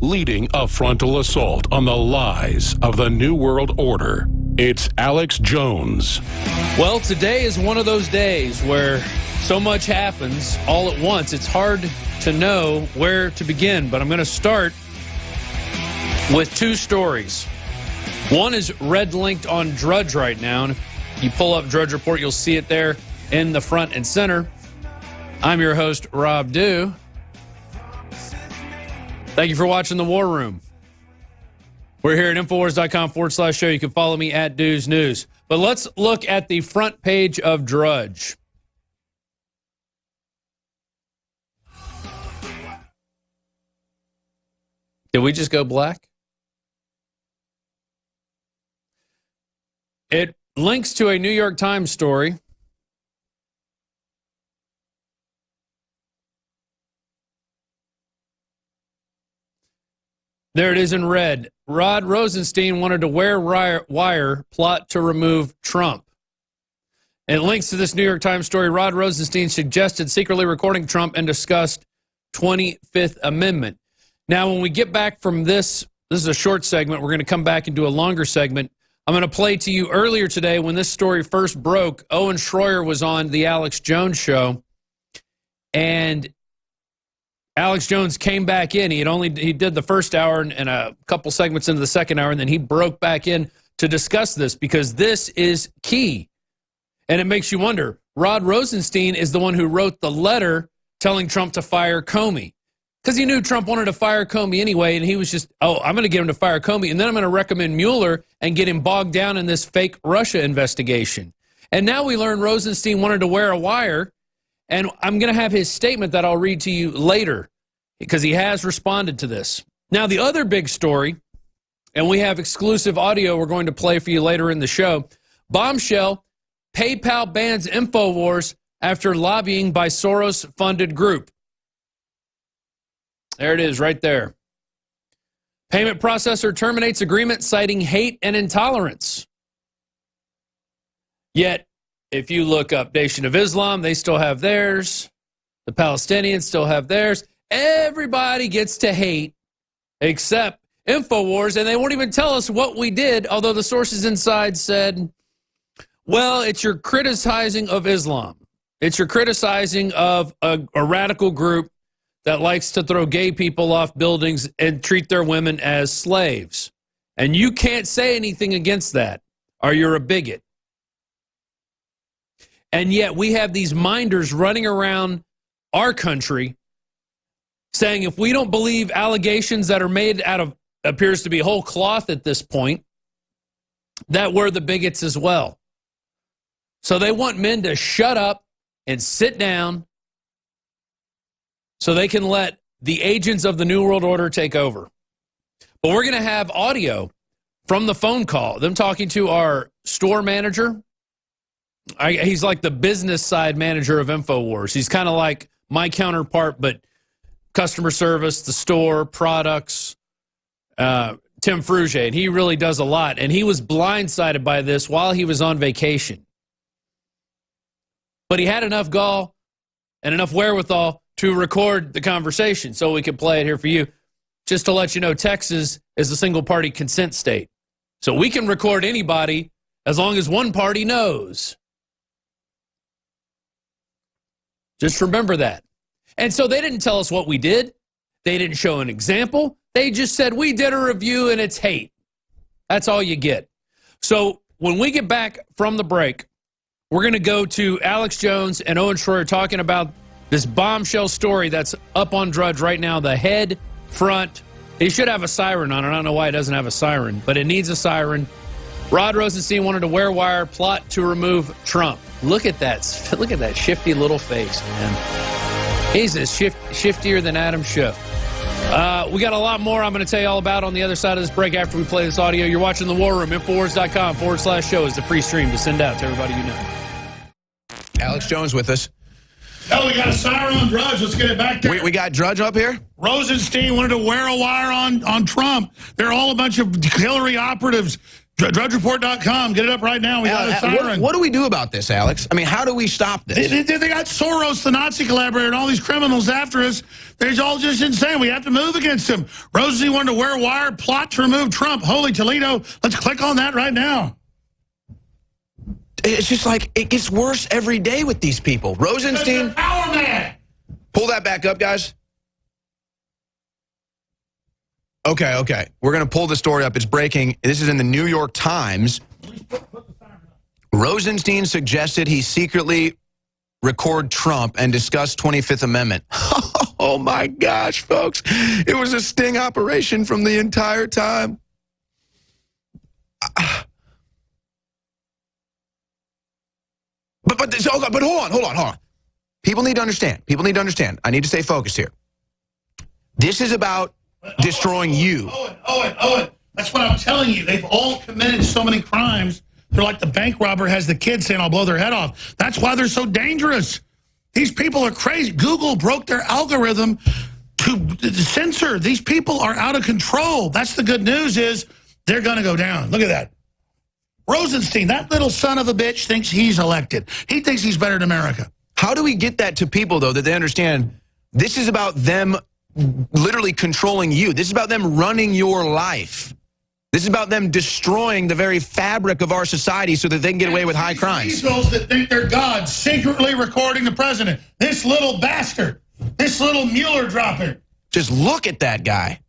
leading a frontal assault on the lies of the New World Order. It's Alex Jones. Well, today is one of those days where so much happens all at once. It's hard to know where to begin, but I'm going to start with two stories. One is red-linked on Drudge right now, and if you pull up Drudge Report, you'll see it there in the front and center. I'm your host, Rob Dew. Thank you for watching The War Room. We're here at Infowars.com/show. You can follow me at Dew's News. But let's look at the front page of Drudge. Did we just go black? It links to a New York Times story. There it is in red. Rod Rosenstein wanted to wear wire, plot to remove Trump. It links to this New York Times story. Rod Rosenstein suggested secretly recording Trump and discussed 25th Amendment. Now, when we get back from this is a short segment. We're going to come back and do a longer segment. I'm going to play to you earlier today when this story first broke. 18shroyer was on the Alex Jones show, and Alex Jones came back in. He did the first hour and a couple segments into the second hour, and then he broke back in to discuss this because this is key. And it makes you wonder, Rod Rosenstein is the one who wrote the letter telling Trump to fire Comey because he knew Trump wanted to fire Comey anyway, and he was just, I'm going to get him to fire Comey, and then I'm going to recommend Mueller and get him bogged down in this fake Russia investigation. And now we learn Rosenstein wanted to wear a wire, and I'm going to have his statement that I'll read to you later because he has responded to this. Now, the other big story, and we have exclusive audio we're going to play for you later in the show, bombshell, PayPal bans InfoWars after lobbying by Soros-funded group. There it is right there. Payment processor terminates agreement citing hate and intolerance. Yet, if you look up Nation of Islam, they still have theirs. The Palestinians still have theirs. Everybody gets to hate except InfoWars, and they won't even tell us what we did, although the sources inside said, well, it's your criticizing of Islam. It's your criticizing of a radical group that likes to throw gay people off buildings and treat their women as slaves. And you can't say anything against that, or you're a bigot. And yet we have these minders running around our country saying if we don't believe allegations that are made out of, appears to be whole cloth at this point, that we're the bigots as well. So they want men to shut up and sit down so they can let the agents of the New World Order take over. But we're going to have audio from the phone call, them talking to our store manager. He's like the business side manager of InfoWars. He's kind of like my counterpart, but customer service, the store, products, Tim Frugier, and he really does a lot. And he was blindsided by this while he was on vacation. But he had enough gall and enough wherewithal to record the conversation so we can play it here for you. Just to let you know, Texas is a single-party consent state. So we can record anybody as long as one party knows. Just remember that. And so they didn't tell us what we did. They didn't show an example. They just said, we did a review and it's hate. That's all you get. So when we get back from the break, we're going to go to Alex Jones and 18shroyer talking about this bombshell story that's up on Drudge right now, the head, front. He should have a siren on it. I don't know why it doesn't have a siren, but it needs a siren. Rod Rosenstein wanted to wear wire, plot to remove Trump. Look at that. Look at that shifty little face, man. He's as shiftier than Adam Schiff. We got a lot more I'm going to tell you all about on the other side of this break after we play this audio. You're watching The War Room. Infowars.com/show is the free stream to send out to everybody you know. Alex Jones with us. Oh, we got a siren on Drudge. Let's get it back there. We got Drudge up here? Rosenstein wanted to wear a wire on Trump. They're all a bunch of Hillary operatives. DrudgeReport.com. Get it up right now. We got a siren. What do we do about this, Alex? I mean, how do we stop this? They got Soros, the Nazi collaborator, and all these criminals after us. They're all just insane. We have to move against them. Rosie wanted to wear wire, plot to remove Trump. Holy Toledo. Let's click on that right now. It's just like, it gets worse every day with these people. Rosenstein. Power man. Pull that back up, guys. Okay. We're going to pull the story up. It's breaking. This is in the New York Times. Rosenstein suggested he secretly record Trump and discuss 25th Amendment. Oh, my gosh, folks. It was a sting operation from the entire time. But hold on. People need to understand. I need to stay focused here. This is about destroying you. Owen. That's what I'm telling you. They've all committed so many crimes. They're like the bank robber has the kid saying, I'll blow their head off. That's why they're so dangerous. These people are crazy. Google broke their algorithm to censor. These people are out of control. That's the good news is they're going to go down. Look at that. Rosenstein, that little son of a bitch thinks he's elected. He thinks he's better than America. How do we get that to people, though, that they understand this is about them literally controlling you? This is about them running your life. This is about them destroying the very fabric of our society so that they can get away with high crimes. These that think they're God secretly recording the president. This little bastard. This little Mueller dropper. Just look at that guy.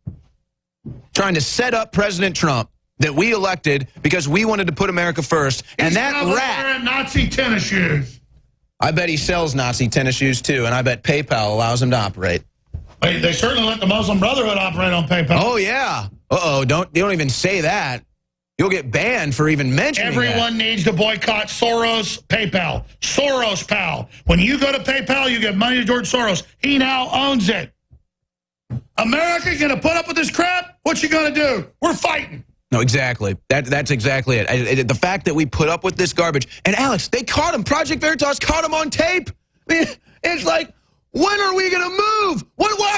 Trying to set up President Trump that we elected because we wanted to put America first. And He's that rat. wearing Nazi tennis shoes. I bet he sells Nazi tennis shoes, too. And I bet PayPal allows him to operate. They certainly let the Muslim Brotherhood operate on PayPal. Oh, yeah. Uh-oh, don't even say that. You'll get banned for even mentioning Everyone needs to boycott Soros PayPal. Soros pal. When you go to PayPal, you give money to George Soros. He now owns it. America going to put up with this crap? What you going to do? We're fighting. No, exactly. That's exactly it. The fact that we put up with this garbage. And Alex, they caught him. Project Veritas caught him on tape. I mean, it's like, when are we going to move?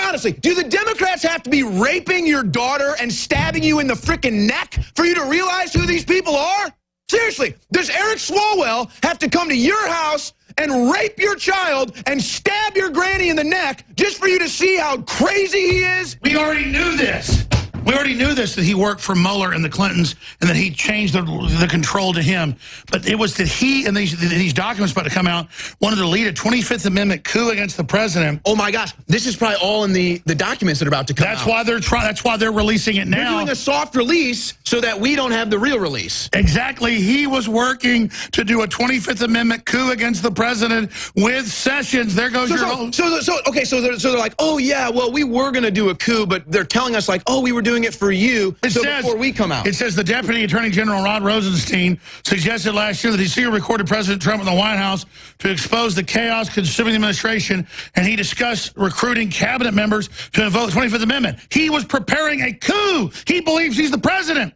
Honestly, do the Democrats have to be raping your daughter and stabbing you in the frickin' neck for you to realize who these people are? Seriously, does Eric Swalwell have to come to your house and rape your child and stab your granny in the neck just for you to see how crazy he is? We already knew this. We already knew this, that he worked for Mueller and the Clintons and that he changed the control to him. But it was that he and these documents about to come out wanted to lead a 25th Amendment coup against the president. Oh, my gosh. This is probably all in the documents that are about to come out. That's why they're releasing it now. They're doing a soft release so that we don't have the real release. Exactly. He was working to do a 25th Amendment coup against the president with Sessions. There goes your whole... So they're like, oh, yeah, well, we were going to do a coup, but they're telling us like, oh, we were doing it for you before we come out. It says the Deputy Attorney General Rod Rosenstein suggested last year that he secretly recorded President Trump in the White House to expose the chaos consuming the administration, and he discussed recruiting cabinet members to invoke the 25th Amendment. He was preparing a coup. He believes he's the president.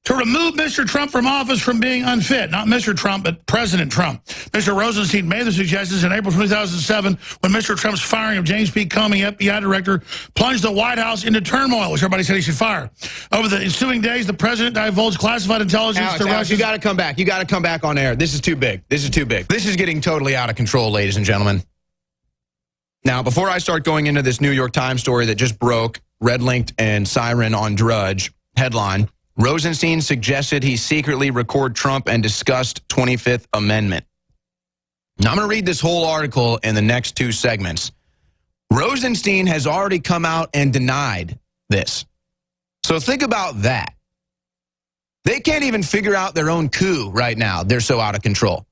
To remove Mr. Trump from office from being unfit. Not Mr. Trump, but President Trump. Mr. Rosenstein made the suggestions in April 2007 when Mr. Trump's firing of James P. Comey, FBI director, plunged the White House into turmoil, which everybody said he should fire. Over the ensuing days, the president divulged classified intelligence to Russia. You got to come back. You got to come back on air. This is too big. This is too big. This is getting totally out of control, ladies and gentlemen. Now, before I start going into this New York Times story that just broke, red-linked and siren on Drudge, headline, Rosenstein suggested he secretly record Trump and discussed 25th Amendment. Now, I'm going to read this whole article in the next two segments. Rosenstein has already come out and denied this. So think about that. They can't even figure out their own coup right now. They're so out of control.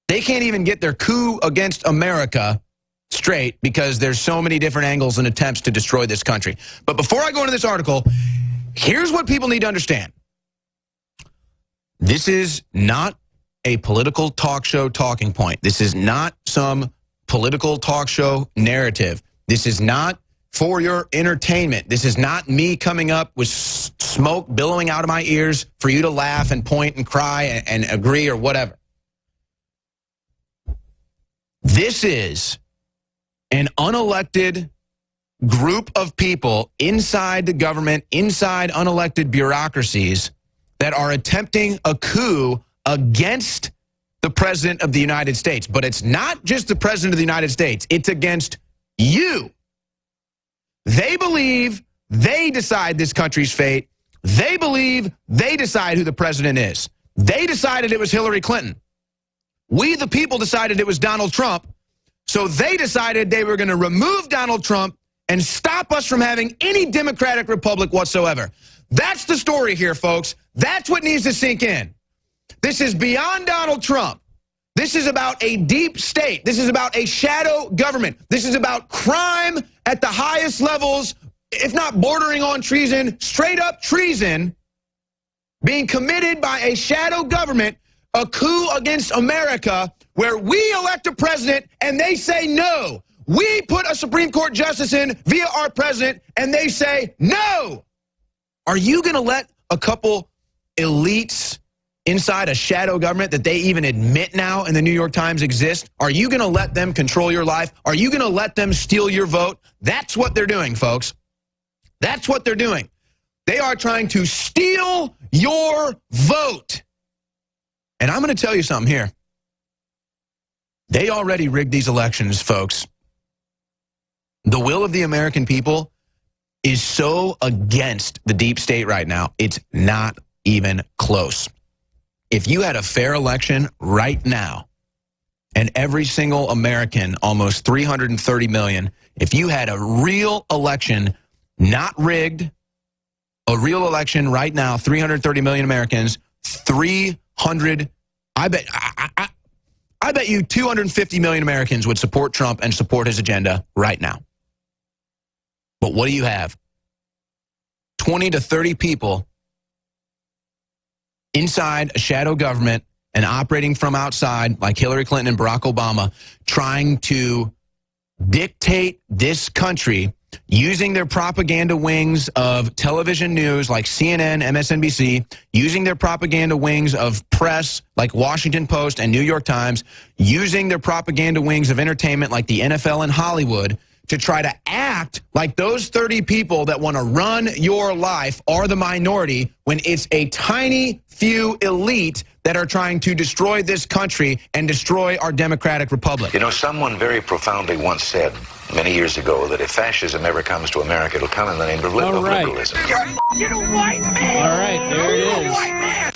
They can't even get their coup against America straight because there's so many different angles and attempts to destroy this country. But before I go into this article, here's what people need to understand. This is not a political talk show talking point. This is not some political talk show narrative. This is not for your entertainment. This is not me coming up with smoke billowing out of my ears for you to laugh and point and cry and agree or whatever. This is an unelected group of people inside the government, inside unelected bureaucracies that are attempting a coup against the President of the United States. But it's not just the President of the United States. It's against you. They believe they decide this country's fate. They believe they decide who the president is. They decided it was Hillary Clinton. We, the people, decided it was Donald Trump. So they decided they were going to remove Donald Trump and stop us from having any democratic republic whatsoever. That's the story here, folks. That's what needs to sink in. This is beyond Donald Trump. This is about a deep state. This is about a shadow government. This is about crime at the highest levels, if not bordering on treason, straight up treason, being committed by a shadow government, a coup against America, where we elect a president and they say no. We put a Supreme Court justice in via our president and they say no. Are you going to let a couple elites inside a shadow government that they even admit now in the New York Times exist? Are you going to let them control your life? Are you going to let them steal your vote? That's what they're doing, folks. That's what they're doing. They are trying to steal your vote. And I'm going to tell you something here. They already rigged these elections, folks. The will of the American people is so against the deep state right now, it's not even close. If you had a fair election right now, and every single American, almost 330 million, if you had a real election, not rigged, a real election right now, 330 million Americans, I bet you 250 million Americans would support Trump and support his agenda right now. But what do you have? 20 to 30 people inside a shadow government and operating from outside, like Hillary Clinton and Barack Obama, trying to dictate this country using their propaganda wings of television news like CNN, MSNBC, using their propaganda wings of press like Washington Post and New York Times, using their propaganda wings of entertainment like the NFL and Hollywood to try to act like those 30 people that want to run your life are the minority when it's a tiny few elite that are trying to destroy this country and destroy our democratic republic. You know, someone very profoundly once said many years ago that if fascism ever comes to America, it'll come in the name of liberalism. You're a white man! All right, there it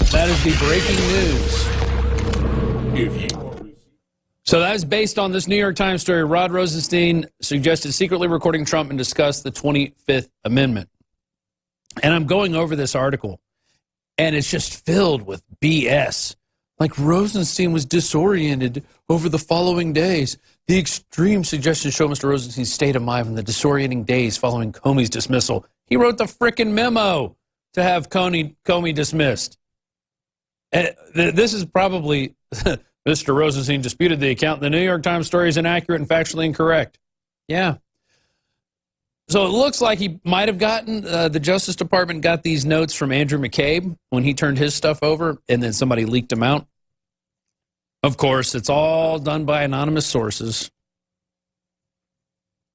is. That is the breaking news. So that is based on this New York Times story. Rod Rosenstein suggested secretly recording Trump and discuss the 25th Amendment. And I'm going over this article, and it's just filled with BS. Like Rosenstein was disoriented over the following days. The extreme suggestions show Mr. Rosenstein's state of mind from the disorienting days following Comey's dismissal. He wrote the frickin' memo to have Comey dismissed. And this is probably... Mr. Rosenstein disputed the account. The New York Times story is inaccurate and factually incorrect. Yeah. So it looks like he might have gotten, the Justice Department got these notes from Andrew McCabe when he turned his stuff over, and then somebody leaked them out. Of course, it's all done by anonymous sources.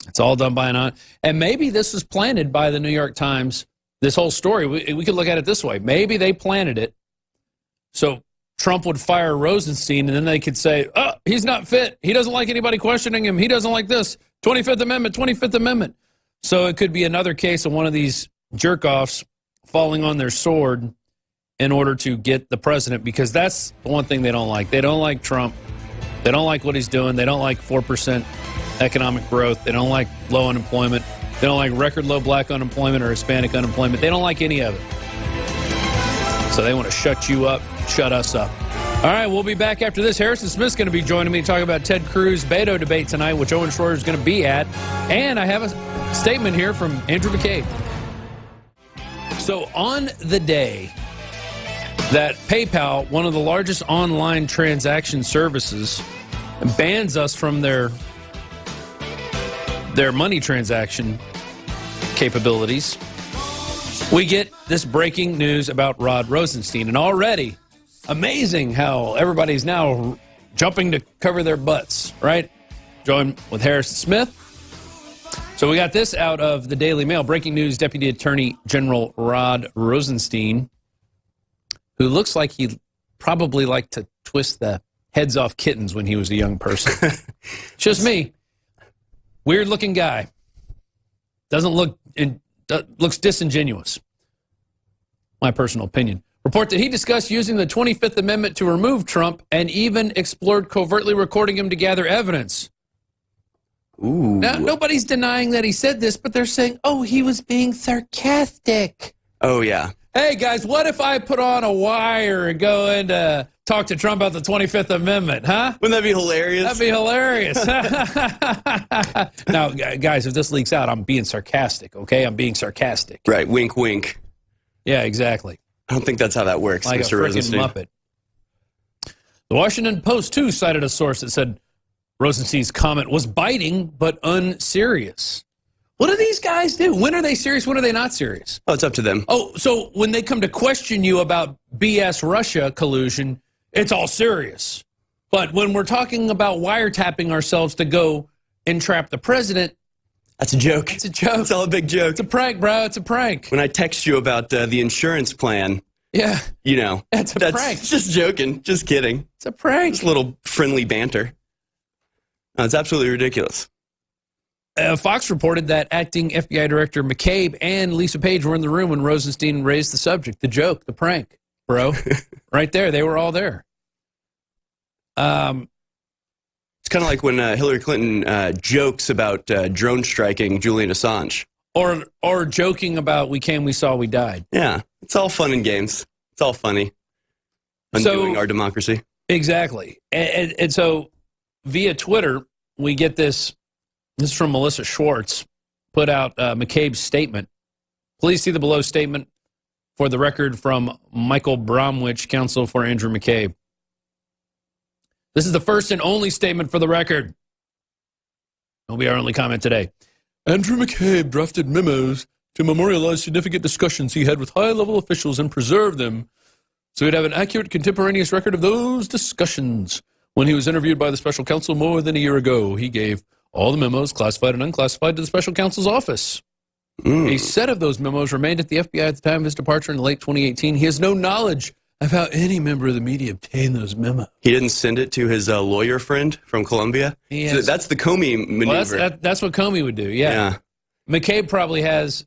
It's all done by anonymous. And maybe this is planted by the New York Times, this whole story. We could look at it this way. Maybe they planted it so Trump would fire Rosenstein, and then they could say, oh, he's not fit. He doesn't like anybody questioning him. He doesn't like this. 25th Amendment, 25th Amendment. So it could be another case of one of these jerk-offs falling on their sword in order to get the president, because that's the one thing they don't like. They don't like Trump. They don't like what he's doing. They don't like 4% economic growth. They don't like low unemployment. They don't like record low black unemployment or Hispanic unemployment. They don't like any of it. So they want to shut you up, shut us up. All right, we'll be back after this. Harrison Smith's going to be joining me to talk about Ted Cruz Beto debate tonight, which Owen Schroyer is going to be at. And I have a statement here from Andrew McCabe. So on the day that PayPal, one of the largest online transaction services, bans us from their money transaction capabilities, we get this breaking news about Rod Rosenstein. And already, amazing how everybody's now jumping to cover their butts, right? Joined with Harrison Smith. So we got this out of the Daily Mail. Breaking news, Deputy Attorney General Rod Rosenstein who looks like he probably liked to twist the heads off kittens when he was a young person. Just me. Weird looking guy. Doesn't look, looks disingenuous. My personal opinion. Report that he discussed using the 25th Amendment to remove Trump and even explored covertly recording him to gather evidence. Ooh. Now, nobody's denying that he said this, but they're saying, oh, he was being sarcastic. Oh, yeah. Hey, guys, what if I put on a wire and go and talk to Trump about the 25th Amendment, huh? Wouldn't that be hilarious? That'd be hilarious. Now, guys, if this leaks out, I'm being sarcastic, okay? I'm being sarcastic. Right, wink, wink. Yeah, exactly. I don't think that's how that works, Like Mr. a freaking Rosenstein. Muppet. The Washington Post, too, cited a source that said Rosenstein's comment was biting but unserious. What do these guys do? When are they serious? When are they not serious? Oh, it's up to them. Oh, so when they come to question you about BS Russia collusion, it's all serious. But when we're talking about wiretapping ourselves to go entrap the president, That's a joke. it's a joke. It's all a big joke. It's a prank, bro. It's a prank. When I text you about the insurance plan, Yeah, you know, That's a prank. Just joking. Just kidding. it's a prank. Just a little friendly banter. No, it's absolutely ridiculous. Fox reported that acting FBI Director McCabe and Lisa Page were in the room when Rosenstein raised the subject, the joke, the prank, bro. Right there. They were all there. It's kind of like when Hillary Clinton jokes about drone striking Julian Assange. Or joking about we came, we saw, we died. Yeah, it's all fun and games. It's all funny. Undoing our democracy. Exactly. And so via Twitter, we get this. This is from Melissa Schwartz, put out McCabe's statement. Please see the below statement for the record from Michael Bromwich, counsel for Andrew McCabe. This is the first and only statement for the record. It'll be our only comment today. Andrew McCabe drafted memos to memorialize significant discussions he had with high-level officials and preserve them so he'd have an accurate contemporaneous record of those discussions. When he was interviewed by the special counsel more than a year ago, he gave all the memos, classified and unclassified, to the special counsel's office. A set of those memos remained at the FBI at the time of his departure in late 2018. He has no knowledge of how any member of the media obtained those memos. He didn't send it to his lawyer friend from Colombia? So that's the Comey maneuver. Well, that's what Comey would do, yeah. McCabe probably has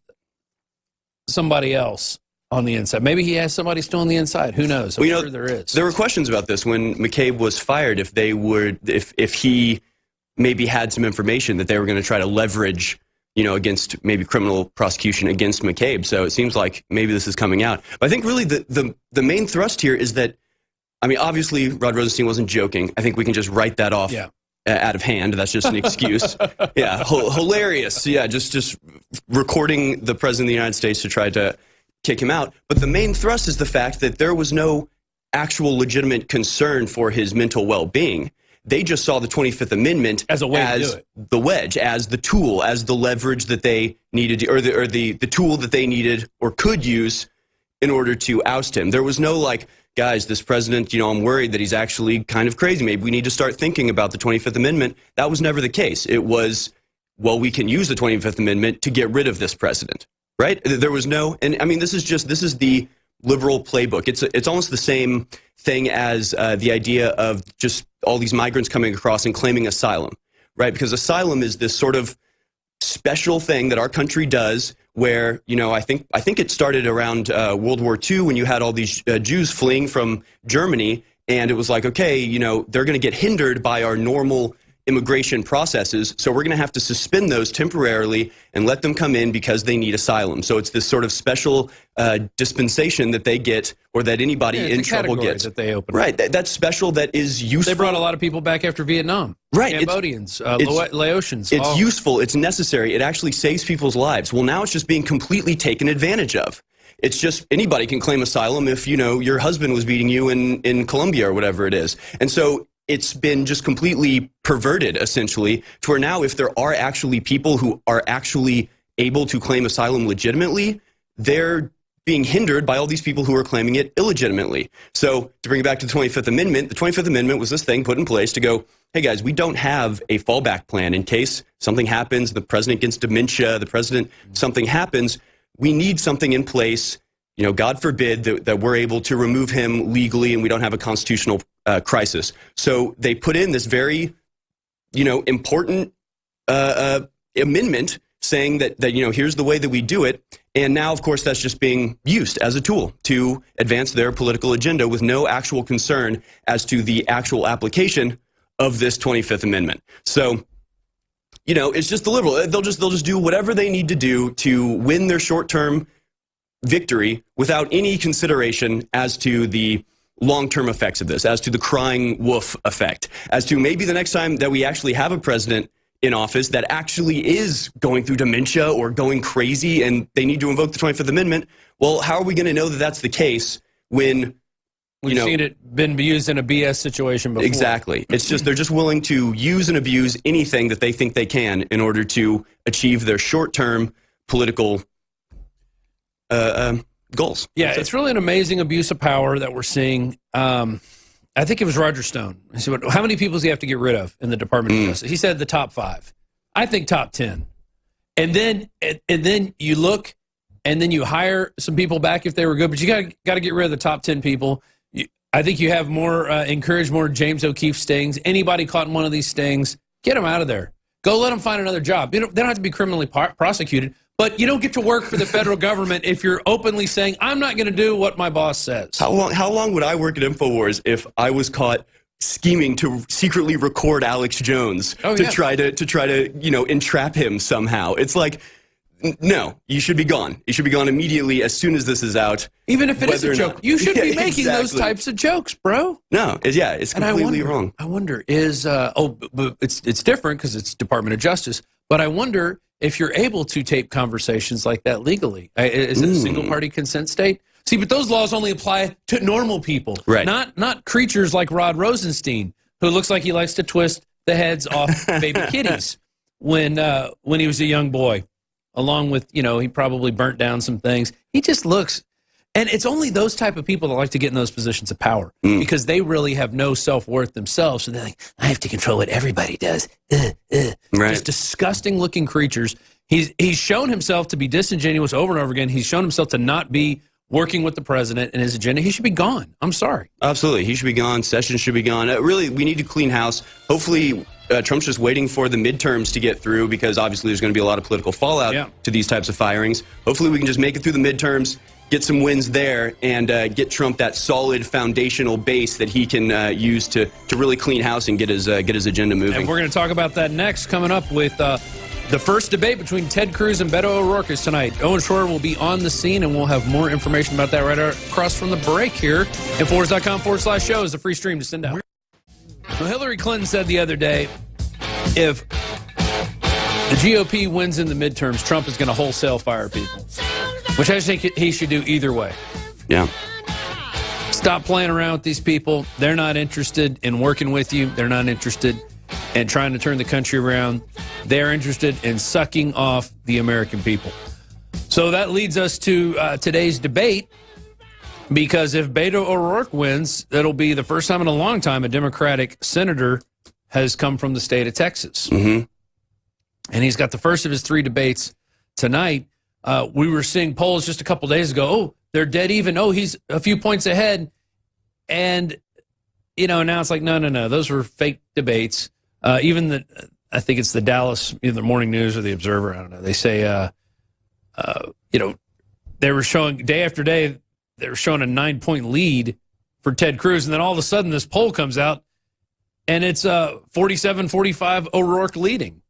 somebody else on the inside. Maybe he has somebody still on the inside. Who knows? I'm sure there is. There were questions about this when McCabe was fired, if he maybe had some information that they were going to try to leverage, against maybe criminal prosecution against McCabe. So it seems like maybe this is coming out. But I think really the main thrust here is that, I mean, obviously Rod Rosenstein wasn't joking. I think we can just write that off out of hand. That's just an excuse. Yeah, hilarious. Yeah, just recording the president of the United States to try to kick him out. But the main thrust is the fact that there was no actual legitimate concern for his mental well-being. They just saw the 25th Amendment as a way to do it. The wedge, as the tool, as the leverage that they needed, or the tool that they needed or could use in order to oust him. There was no like, guys, this president, I'm worried that he's actually kind of crazy. Maybe we need to start thinking about the 25th Amendment. That was never the case. It was, well, we can use the 25th Amendment to get rid of this president, right? There was no, and I mean, this is the liberal playbook. It's almost the same thing as the idea of just all these migrants coming across and claiming asylum, right? Because asylum is this sort of special thing that our country does where, I think it started around World War II when you had all these Jews fleeing from Germany, and it was like, okay, they're going to get hindered by our normal immigration processes, so we're going to have to suspend those temporarily and let them come in because they need asylum. So it's this sort of special dispensation that they get, or that anybody in trouble gets. That they open. Right, that's special, that is useful. They brought a lot of people back after Vietnam. Right. Cambodians, Laotians. It's useful, it's necessary, it actually saves people's lives. Well, now it's just being completely taken advantage of. It's just anybody can claim asylum if, your husband was beating you in Colombia or whatever it is. And so it's been just completely perverted, essentially, to where now if there are actually people who are actually able to claim asylum legitimately, they're being hindered by all these people who are claiming it illegitimately. So to bring it back to the 25th Amendment was this thing put in place to go, hey guys, we don't have a fallback plan in case something happens, the president gets dementia, something happens. We need something in place God forbid that we're able to remove him legally and we don't have a constitutional crisis. So they put in this very, important amendment saying that here's the way that we do it. And now, of course, that's just being used as a tool to advance their political agenda with no actual concern as to the actual application of this 25th Amendment. So, it's just the liberal. They'll just do whatever they need to do to win their short-term victory without any consideration as to the long-term effects of this, as to the crying wolf effect, as to maybe the next time that we actually have a president in office that actually is going through dementia or going crazy and they need to invoke the 25th Amendment. Well, how are we going to know that that's the case when we've seen it been used in a BS situation before? Exactly. It's just they're just willing to use and abuse anything that they think they can in order to achieve their short-term political goals. Yeah, it's really an amazing abuse of power that we're seeing. I think it was Roger Stone. He said, how many people does he have to get rid of in the Department of Justice? He said the top 5. I think top 10. And then you look, and then you hire some people back if they were good, but you got to get rid of the top 10 people. I think you have more, encourage more James O'Keefe stings. Anybody caught in one of these stings, get them out of there. Go let them find another job. They don't have to be criminally prosecuted, but you don't get to work for the federal government if you're openly saying, I'm not going to do what my boss says. How long would I work at InfoWars if I was caught scheming to secretly record Alex Jones to try to entrap him somehow? It's like, no, you should be gone. You should be gone immediately as soon as this is out. Even if it is a joke. You should be making those types of jokes, bro. No, it's completely wrong. I wonder, but it's different because it's Department of Justice, but I wonder if you're able to tape conversations like that legally. Is it a single-party consent state? See, but those laws only apply to normal people, right? Not creatures like Rod Rosenstein, who looks like he likes to twist the heads off baby kitties when he was a young boy. Along with, he probably burnt down some things. He just looks, and it's only those type of people that like to get in those positions of power because they really have no self-worth themselves. So they're like, I have to control what everybody does. Right. Just disgusting looking creatures. He's shown himself to be disingenuous over and over again. He's shown himself to not be working with the president and his agenda. He should be gone. I'm sorry. Absolutely. He should be gone. Sessions should be gone. Really, we need to clean house. Hopefully, Trump's just waiting for the midterms to get through because obviously there's going to be a lot of political fallout to these types of firings. Hopefully we can just make it through the midterms, get some wins there, and get Trump that solid foundational base that he can use to really clean house and get his agenda moving. And we're going to talk about that next, coming up with the first debate between Ted Cruz and Beto O'Rourke is tonight. Owen Schroyer will be on the scene, and we'll have more information about that right across from the break here. Infowars.com/show is a free stream to send out. Well, Hillary Clinton said the other day, if the GOP wins in the midterms, Trump is going to wholesale fire people, which I think he should do either way. Yeah. Stop playing around with these people. They're not interested in working with you. They're not interested in trying to turn the country around. They're interested in sucking off the American people. So that leads us to today's debate. Because if Beto O'Rourke wins, it'll be the first time in a long time a Democratic senator has come from the state of Texas. And he's got the first of his 3 debates tonight. We were seeing polls just a couple days ago. Oh, they're dead even. Oh, he's a few points ahead. And, now it's like, no. Those were fake debates. Even I think it's the Dallas, either Morning News or the Observer, I don't know. They say, they were showing day after day, they were showing a 9-point lead for Ted Cruz, and then all of a sudden this poll comes out, and it's 47-45 O'Rourke leading.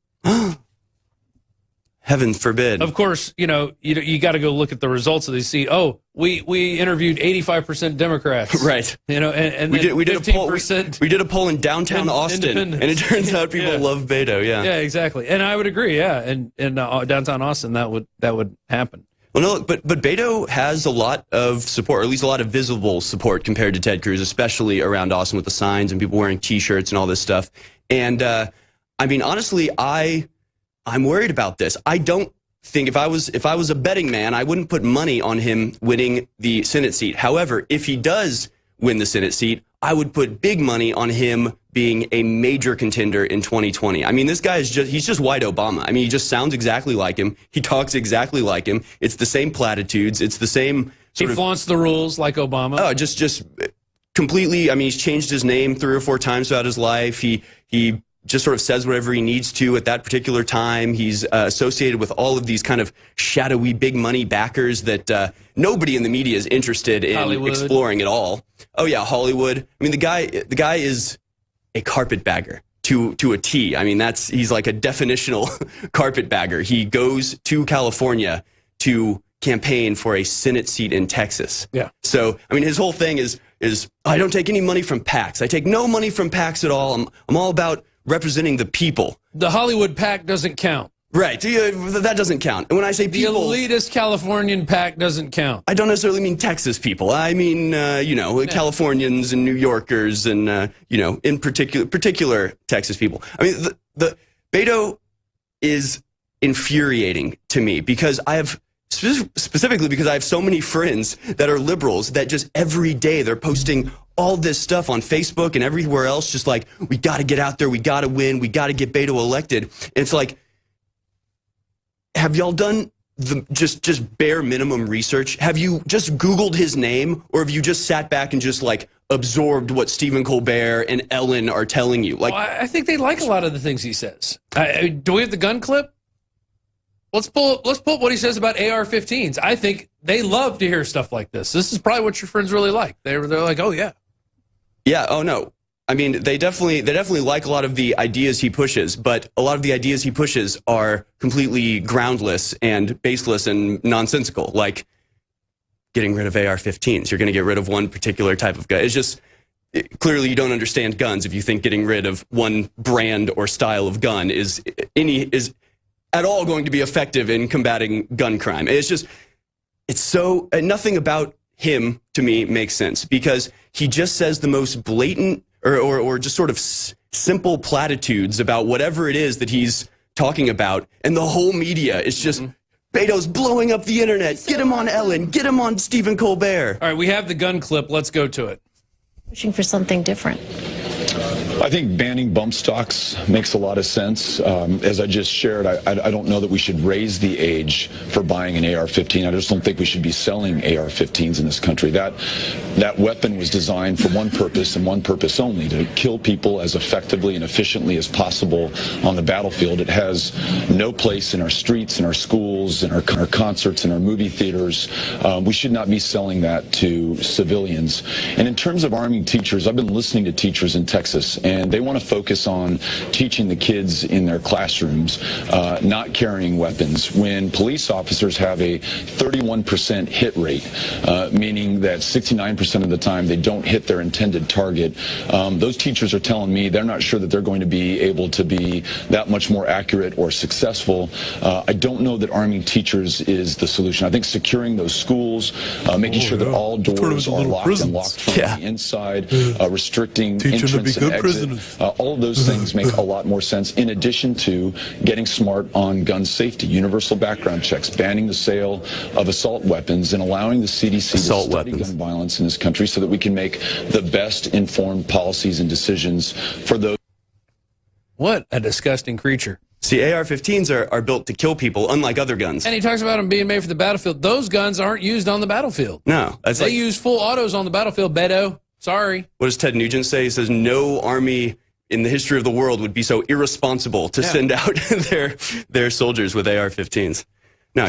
Heaven forbid. Of course, you got to go look at the results of these. See, we interviewed 85% Democrats, right? And we did a poll. We did a poll in downtown Austin, and it turns out people love Beto. Yeah, exactly. And I would agree. Yeah, and in downtown Austin, that would happen. Well, no, but Beto has a lot of support, or at least a lot of visible support compared to Ted Cruz, especially around Austin with the signs and people wearing T-shirts and all this stuff. And I mean, honestly, I'm worried about this. I don't think if I was a betting man, I wouldn't put money on him winning the Senate seat. However, if he does win the Senate seat, I would put big money on him being a major contender in 2020. I mean, this guy he's just white Obama. I mean, he just sounds exactly like him. He talks exactly like him. It's the same platitudes. It's the same He flaunts the rules like Obama. Oh, just completely. I mean, he's changed his name 3 or 4 times throughout his life. He just sort of says whatever he needs to at that particular time. He's associated with all of these kind of shadowy big money backers that nobody in the media is interested in Hollywood. exploring at all. Oh yeah, Hollywood. I mean, the guy is a carpetbagger to a T. I mean, he's like a definitional carpetbagger. He goes to California to campaign for a Senate seat in Texas. Yeah. So, I mean, his whole thing is I don't take any money from PACs. I take no money from PACs at all. I'm all about representing the people. The Hollywood PAC doesn't count. Right. That doesn't count. And when I say people, the elitist Californian PAC doesn't count. I don't necessarily mean Texas people. I mean, Californians and New Yorkers and, in particular Texas people. I mean, the Beto is infuriating to me because specifically because I have so many friends that are liberals that just every day they're posting all this stuff on Facebook and everywhere else, just like, we got to get out there, we got to win, we got to get Beto elected. And it's like, have y'all done the just bare minimum research? Have you just Googled his name, or have you just sat back and just like absorbed what Stephen Colbert and Ellen are telling you? Like, well, I think they like a lot of the things he says. Do we have the gun clip? Let's pull up what he says about AR-15s. I think they love to hear stuff like this. This is probably what your friends really like. They're like, oh yeah. Yeah, oh no. I mean, they definitely like a lot of the ideas he pushes, but a lot of the ideas he pushes are completely groundless and baseless and nonsensical, like getting rid of AR-15s. You're going to get rid of one particular type of gun. It's just, clearly you don't understand guns if you think getting rid of one brand or style of gun is at all going to be effective in combating gun crime. It's so, nothing about him to me makes sense, because he just says the most blatant or just sort of simple platitudes about whatever it is that he's talking about, and the whole media is just, Beto's blowing up the internet, get him on Ellen, get him on Stephen Colbert. All right, we have the gun clip, let's go to it. Pushing for something different. I think banning bump stocks makes a lot of sense. As I just shared, I don't know that we should raise the age for buying an AR-15. I just don't think we should be selling AR-15s in this country. That weapon was designed for one purpose and one purpose only, to kill people as effectively and efficiently as possible on the battlefield. It has no place in our streets, in our schools, in our concerts, in our movie theaters. We should not be selling that to civilians. And in terms of arming teachers, I've been listening to teachers in Texas, and they want to focus on teaching the kids in their classrooms not carrying weapons. When police officers have a 31% hit rate, meaning that 69% of the time they don't hit their intended target, those teachers are telling me they're not sure that they're going to be able to be that much more accurate or successful. I don't know that arming teachers is the solution. I think securing those schools, making sure that all doors are locked and locked from the inside, restricting entrance and exit. All of those things make a lot more sense, in addition to getting smart on gun safety, universal background checks, banning the sale of assault weapons, and allowing the CDC to study gun violence in this country so that we can make the best informed policies and decisions for those. What a disgusting creature. See, AR-15s are built to kill people, unlike other guns. And he talks about them being made for the battlefield. Those guns aren't used on the battlefield. No. They use full autos on the battlefield, Beto. Sorry. What does Ted Nugent say? He says no army in the history of the world would be so irresponsible to send out their soldiers with AR-15s. No,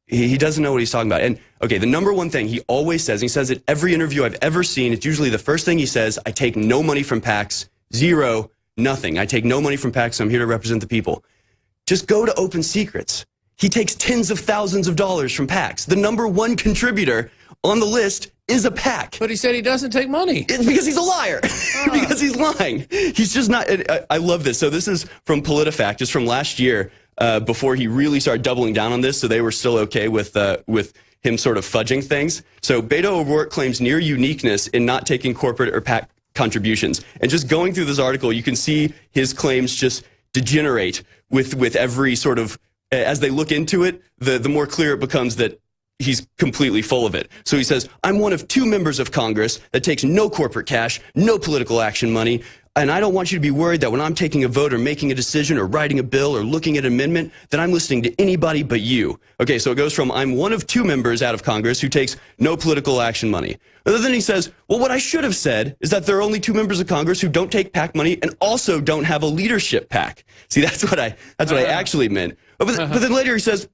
he doesn't know what he's talking about. And okay, the number one thing he always says, and he says it every interview I've ever seen, it's usually the first thing he says, I take no money from PACs, zero, nothing. I take no money from PACs, I'm here to represent the people. Just go to Open Secrets. He takes tens of thousands of dollars from PACs. The number one contributor on the list is a PAC. But he said he doesn't take money. It's because he's a liar. Because he's lying. He's just not. I love this. So this is from PolitiFact, just from last year, before he really started doubling down on this, so they were still okay with him sort of fudging things. So Beto O'Rourke claims near uniqueness in not taking corporate or PAC contributions. And just going through this article, you can see his claims just degenerate with every sort of, as they look into it, the more clear it becomes that he's completely full of it. So he says, I'm one of 2 members of Congress that takes no corporate cash, no political action money. and I don't want you to be worried that when I'm taking a vote or making a decision or writing a bill or looking at an amendment, that I'm listening to anybody but you. Okay, so it goes from I'm one of 2 members out of Congress who takes no political action money. And then he says, well, what I should have said is that there are only 2 members of Congress who don't take PAC money and also don't have a leadership PAC. See, that's what I actually meant. But then later he says,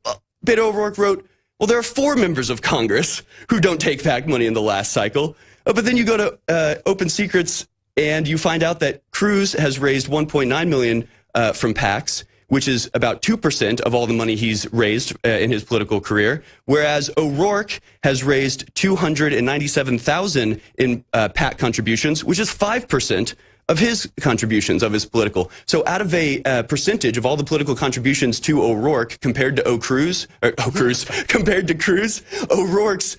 Beto O'Rourke wrote, well, there are 4 members of Congress who don't take PAC money in the last cycle. But then you go to Open Secrets and you find out that Cruz has raised $1.9 million from PACs, which is about 2% of all the money he's raised in his political career, whereas O'Rourke has raised $297,000 in PAC contributions, which is 5% of his contributions of his political. So out of a percentage of all the political contributions to O'Rourke compared to compared to Cruz, O'Rourke's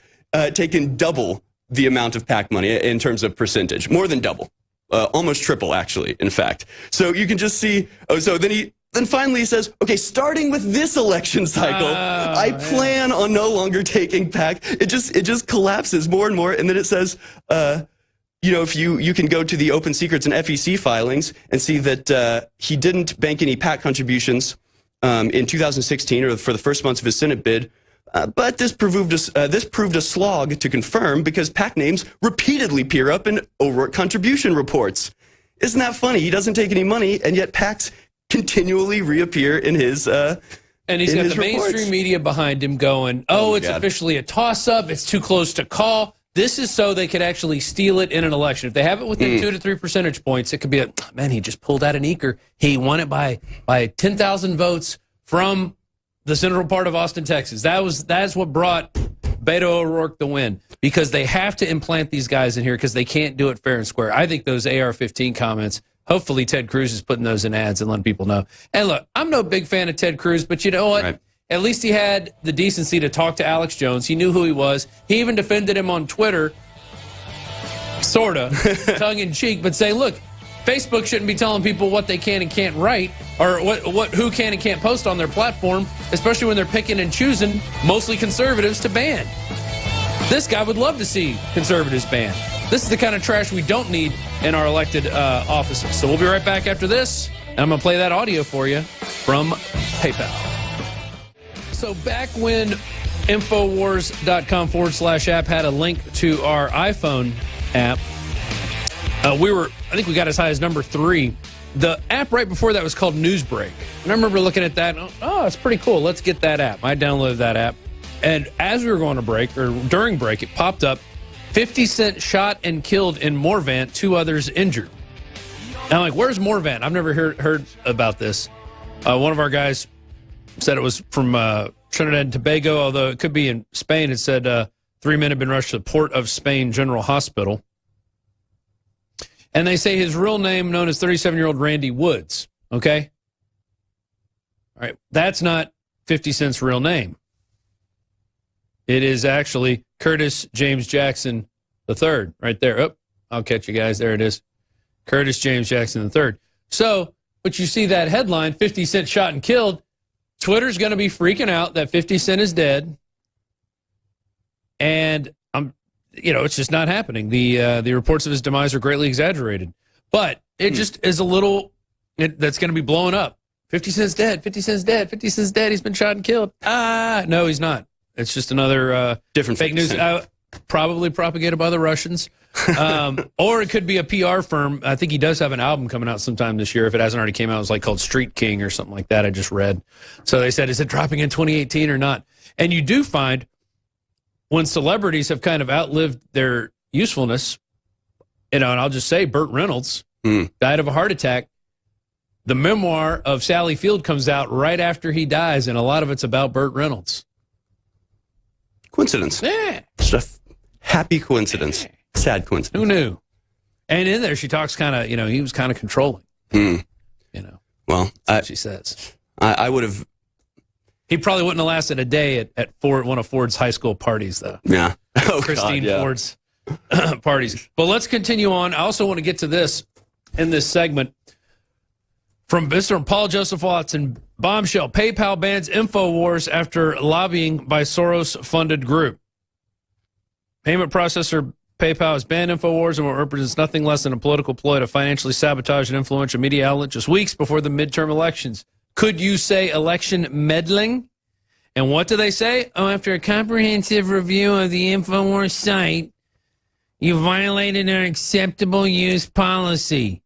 taken double the amount of PAC money in terms of percentage, more than double, almost triple actually, in fact. So you can just see, then finally he says, okay, starting with this election cycle, I plan on no longer taking PAC. It just collapses more and more. And then it says, if you can go to the Open Secrets and FEC filings and see that he didn't bank any PAC contributions in 2016 or for the first months of his Senate bid. But this proved a slog to confirm because PAC names repeatedly appear up in O'Rourke contribution reports. Isn't that funny? He doesn't take any money, and yet PACs continually reappear in his and he's got the mainstream media behind him going, it's officially a toss-up. It's too close to call. This is so they could actually steal it in an election. If they have it within 2 to 3 percentage points, it could be man, he just pulled out an eaker. He won it by 10,000 votes from the central part of Austin, Texas. That's what brought Beto O'Rourke the win, because they have to implant these guys in here because they can't do it fair and square. I think those AR-15 comments, hopefully Ted Cruz is putting those in ads and letting people know. And look, I'm no big fan of Ted Cruz, but you know what? Right. At least he had the decency to talk to Alex Jones. He knew who he was. He even defended him on Twitter, sort of, tongue-in-cheek, but say, look, Facebook shouldn't be telling people what they can and can't write, or who can and can't post on their platform, especially when they're picking and choosing mostly conservatives to ban. This guy would love to see conservatives banned. This is the kind of trash we don't need in our elected offices. So we'll be right back after this, and I'm going to play that audio for you from PayPal. So back when Infowars.com/app had a link to our iPhone app, I think we got as high as number 3. The app right before that was called Newsbreak. And I remember looking at that, it's pretty cool. Let's get that app. I downloaded that app. And as we were going to break, or during break, it popped up, 50 Cent shot and killed in Morvant, 2 others injured. And I'm like, where's Morvant? I've never heard about this. One of our guys said it was from Trinidad and Tobago, although it could be in Spain. It said 3 men have been rushed to the Port of Spain General Hospital. And they say his real name, known as 37-year-old Randy Woods, okay? All right, that's not 50 Cent's real name. It is actually Curtis James Jackson III, right there. Oh, I'll catch you guys. There it is. Curtis James Jackson III. So, but you see that headline, 50 Cent shot and killed, Twitter's going to be freaking out that 50 Cent is dead. And it's just not happening. The reports of his demise are greatly exaggerated. But it just is a little, that's going to be blowing up. 50 Cent's dead, 50 Cent's dead, 50 Cent's dead, he's been shot and killed. No, he's not. It's just another different fake news, probably propagated by the Russians. Or it could be a PR firm. I think he does have an album coming out sometime this year. If it hasn't already came out, it was called Street King or something like that. I just read. So they said, is it dropping in 2018 or not? And you do find when celebrities have kind of outlived their usefulness, and I'll just say Burt Reynolds died of a heart attack. The memoir of Sally Field comes out right after he dies, and a lot of it's about Burt Reynolds. Coincidence. Yeah. Just a happy coincidence. Sad coincidence. Who knew? And in there, she talks kind of, he was kind of controlling. Well, she says. I would have. He probably wouldn't have lasted a day at one of Ford's high school parties, though. Yeah. Christine Ford's parties. But let's continue on. I also want to get to this in this segment. From Paul Joseph Watson, bombshell, PayPal bans InfoWars after lobbying by Soros-funded group. Payment processor PayPal has banned InfoWars and what represents nothing less than a political ploy to financially sabotage an influential media outlet just weeks before the midterm elections. Could you say election meddling? And what do they say? Oh, after a comprehensive review of the InfoWars site, you violated our acceptable use policy.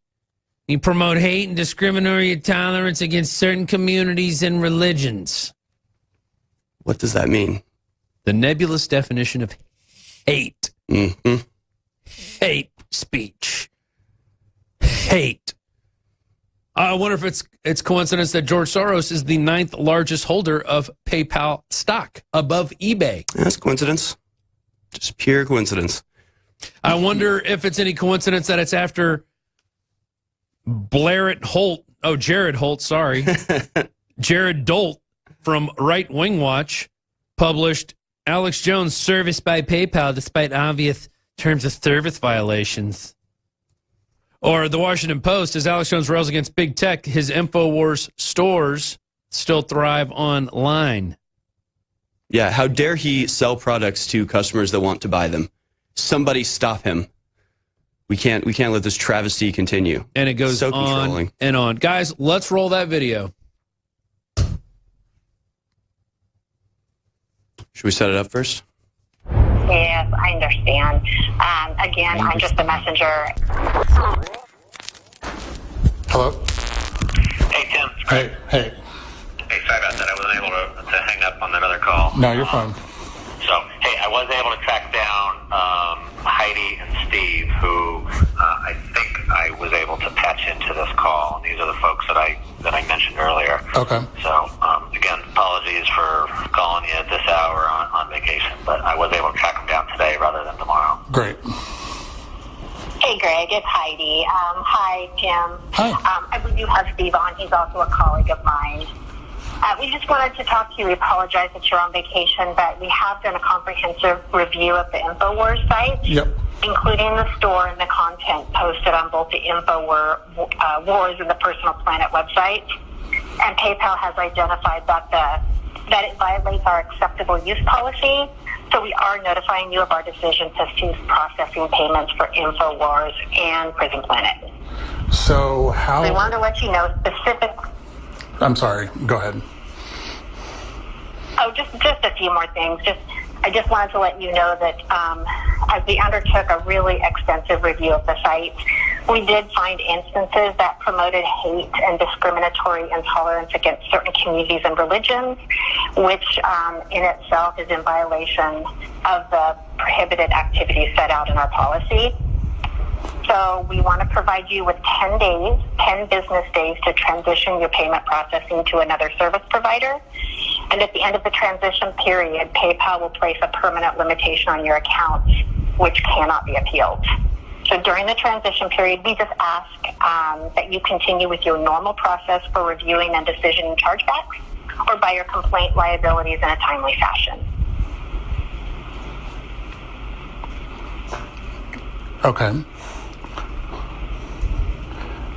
You promote hate and discriminatory intolerance against certain communities and religions. What does that mean? The nebulous definition of hate. Mm-hmm. Hate speech. Hate. I wonder if it's coincidence that George Soros is the 9th largest holder of PayPal stock, above eBay. That's coincidence. Just pure coincidence. I wonder if it's any coincidence that it's after Jared Holt, sorry. Jared Dolt from Right Wing Watch published Alex Jones serviced by PayPal despite obvious terms of service violations. Or the Washington Post, as Alex Jones rails against big tech, his InfoWars stores still thrive online. Yeah, how dare he sell products to customers that want to buy them? Somebody stop him. We can't let this travesty continue. And it goes so on controlling. and on. Guys, let's roll that video. Should we set it up first? Yes, I understand. Again, I'm just a messenger. Hello? Hey, Tim. Hey. Hey, sorry about that. I wasn't able to hang up on that other call. No, you're fine. So, hey, I was able to track down Heidi and Steve, who I think I was able to patch into this call. And these are the folks that I mentioned earlier. Okay. So, again, apologies for calling you at this hour on vacation, but I was able to track them down today rather than tomorrow. Great. Hey, Greg, it's Heidi. Hi, Tim. Hi. We do have Steve on. He's also a colleague of mine. We just wanted to talk to you. We apologize that you're on vacation, but we have done a comprehensive review of the InfoWars site, including the store and the content posted on both the InfoWars and the Personal Planet website. And PayPal has identified that it violates our acceptable use policy. So we are notifying you of our decision to cease processing payments for InfoWars and Prison Planet. So how... We wanted to let you know specific... I'm sorry. Go ahead. Oh, just a few more things. I just wanted to let you know that as we undertook a really extensive review of the site, we did find instances that promoted hate and discriminatory intolerance against certain communities and religions, which in itself is in violation of the prohibited activities set out in our policy. So we want to provide you with 10 business days to transition your payment processing to another service provider. And at the end of the transition period, PayPal will place a permanent limitation on your accounts, which cannot be appealed. So during the transition period, we just ask that you continue with your normal process for reviewing and decisioning chargebacks or by your complaint liabilities in a timely fashion. Okay.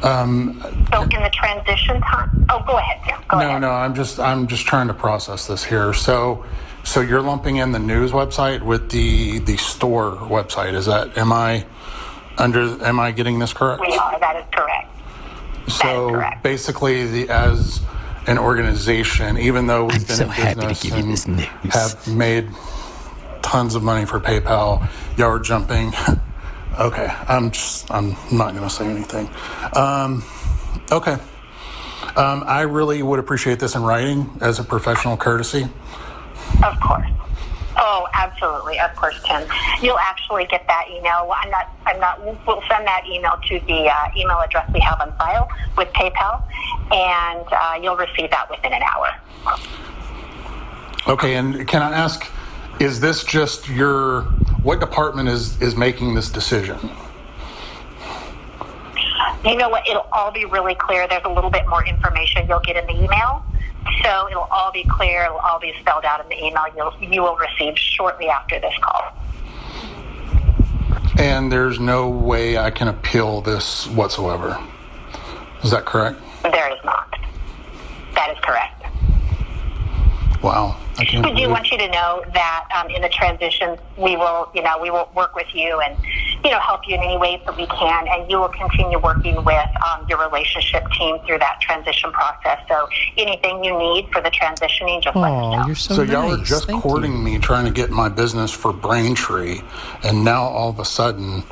So in the transition time, go ahead, Sam. Go ahead. No, I'm just trying to process this here. So you're lumping in the news website with the store website. Am I getting this correct? We are. That is correct. So basically, as an organization, even though we've been in business and have made tons of money for PayPal, y'all are jumping. Okay, I'm not going to say anything. Okay. I really would appreciate this in writing as a professional courtesy. Of course. Oh, absolutely. Of course, Tim. You'll actually get that email. We'll send that email to the email address we have on file with PayPal, and you'll receive that within an hour. Okay, and can I ask, is this just what department is making this decision? You know what? It'll all be really clear. There's a little bit more information you'll get in the email. So it'll all be clear. It'll all be spelled out in the email you will receive shortly after this call. And there's no way I can appeal this whatsoever. Is that correct? There is not. That is correct. Wow. We do want you to know that in the transition, we will work with you and, help you in any ways that we can, and you will continue working with your relationship team through that transition process. So anything you need for the transitioning, just let us know. You're so nice. Y'all are just Thank courting you. me, trying to get my business for Braintree, and now all of a sudden,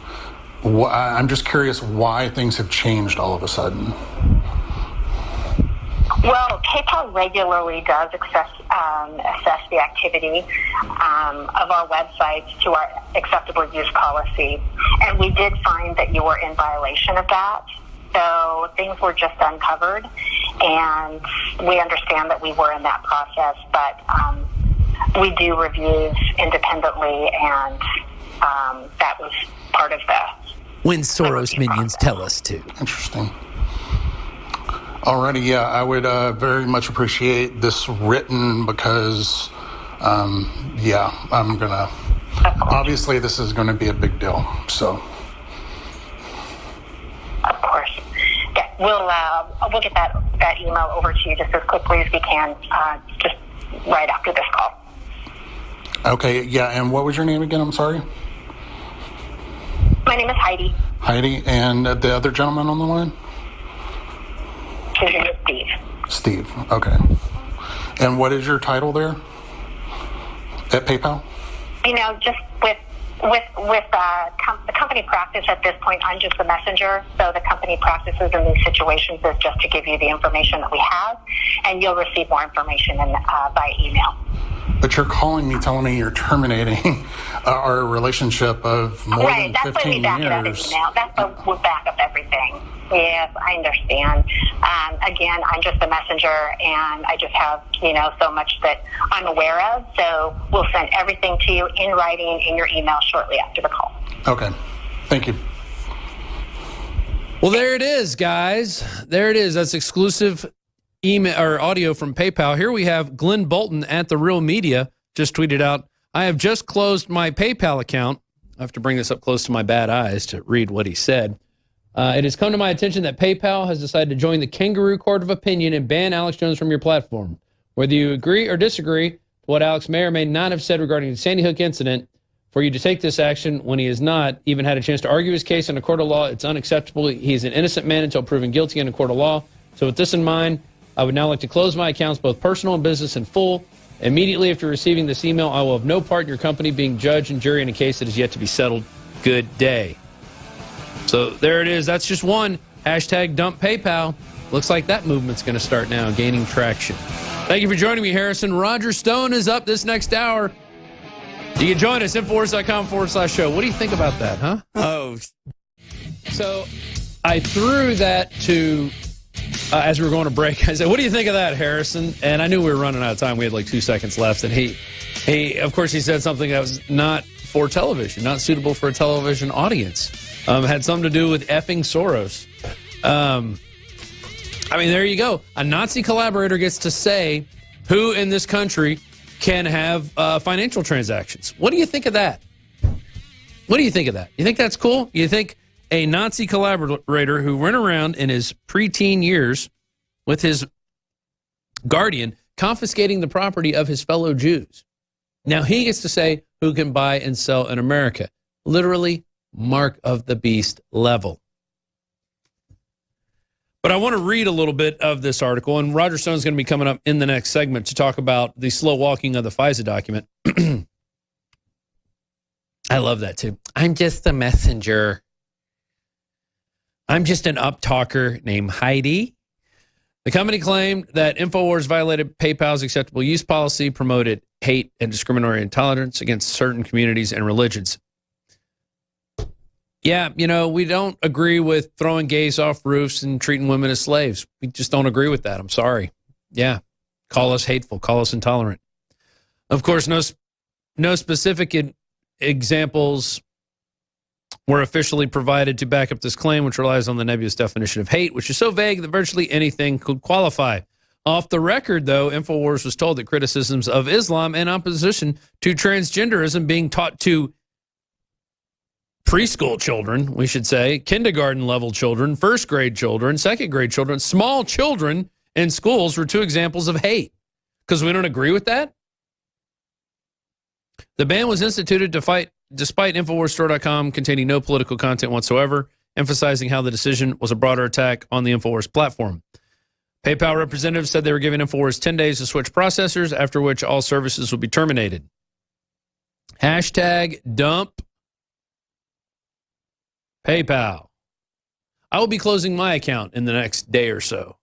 I'm just curious why things have changed all of a sudden. Well, PayPal regularly does assess the activity of our websites to our acceptable use policy, and we did find that you were in violation of that. So things were just uncovered, and we understand that we were in that process, but we do reviews independently, and that was part of the When Soros minions tell us to. Interesting. Alrighty, yeah, I would very much appreciate this written because, I'm gonna. Obviously, this is going to be a big deal. So. Of course, yeah, we'll get that email over to you just as quickly as we can, just right after this call. Okay, yeah, and what was your name again? I'm sorry. My name is Heidi. Heidi, and the other gentleman on the line? His name is Steve. Steve, okay. And what is your title there at PayPal? Just with the company practice at this point, I'm just the messenger. So the company practices in these situations is just to give you the information that we have, and you'll receive more information by email. But you're calling me, telling me you're terminating our relationship of more than 15 years. Right, that's when we back it up in email. That's when we'll back up everything. Yes, I understand. Again, I'm just a messenger, and I just have, so much that I'm aware of. So we'll send everything to you in writing in your email shortly after the call. Okay. Thank you. Well, there it is, guys. There it is. That's exclusive email or audio from PayPal. Here we have Glenn Bolton at The Real Media just tweeted out, I have just closed my PayPal account. I have to bring this up close to my bad eyes to read what he said. It has come to my attention that PayPal has decided to join the kangaroo court of opinion and ban Alex Jones from your platform. Whether you agree or disagree to what Alex may or may not have said regarding the Sandy Hook incident, for you to take this action when he has not even had a chance to argue his case in a court of law, it's unacceptable. He is an innocent man until proven guilty in a court of law. So with this in mind, I would now like to close my accounts, both personal and business, in full. Immediately after receiving this email, I will have no part in your company being judge and jury in a case that is yet to be settled. Good day. So there it is. That's just one. Hashtag dump PayPal. Looks like that movement's going to start now, gaining traction. Thank you for joining me, Harrison. Roger Stone is up this next hour. You can join us, Infowars.com/show. What do you think about that, huh? Oh. So I threw that to... as we were going to break, I said, what do you think of that, Harrison? And I knew we were running out of time. We had like 2 seconds left. And he of course, he said something that was not for television, not suitable for a television audience. Had something to do with effing Soros. There you go. A Nazi collaborator gets to say who in this country can have financial transactions. What do you think of that? What do you think of that? You think that's cool? You think a Nazi collaborator who went around in his preteen years with his guardian confiscating the property of his fellow Jews. Now he gets to say who can buy and sell in America. Literally, mark of the beast level. But I want to read a little bit of this article, and Roger Stone's going to be coming up in the next segment to talk about the slow walking of the FISA document. I love that, too. I'm just the messenger. I'm just an up-talker named Heidi. The company claimed that InfoWars violated PayPal's acceptable use policy, promoted hate and discriminatory intolerance against certain communities and religions. Yeah, we don't agree with throwing gays off roofs and treating women as slaves. We just don't agree with that. I'm sorry. Yeah, call us hateful, call us intolerant. Of course, no specific examples were officially provided to back up this claim, which relies on the nebulous definition of hate, which is so vague that virtually anything could qualify. Off the record, though, InfoWars was told that criticisms of Islam and opposition to transgenderism being taught to preschool children, we should say, kindergarten-level children, first-grade children, second-grade children, small children in schools were two examples of hate. Because we don't agree with that? The ban was instituted despite InfoWarsStore.com containing no political content whatsoever, emphasizing how the decision was a broader attack on the InfoWars platform. PayPal representatives said they were giving InfoWars 10 days to switch processors, after which all services would be terminated. Hashtag dump PayPal. I will be closing my account in the next day or so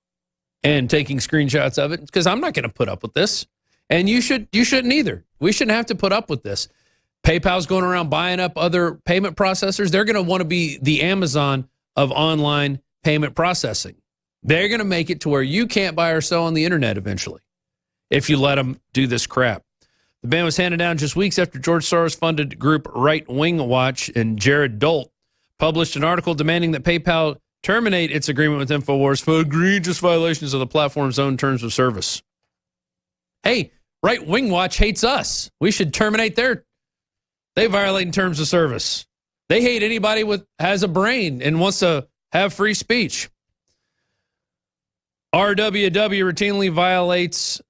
and taking screenshots of it because I'm not going to put up with this. And you shouldn't either. We shouldn't have to put up with this. PayPal's going around buying up other payment processors. They're going to want to be the Amazon of online payment processing. They're going to make it to where you can't buy or sell on the internet eventually if you let them do this crap. The ban was handed down just weeks after George Soros-funded group Right Wing Watch and Jared Dolt published an article demanding that PayPal terminate its agreement with InfoWars for egregious violations of the platform's own terms of service. Hey, Right Wing Watch hates us. We should terminate they violate terms of service. They hate anybody has a brain and wants to have free speech. RWW routinely violates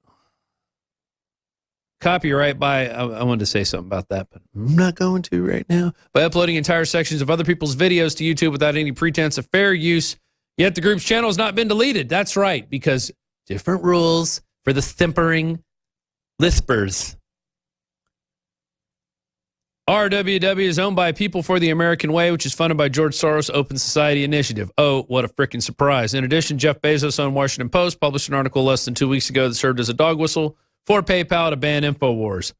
copyright by, I wanted to say something about that, but I'm not going to right now, by uploading entire sections of other people's videos to YouTube without any pretense of fair use, yet the group's channel has not been deleted. That's right, because different rules for the simpering lispers. RWW is owned by People for the American Way, which is funded by George Soros' Open Society Initiative. Oh, what a freaking surprise. In addition, Jeff Bezos owned Washington Post published an article less than 2 weeks ago that served as a dog whistle for PayPal to ban InfoWars.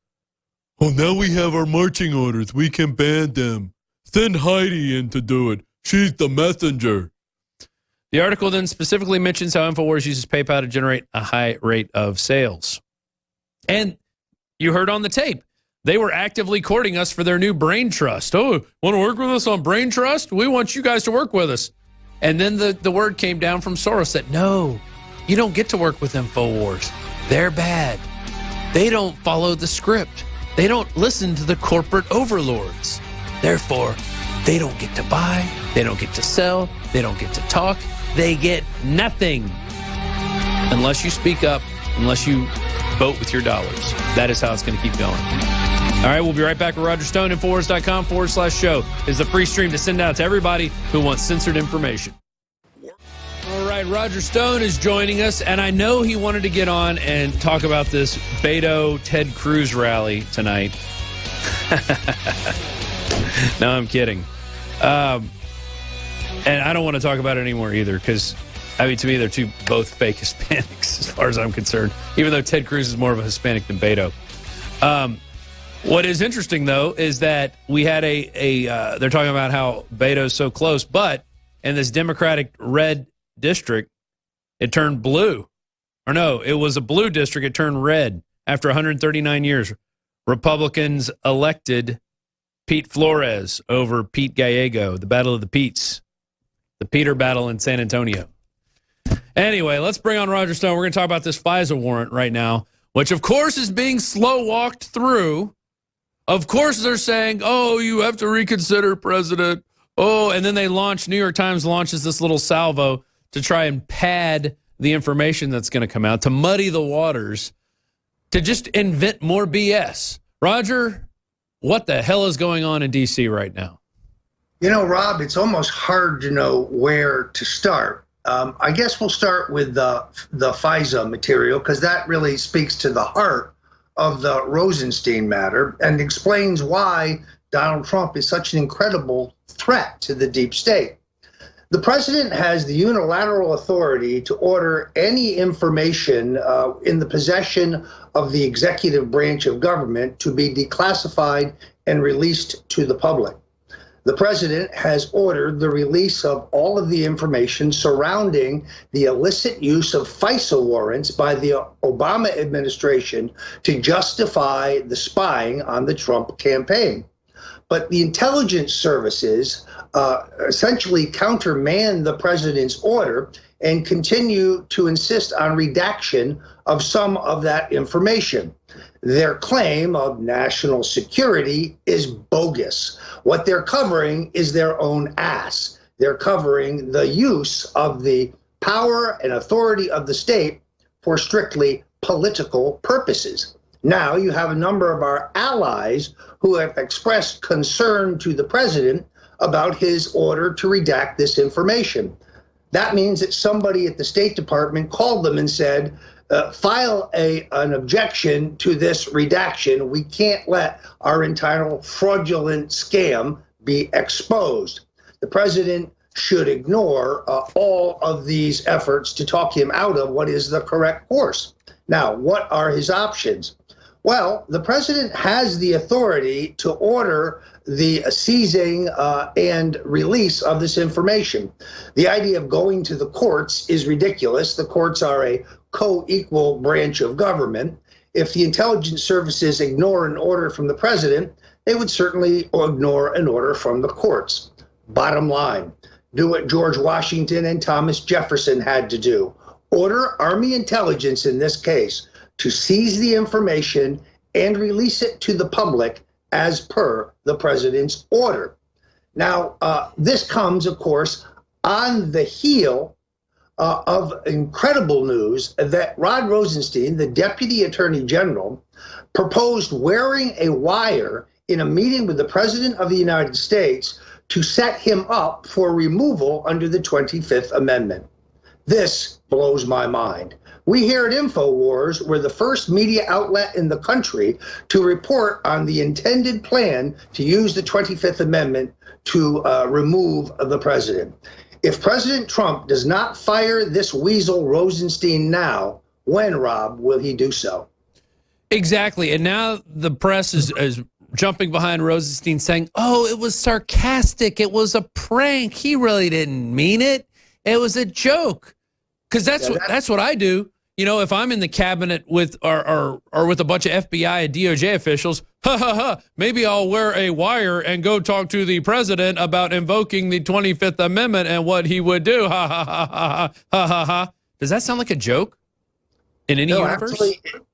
Oh, now we have our marching orders. We can ban them. Send Heidi in to do it. She's the messenger. The article then specifically mentions how InfoWars uses PayPal to generate a high rate of sales. And you heard on the tape, they were actively courting us for their new brain trust. Oh, want to work with us on brain trust? We want you guys to work with us. And then the word came down from Soros that, no, you don't get to work with InfoWars. They're bad. They don't follow the script. They don't listen to the corporate overlords. Therefore, they don't get to buy. They don't get to sell. They don't get to talk. They get nothing unless you speak up, unless you vote with your dollars. That is how it's going to keep going. All right, we'll be right back with Roger Stone. Infowars.com/show is the free stream to send out to everybody who wants censored information. All right, Roger Stone is joining us, and I know he wanted to get on and talk about this Beto Ted Cruz rally tonight. No, I'm kidding. And I don't want to talk about it anymore either, because, I mean, to me, they're both fake Hispanics as far as I'm concerned, even though Ted Cruz is more of a Hispanic than Beto. What is interesting, though, is that we had they're talking about how Beto's so close, but in this Democratic red district, it turned blue. Or no, it was a blue district, it turned red after 139 years. Republicans elected Pete Flores over Pete Gallego, the Battle of the Petes, the Peter Battle in San Antonio. Anyway, let's bring on Roger Stone. We're going to talk about this FISA warrant right now, which, of course, is being slow-walked through. Of course, they're saying, oh, you have to reconsider, President. Oh, and then New York Times launches this little salvo to try and pad the information that's going to come out, to muddy the waters, to just invent more BS. Roger, what the hell is going on in D.C. right now? You know, Rob, it's almost hard to know where to start. I guess we'll start with the FISA material, because that really speaks to the heart of the Rosenstein matter and explains why Donald Trump is such an incredible threat to the deep state. The president has the unilateral authority to order any information in the possession of the executive branch of government to be declassified and released to the public. The president has ordered the release of all of the information surrounding the illicit use of FISA warrants by the Obama administration to justify the spying on the Trump campaign. But the intelligence services essentially countermand the president's order and continue to insist on redaction of some of that information. Their claim of national security is bogus. What they're covering is their own ass. They're covering the use of the power and authority of the state for strictly political purposes. Now you have a number of our allies who have expressed concern to the president about his order to redact this information. That means that somebody at the State Department called them and said, file an objection to this redaction. We can't let our entire fraudulent scam be exposed. The president should ignore all of these efforts to talk him out of what is the correct course. Now, what are his options? Well, the president has the authority to order the seizing and release of this information. The idea of going to the courts is ridiculous. The courts are a co-equal branch of government. If the intelligence services ignore an order from the president, they would certainly ignore an order from the courts. Bottom line, do what George Washington and Thomas Jefferson had to do. Order Army intelligence in this case to seize the information and release it to the public as per the president's order. Now, this comes, of course, on the heel of incredible news that Rod Rosenstein, the Deputy Attorney General, proposed wearing a wire in a meeting with the President of the United States to set him up for removal under the 25th Amendment. This blows my mind. We here at InfoWars were the first media outlet in the country to report on the intended plan to use the 25th Amendment to remove the president. If President Trump does not fire this weasel Rosenstein now, when, Rob, will he do so? Exactly. And now the press is jumping behind Rosenstein saying, oh, it was sarcastic. It was a prank. He really didn't mean it. It was a joke. Because that's what I do. You know, if I'm in the cabinet with or with a bunch of FBI and DOJ officials, maybe I'll wear a wire and go talk to the president about invoking the 25th Amendment and what he would do. Does that sound like a joke in any universe?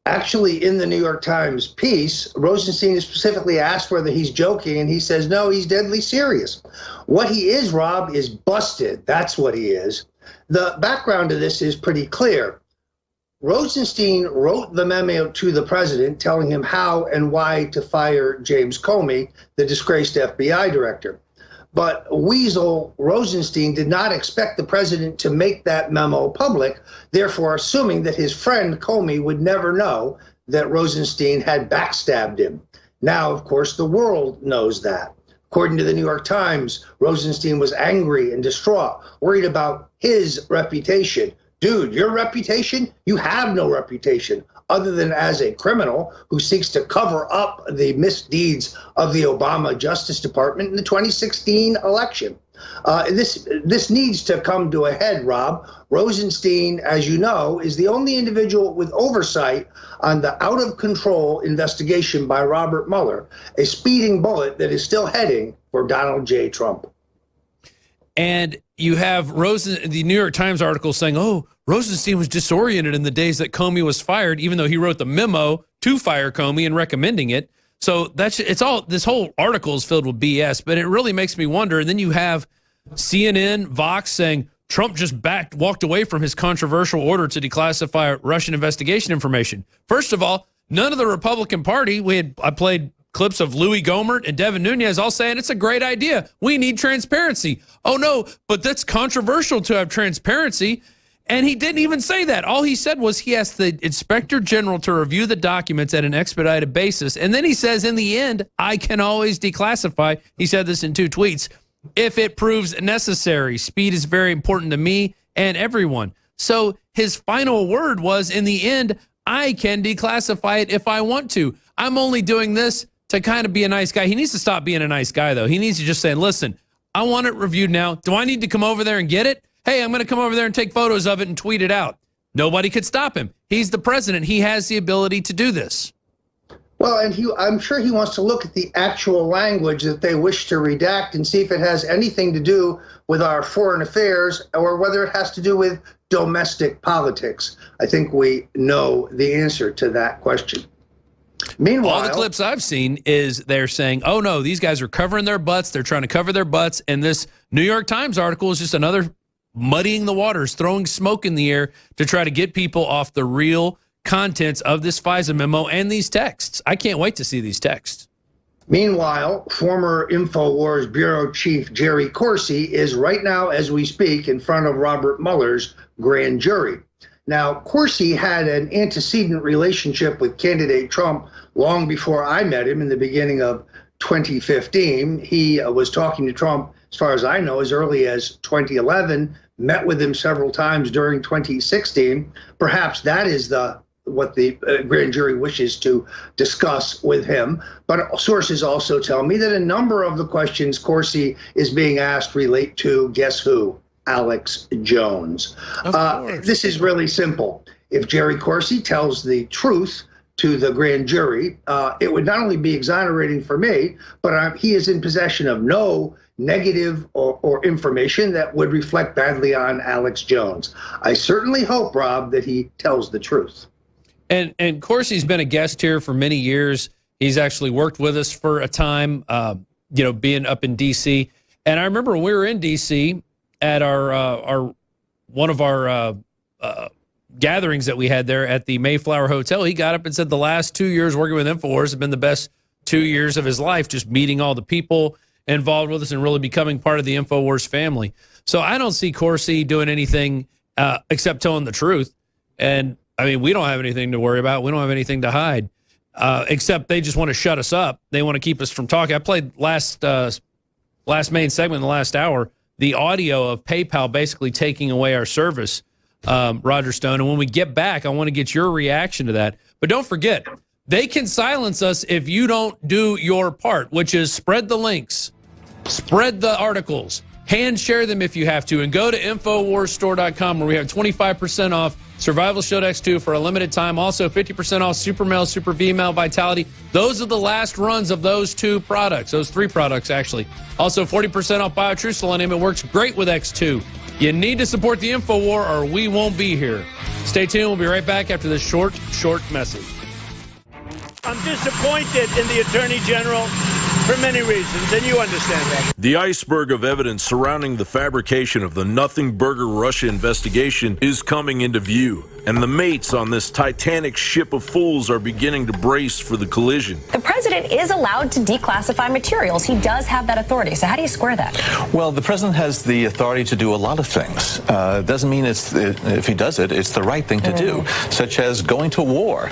Actually, in the New York Times piece, Rosenstein is specifically asked whether he's joking, and he says, no, he's deadly serious. What he is, Rob, is busted. That's what he is. The background to this is pretty clear. Rosenstein wrote the memo to the president telling him how and why to fire James Comey, the disgraced FBI director. But Weasel Rosenstein did not expect the president to make that memo public, therefore assuming that his friend Comey would never know that Rosenstein had backstabbed him. Now, of course, the world knows that. According to the New York Times, Rosenstein was angry and distraught, worried about his reputation. Dude, your reputation? You have no reputation other than as a criminal who seeks to cover up the misdeeds of the Obama Justice Department in the 2016 election. This needs to come to a head, Rob. Rosenstein, as you know, is the only individual with oversight on the out-of-control investigation by Robert Mueller, a speeding bullet that is still heading for Donald J. Trump. And you have the New York Times article saying, oh, Rosenstein was disoriented in the days that Comey was fired, even though he wrote the memo to fire Comey and recommending it. So this whole article is filled with BS, but it really makes me wonder. And then you have CNN, Vox saying Trump just walked away from his controversial order to declassify Russian investigation information. First of all, none of the Republican Party, I played clips of Louis Gohmert and Devin Nunes all saying it's a great idea. We need transparency. Oh, no, but that's controversial to have transparency. And he didn't even say that. All he said was he asked the Inspector General to review the documents at an expedited basis. And then he says, in the end, I can always declassify. He said this in 2 tweets. If it proves necessary, speed is very important to me and everyone. So his final word was, in the end, I can declassify it if I want to. I'm only doing this to kind of be a nice guy. He needs to stop being a nice guy, though. He needs to just say, listen, I want it reviewed now. Do I need to come over there and get it? Hey, I'm going to come over there and take photos of it and tweet it out. Nobody could stop him. He's the president. He has the ability to do this. Well, and I'm sure he wants to look at the actual language that they wish to redact and see if it has anything to do with our foreign affairs or whether it has to do with domestic politics. I think we know the answer to that question. Meanwhile, all the clips I've seen is they're saying, oh, no, these guys are covering their butts. They're trying to cover their butts. And this New York Times article is just another muddying the waters, throwing smoke in the air to try to get people off the real contents of this FISA memo and these texts. I can't wait to see these texts. Meanwhile, former InfoWars Bureau Chief Jerry Corsi is right now, as we speak, in front of Robert Mueller's grand jury. Now, Corsi had an antecedent relationship with candidate Trump long before I met him in the beginning of 2015. He was talking to Trump, as far as I know, as early as 2011, met with him several times during 2016. Perhaps that is what the grand jury wishes to discuss with him. But sources also tell me that a number of the questions Corsi is being asked relate to, guess who? Alex Jones. This is really simple. If Jerry Corsi tells the truth to the grand jury, it would not only be exonerating for me, but he is in possession of no negative or information that would reflect badly on Alex Jones. I certainly hope, Rob, that he tells the truth. And Corsi's been a guest here for many years. He's actually worked with us for a time, being up in D.C. And I remember when we were in D.C. at our one of our gatherings that we had there at the Mayflower Hotel, he got up and said the last 2 years working with InfoWars have been the best 2 years of his life, just meeting all the people involved with us and really becoming part of the InfoWars family. So I don't see Corsi doing anything except telling the truth. And I mean, we don't have anything to worry about. We don't have anything to hide, except they just want to shut us up. They want to keep us from talking. I played last main segment in the last hour, the audio of PayPal basically taking away our service, Roger Stone. And when we get back, I want to get your reaction to that. But don't forget, they can silence us if you don't do your part, which is spread the links, spread the articles, hand share them if you have to, and go to InfoWarsStore.com where we have 25% off Survival Shield X2 for a limited time. Also 50% off Super Male, Super V Male Vitality. Those are the last runs of those two products, those three products actually. Also 40% off BioTrue Selenium. It works great with X2. You need to support the InfoWar or we won't be here. Stay tuned. We'll be right back after this short message. I'm disappointed in the Attorney General for many reasons, and you understand that. The iceberg of evidence surrounding the fabrication of the Nothing Burger Russia investigation is coming into view, and the mates on this titanic ship of fools are beginning to brace for the collision. The president is allowed to declassify materials. He does have that authority. So how do you square that? Well, the president has the authority to do a lot of things. Doesn't mean if he does it, it's the right thing to do, such as going to war,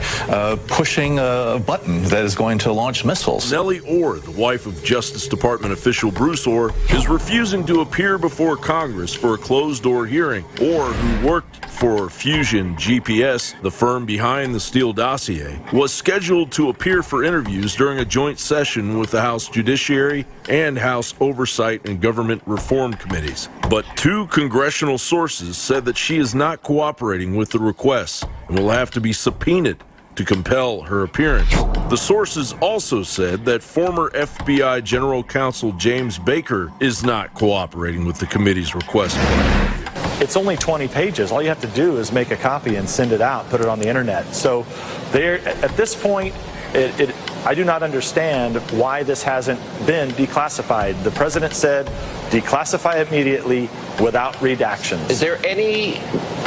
pushing a button that is going to launch missiles. Nellie Orr, the wife of Justice Department official Bruce Orr, is refusing to appear before Congress for a closed-door hearing. Orr, who worked for Fusion GPS, the firm behind the Steele dossier, was scheduled to appear for interviews during a joint session with the House Judiciary and House Oversight and Government Reform Committees. But two congressional sources said that she is not cooperating with the requests and will have to be subpoenaed to compel her appearance. The sources also said that former FBI General Counsel James Baker is not cooperating with the committee's request for an interview. It's only 20 pages. All you have to do is make a copy and send it out, put it on the internet. So there, at this point, I do not understand why this hasn't been declassified. The president said declassify immediately without redactions. Is there any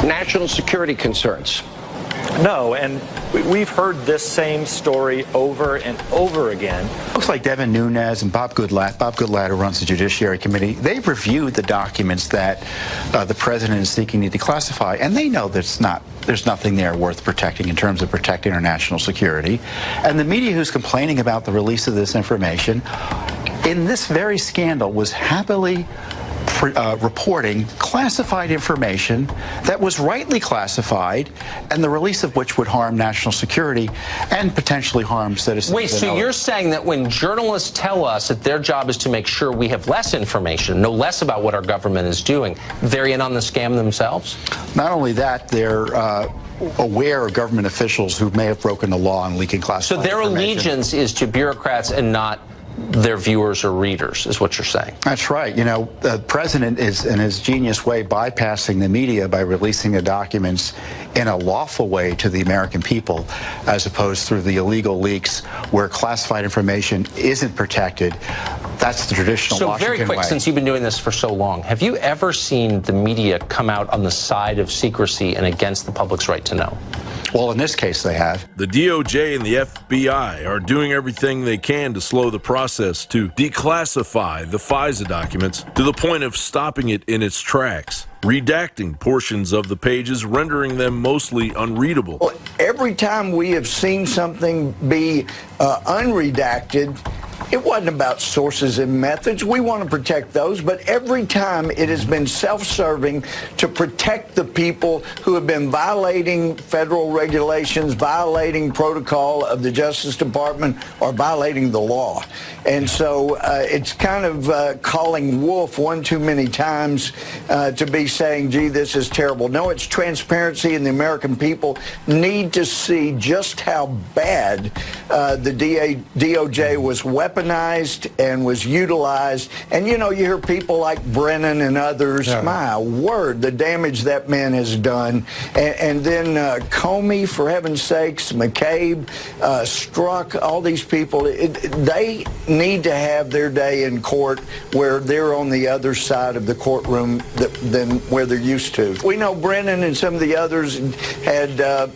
national security concerns? No, and we've heard this same story over and over again. Looks like Devin Nunes and Bob Goodlatte, who runs the Judiciary Committee, they've reviewed the documents that the president is seeking to declassify, and they know there's nothing there worth protecting in terms of protecting our national security. And the media who's complaining about the release of this information in this very scandal was happily reporting classified information that was rightly classified, and the release of which would harm national security and potentially harm citizens. Wait, so you're saying that when journalists tell us that their job is to make sure we have less information, know less about what our government is doing, they're in on the scam themselves? Not only that, they're aware of government officials who may have broken the law and leaking classified information. So their allegiance is to bureaucrats and not their viewers or readers, is what you're saying. That's right. You know, the president is, in his genius way, bypassing the media by releasing the documents in a lawful way to the American people, as opposed through the illegal leaks where classified information isn't protected. That's the traditional Washington way. So very quick, since you've been doing this for so long, have you ever seen the media come out on the side of secrecy and against the public's right to know? Well, in this case, they have. The DOJ and the FBI are doing everything they can to slow the process to declassify the FISA documents to the point of stopping it in its tracks, redacting portions of the pages, rendering them mostly unreadable. Well, every time we have seen something be unredacted, it wasn't about sources and methods. We want to protect those, but every time it has been self-serving to protect the people who have been violating federal regulations, violating protocol of the Justice Department, or violating the law. And so it's kind of calling wolf one too many times to be saying, gee, this is terrible. No, it's transparency, and the American people need to see just how bad the DOJ was weaponized and was utilized. And, you know, you hear people like Brennan and others, my word, the damage that man has done. And then Comey, for heaven's sakes, McCabe, Strzok, all these people, they need to have their day in court where they're on the other side of the courtroom than where they're used to. We know Brennan and some of the others had,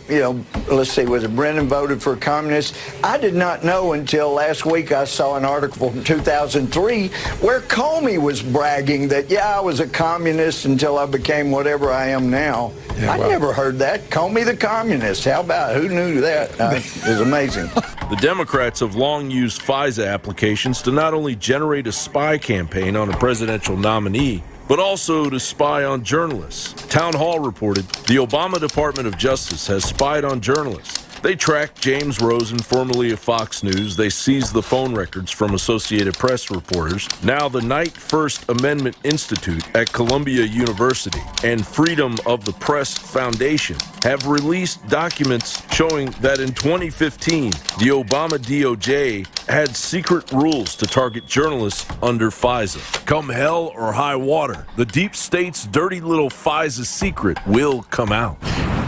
you know, let's see, was it Brennan voted for communists? I did not know until last week I saw an article from 2003 where Comey was bragging that, yeah, I was a communist until I became whatever I am now. Yeah, I never heard that. Comey the communist. How about, who knew that? It was amazing. The Democrats have long used FISA applications to not only generate a spy campaign on a presidential nominee, but also to spy on journalists. Town Hall reported the Obama Department of Justice has spied on journalists. They tracked James Rosen, formerly of Fox News. They seized the phone records from Associated Press reporters. Now the Knight First Amendment Institute at Columbia University and Freedom of the Press Foundation have released documents showing that in 2015, the Obama DOJ had secret rules to target journalists under FISA. Come hell or high water, the deep state's dirty little FISA secret will come out.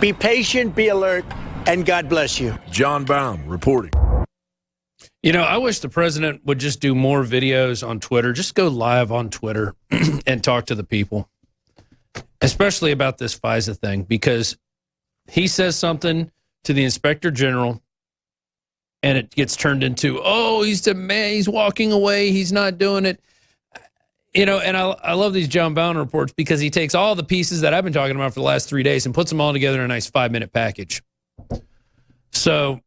Be patient, be alert, and God bless you. John Baum reporting. You know, I wish the president would just do more videos on Twitter. Just go live on Twitter and talk to the people, especially about this FISA thing, because he says something to the inspector general and it gets turned into, oh, he's the man, he's walking away, he's not doing it. You know, and I love these John Baum reports because he takes all the pieces that I've been talking about for the last 3 days and puts them all together in a nice 5-minute package. So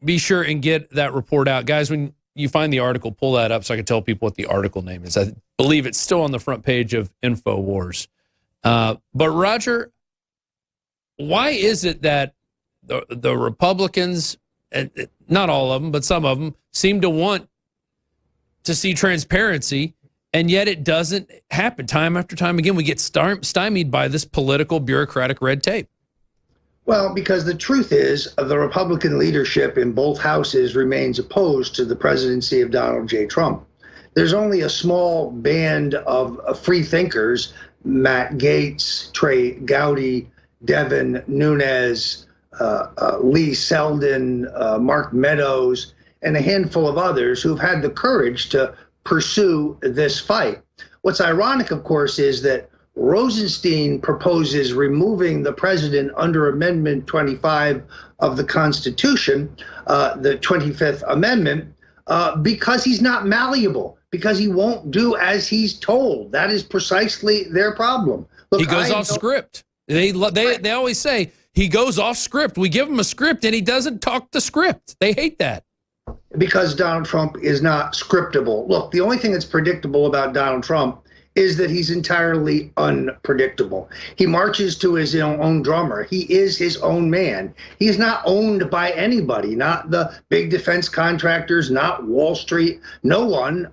be sure and get that report out. Guys, when you find the article, pull that up so I can tell people what the article name is. I believe it's still on the front page of InfoWars. But, Roger, why is it that the Republicans, not all of them, but some of them, seem to want to see transparency, and yet it doesn't happen time after time again? We get stymied by this political, bureaucratic red tape. Well, because the truth is, the Republican leadership in both houses remains opposed to the presidency of Donald J. Trump. There's only a small band of free thinkers, Matt Gaetz, Trey Gowdy, Devin Nunes, Lee Selden, Mark Meadows, and a handful of others who've had the courage to pursue this fight. What's ironic, of course, is that Rosenstein proposes removing the president under Amendment 25 of the Constitution, the 25th Amendment, because he's not malleable, because he won't do as he's told. That is precisely their problem. Look, he goes off script. They always say he goes off script. We give him a script and he doesn't talk the script. They hate that. Because Donald Trump is not scriptable. Look, the only thing that's predictable about Donald Trump is that he's entirely unpredictable. He marches to his own drummer. He is his own man. He's not owned by anybody, not the big defense contractors, not Wall Street, no one.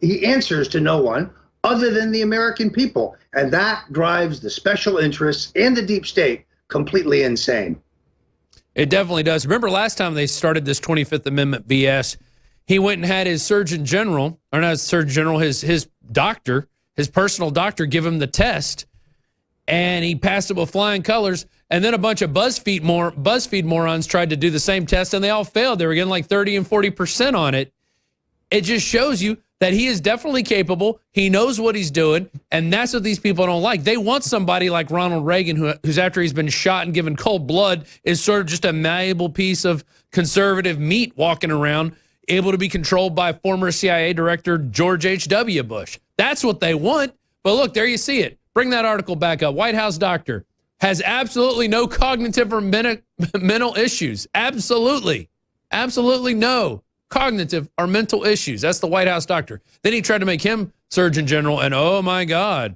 He answers to no one other than the American people. And that drives the special interests and the deep state completely insane. It definitely does. Remember last time they started this 25th Amendment BS, he went and had his Surgeon General, or not his Surgeon General, his doctor, his personal doctor, give him the test, and he passed it with flying colors. And then a bunch of BuzzFeed morons tried to do the same test, and they all failed. They were getting like 30 and 40% on it. It just shows you that he is definitely capable. He knows what he's doing, and that's what these people don't like. They want somebody like Ronald Reagan, who's after he's been shot and given cold blood, is sort of just a malleable piece of conservative meat walking around, able to be controlled by former CIA Director George H.W. Bush. That's what they want. But look, there you see it. Bring that article back up. White House doctor has absolutely no cognitive or mental issues. Absolutely. Absolutely no cognitive or mental issues. That's the White House doctor. Then he tried to make him Surgeon General, and oh my God,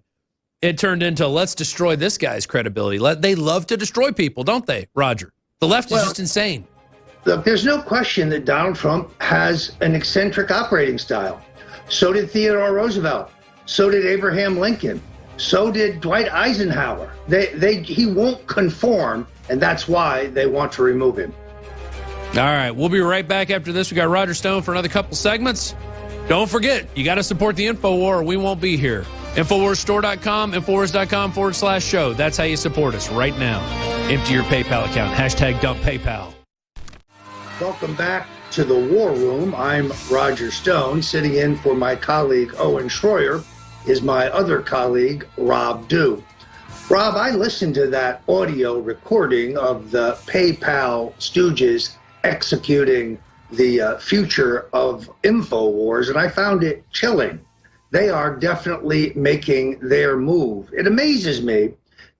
it turned into let's destroy this guy's credibility. They love to destroy people, don't they, Roger? The left is just insane. Look, there's no question that Donald Trump has an eccentric operating style. So did Theodore Roosevelt. So did Abraham Lincoln. So did Dwight Eisenhower. He won't conform, and that's why they want to remove him. All right, we'll be right back after this. We got Roger Stone for another couple segments. Don't forget, you got to support the InfoWar or we won't be here. InfoWarsStore.com, InfoWars.com/show. That's how you support us right now. Empty your PayPal account. #dump PayPal. Welcome back to the War Room. I'm Roger Stone. Sitting in for my colleague Owen Schroyer is my other colleague, Rob Dew. Rob, I listened to that audio recording of the PayPal stooges executing the future of InfoWars, and I found it chilling. They are definitely making their move. It amazes me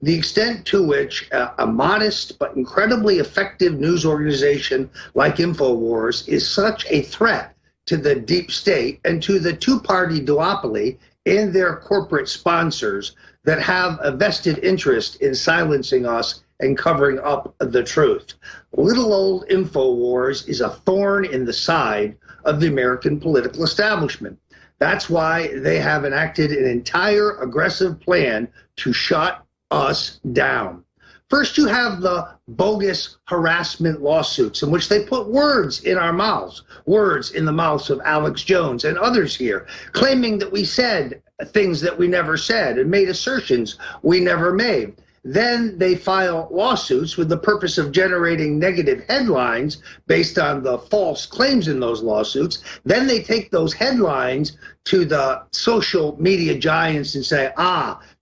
the extent to which a modest but incredibly effective news organization like InfoWars is such a threat to the deep state and to the two-party duopoly and their corporate sponsors that have a vested interest in silencing us and covering up the truth. Little old InfoWars is a thorn in the side of the American political establishment. That's why they have enacted an entire aggressive plan to shut us down. First, you have the bogus harassment lawsuits in which they put words in our mouths, words in the mouths of Alex Jones and others here, claiming that we said things that we never said and made assertions we never made. Then they file lawsuits with the purpose of generating negative headlines based on the false claims in those lawsuits. Then they take those headlines to the social media giants and say,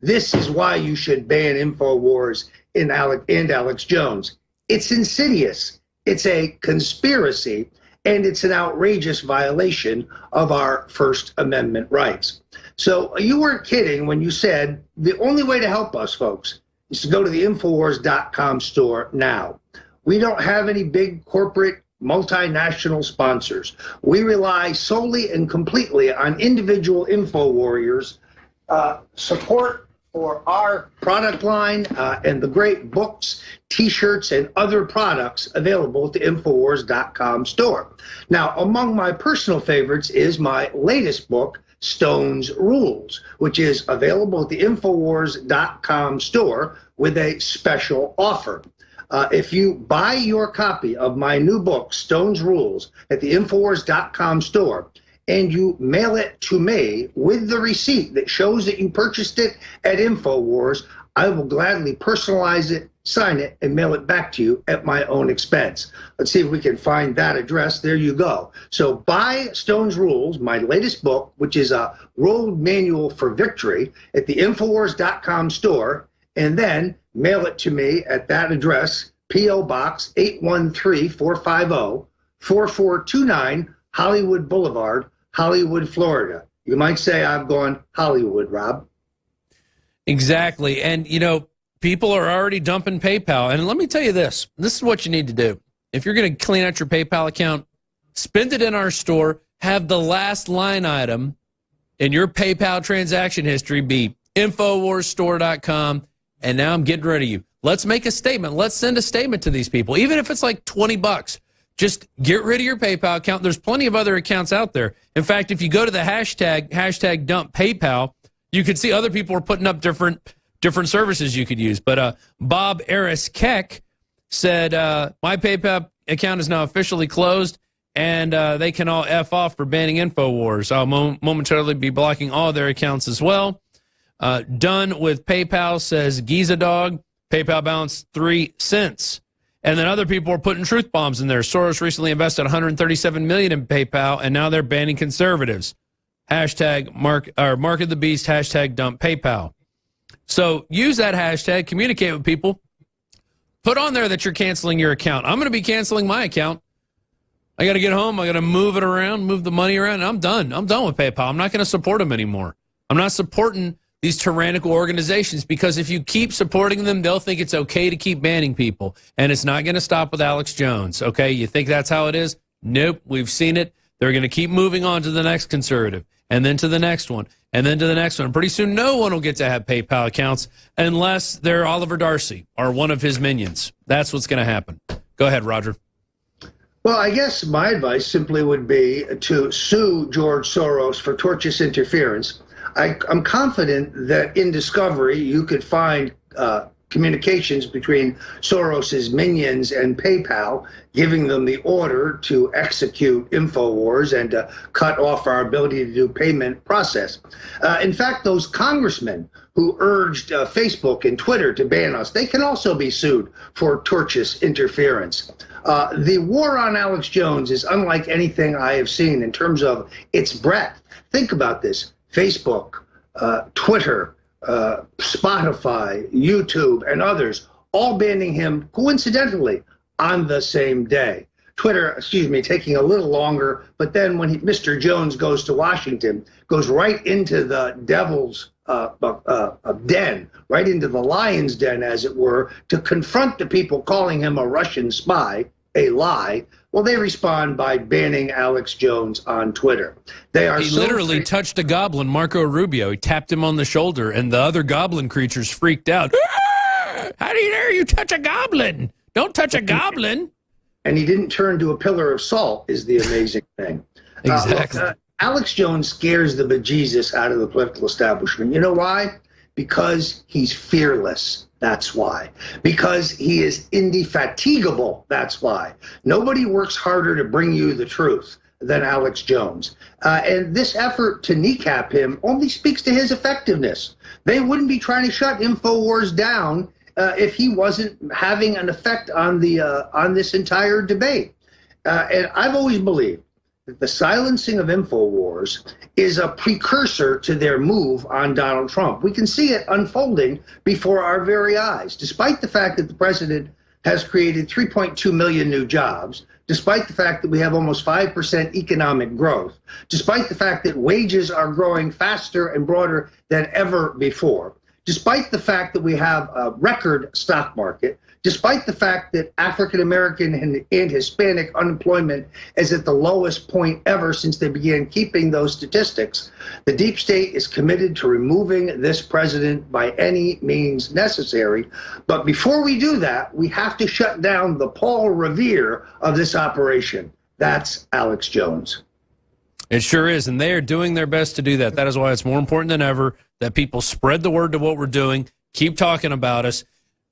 this is why you should ban InfoWars and Alex Jones. It's insidious. It's a conspiracy, and it's an outrageous violation of our First Amendment rights. So you weren't kidding when you said the only way to help us, folks, is to go to the Infowars.com store now. We don't have any big corporate multinational sponsors. We rely solely and completely on individual info warriors' support for our product line and the great books, T-shirts, and other products available at the Infowars.com store. Now, among my personal favorites is my latest book, Stone's Rules, which is available at the Infowars.com store with a special offer. If you buy your copy of my new book, Stone's Rules, at the Infowars.com store, and you mail it to me with the receipt that shows that you purchased it at InfoWars, I will gladly personalize it, sign it, and mail it back to you at my own expense. Let's see if we can find that address. There you go. So buy Stone's Rules, my latest book, which is a road manual for victory, at the Infowars.com store, and then mail it to me at that address, P.O. Box 813450, 4429 Hollywood Boulevard, Hollywood, Florida. You might say I've gone Hollywood, Rob. Exactly. And, you know, people are already dumping PayPal. And let me tell you this. This is what you need to do. If you're going to clean out your PayPal account, spend it in our store, have the last line item in your PayPal transaction history be InfoWarsStore.com, and now I'm getting rid of you. Let's make a statement. Let's send a statement to these people, even if it's like $20. Just get rid of your PayPal account. There's plenty of other accounts out there. In fact, if you go to the hashtag dump PayPal, you can see other people are putting up different services you could use. But Bob Aris Keck said, my PayPal account is now officially closed, and they can all F off for banning InfoWars. I'll momentarily be blocking all their accounts as well. Done with PayPal, says Giza Dog. PayPal balance 3 cents. And then other people are putting truth bombs in there. Soros recently invested $137 million in PayPal, and now they're banning conservatives. hashtag Mark of the Beast, hashtag dump PayPal. So use that hashtag, communicate with people. Put on there that you're canceling your account. I'm going to be canceling my account. I got to get home. I got to move it around, move the money around. And I'm done. I'm done with PayPal. I'm not going to support them anymore. I'm not supporting these tyrannical organizations, because if you keep supporting them, they'll think it's okay to keep banning people. And it's not going to stop with Alex Jones, okay? You think that's how it is? Nope, we've seen it. They're going to keep moving on to the next conservative, and then to the next one, and then to the next one. Pretty soon, no one will get to have PayPal accounts unless they're Oliver Darcy or one of his minions. That's what's going to happen. Go ahead, Roger. Well, I guess my advice simply would be to sue George Soros for tortious interference. I'm confident that in discovery you could find communications between Soros's minions and PayPal, giving them the order to execute InfoWars and to cut off our ability to do payment process. In fact, those congressmen who urged Facebook and Twitter to ban us, they can also be sued for tortious interference. The war on Alex Jones is unlike anything I have seen in terms of its breadth. Think about this. Facebook, Twitter, Spotify, YouTube, and others, all banning him coincidentally on the same day. Twitter, taking a little longer, but then when Mr. Jones goes to Washington, goes right into the devil's den, right into the lion's den, as it were, to confront the people calling him a Russian spy, a lie. Well, they respond by banning Alex Jones on Twitter. He literally touched a goblin, Marco Rubio. He tapped him on the shoulder, and the other goblin creatures freaked out. How dare you touch a goblin? Don't touch a goblin. And he didn't turn to a pillar of salt, is the amazing thing. Exactly. Alex Jones scares the bejesus out of the political establishment. You know why? Because he's fearless. That's why. Because he is indefatigable. That's why. Nobody works harder to bring you the truth than Alex Jones. And this effort to kneecap him only speaks to his effectiveness. They wouldn't be trying to shut InfoWars down if he wasn't having an effect on this entire debate. And I've always believed that the silencing of InfoWars is a precursor to their move on Donald Trump. We can see it unfolding before our very eyes, despite the fact that the president has created 3.2 million new jobs, despite the fact that we have almost 5% economic growth, despite the fact that wages are growing faster and broader than ever before, despite the fact that we have a record stock market, despite the fact that African American and Hispanic unemployment is at the lowest point ever since they began keeping those statistics, the deep state is committed to removing this president by any means necessary. But before we do that, we have to shut down the Paul Revere of this operation. That's Alex Jones. It sure is, and they are doing their best to do that. That is why it's more important than ever that people spread the word to what we're doing, keep talking about us.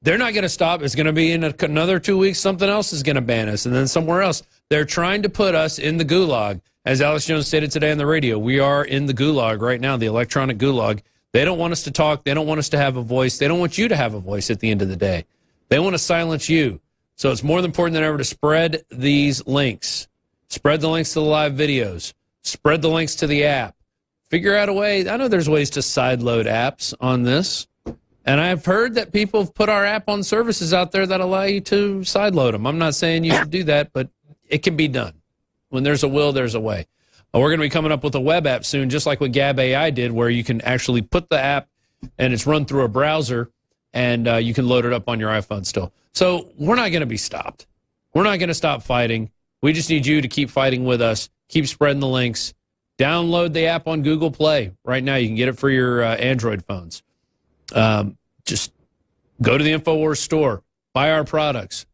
They're not going to stop. It's going to be in another 2 weeks. Something else is going to ban us, and then somewhere else. They're trying to put us in the gulag. As Alex Jones stated today on the radio, we are in the gulag right now, the electronic gulag. They don't want us to talk. They don't want us to have a voice. They don't want you to have a voice at the end of the day. They want to silence you. So it's more important than ever to spread these links. Spread the links to the live videos. Spread the links to the app. Figure out a way. I know there's ways to sideload apps on this. And I've heard that people have put our app on services out there that allow you to sideload them. I'm not saying you should do that, but it can be done. When there's a will, there's a way. We're going to be coming up with a web app soon, just like what Gab AI did, where you can actually put the app and it's run through a browser, and you can load it up on your iPhone still. So we're not going to be stopped. We're not going to stop fighting. We just need you to keep fighting with us. Keep spreading the links. Download the app on Google Play. Right now, you can get it for your Android phones. Just go to the InfoWars store, buy our products,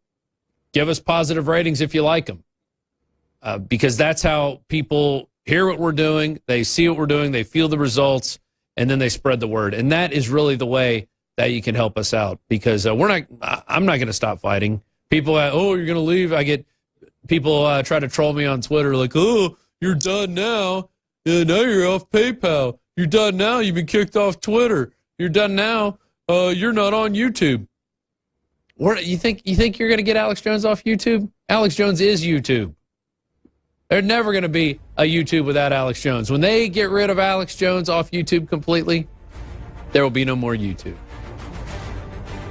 give us positive ratings if you like them, because that's how people hear what we're doing, they see what we're doing, they feel the results, and then they spread the word. And that is really the way that you can help us out, because I'm not going to stop fighting. People, oh, you're going to leave. I get people try to troll me on Twitter like, oh, you're done now. Yeah, now you're off PayPal. You're done now. You've been kicked off Twitter. You're done now. You're not on YouTube. You think you're going to get Alex Jones off YouTube? Alex Jones is YouTube. There's never going to be a YouTube without Alex Jones. When they get rid of Alex Jones off YouTube completely, there will be no more YouTube.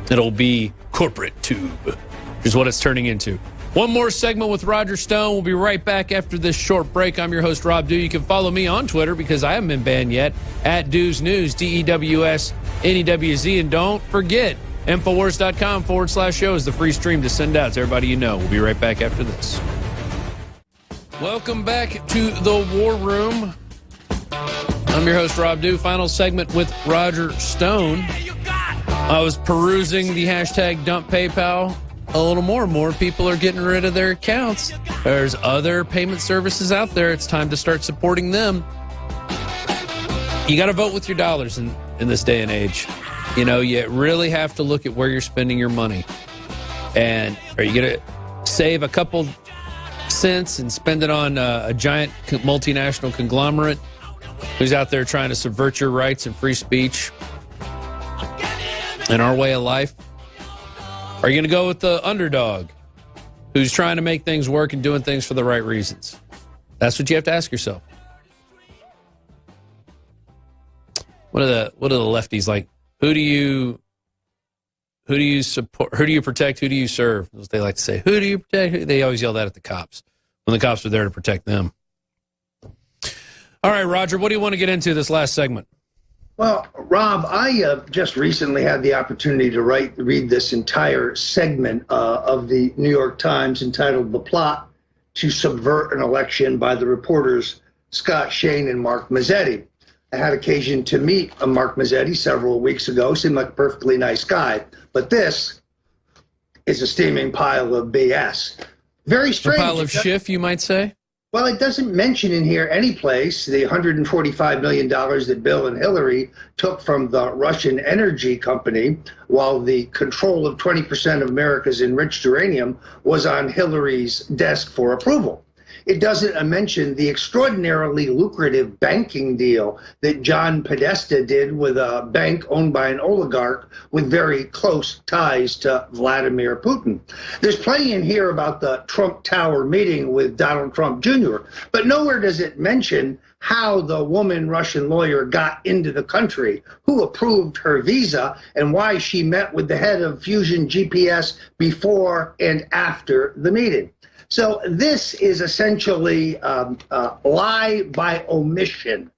It'll be corporate tube, is what it's turning into. One more segment with Roger Stone. We'll be right back after this short break. I'm your host, Rob Dew. You can follow me on Twitter because I haven't been banned yet, at Dews News, DEWSNEWZ. And don't forget, Infowars.com/show is the free stream to send out to everybody you know. We'll be right back after this. Welcome back to the War Room. I'm your host, Rob Dew. Final segment with Roger Stone. I was perusing the hashtag dump PayPal a little more and more people are getting rid of their accounts. There's other payment services out there. It's time to start supporting them. You got to vote with your dollars in this day and age. You know, you really have to look at where you're spending your money. And are you going to save a couple cents and spend it on a giant multinational conglomerate who's out there trying to subvert your rights and free speech and our way of life? Are you going to go with the underdog who's trying to make things work and doing things for the right reasons? That's what you have to ask yourself. What are the lefties like? Who do you support? Who do you protect? Who do you serve? As they like to say. Who do you protect? They always yell that at the cops when the cops are there to protect them. All right, Roger, what do you want to get into this last segment? Well, Rob, I just recently had the opportunity to read this entire segment of the New York Times entitled "The Plot to Subvert an Election" by the reporters Scott Shane and Mark Mazzetti. I had occasion to meet Mark Mazzetti several weeks ago. Seemed like a perfectly nice guy, but this is a steaming pile of BS. Very strange. A pile of shift, you might say? Well, it doesn't mention in here any place the $145 million that Bill and Hillary took from the Russian energy company while the control of 20% of America's enriched uranium was on Hillary's desk for approval. It doesn't mention the extraordinarily lucrative banking deal that John Podesta did with a bank owned by an oligarch with very close ties to Vladimir Putin. There's plenty in here about the Trump Tower meeting with Donald Trump Jr., but nowhere does it mention how the woman Russian lawyer got into the country, who approved her visa, and why she met with the head of Fusion GPS before and after the meeting. So this is essentially lie by omission.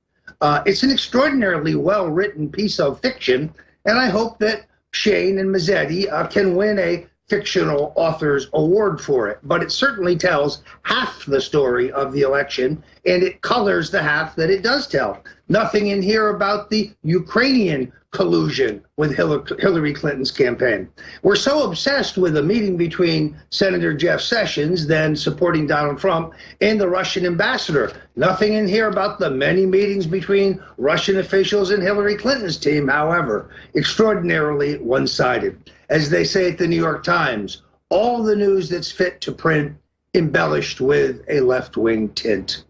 It's an extraordinarily well-written piece of fiction, and I hope that Shane and Mazzetti can win a fictional author's award for it. But it certainly tells half the story of the election, and it colors the half that it does tell. Nothing in here about the Ukrainian collusion with Hillary Clinton's campaign. We're so obsessed with a meeting between Senator Jeff Sessions, then supporting Donald Trump, and the Russian ambassador. Nothing in here about the many meetings between Russian officials and Hillary Clinton's team, however, extraordinarily one-sided. As they say at the New York Times, all the news that's fit to print embellished with a left-wing tint.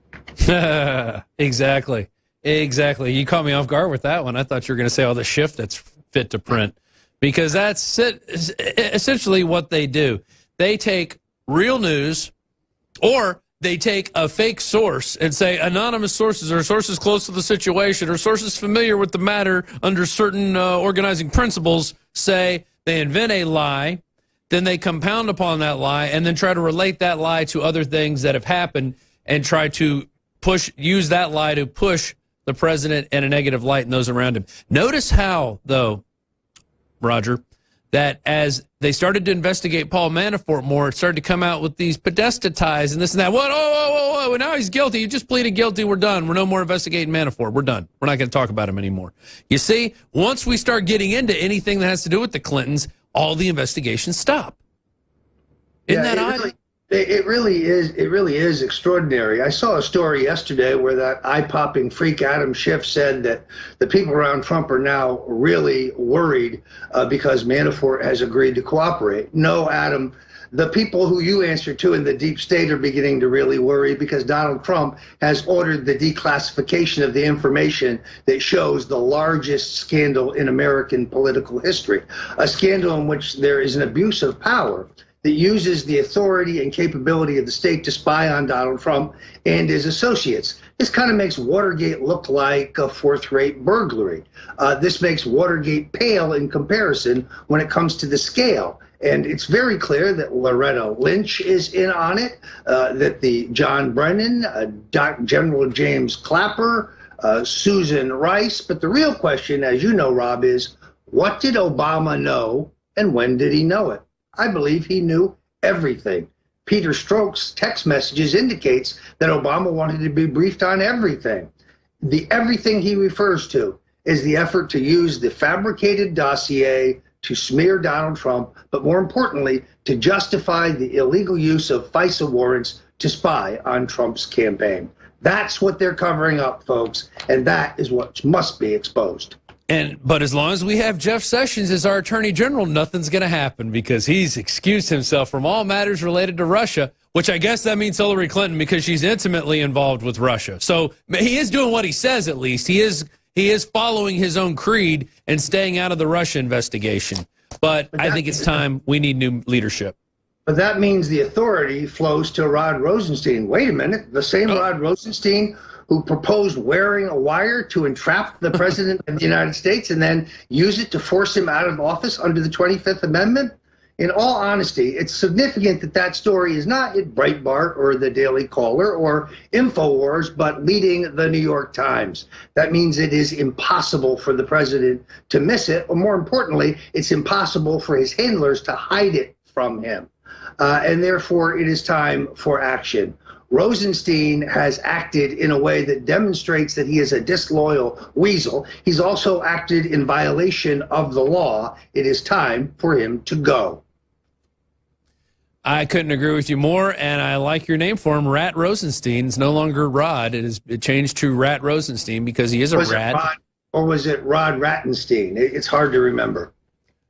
Exactly. Exactly. You caught me off guard with that one. I thought you were going to say all the shift that's fit to print, because that's essentially what they do. They take real news, or they take a fake source and say anonymous sources or sources close to the situation or sources familiar with the matter under certain organizing principles say. They invent a lie, then they compound upon that lie, and then try to relate that lie to other things that have happened and try to use that lie to push the president in a negative light and those around him. Notice how, though, Roger, that as they started to investigate Paul Manafort more, it started to come out with these Podesta ties and this and that. What? Oh, now he's guilty. He just pleaded guilty. We're done. We're no more investigating Manafort. We're done. We're not going to talk about him anymore. You see, once we start getting into anything that has to do with the Clintons, all the investigations stop. Isn't that odd? It really is extraordinary. I saw a story yesterday where that eye-popping freak Adam Schiff said that the people around Trump are now really worried because Manafort has agreed to cooperate. No, Adam, the people who you answer to in the deep state are beginning to really worry because Donald Trump has ordered the declassification of the information that shows the largest scandal in American political history, a scandal in which there is an abuse of power. that uses the authority and capability of the state to spy on Donald Trump and his associates. This kind of makes Watergate look like a fourth-rate burglary. This makes Watergate pale in comparison when it comes to the scale. And it's very clear that Loretta Lynch is in on it, that the John Brennan, General James Clapper, Susan Rice. But the real question, as you know, Rob, is what did Obama know and when did he know it? I believe he knew everything. Peter Strzok's text messages indicates that Obama wanted to be briefed on everything. The everything he refers to is the effort to use the fabricated dossier to smear Donald Trump, but more importantly, to justify the illegal use of FISA warrants to spy on Trump's campaign. That's what they're covering up, folks, and that is what must be exposed. But as long as we have Jeff Sessions as our Attorney General, nothing's going to happen because he's excused himself from all matters related to Russia, which I guess that means Hillary Clinton because she's intimately involved with Russia. So he is doing what he says, at least. He is following his own creed and staying out of the Russia investigation. But I think it's time we need new leadership. But that means the authority flows to Rod Rosenstein. Wait a minute, the same Rod Rosenstein who proposed wearing a wire to entrap the President of the United States and then use it to force him out of office under the 25th Amendment? In all honesty, it's significant that that story is not at Breitbart or the Daily Caller or InfoWars, but leading the New York Times. That means it is impossible for the president to miss it, or more importantly, it's impossible for his handlers to hide it from him. And therefore, it is time for action. Rosenstein has acted in a way that demonstrates that he is a disloyal weasel. He's also acted in violation of the law. It is time for him to go. I couldn't agree with you more, and I like your name for him. Rat Rosenstein. It's no longer Rod. It changed to Rat Rosenstein because he is a rat. Or was it Rod Rattenstein? It's hard to remember.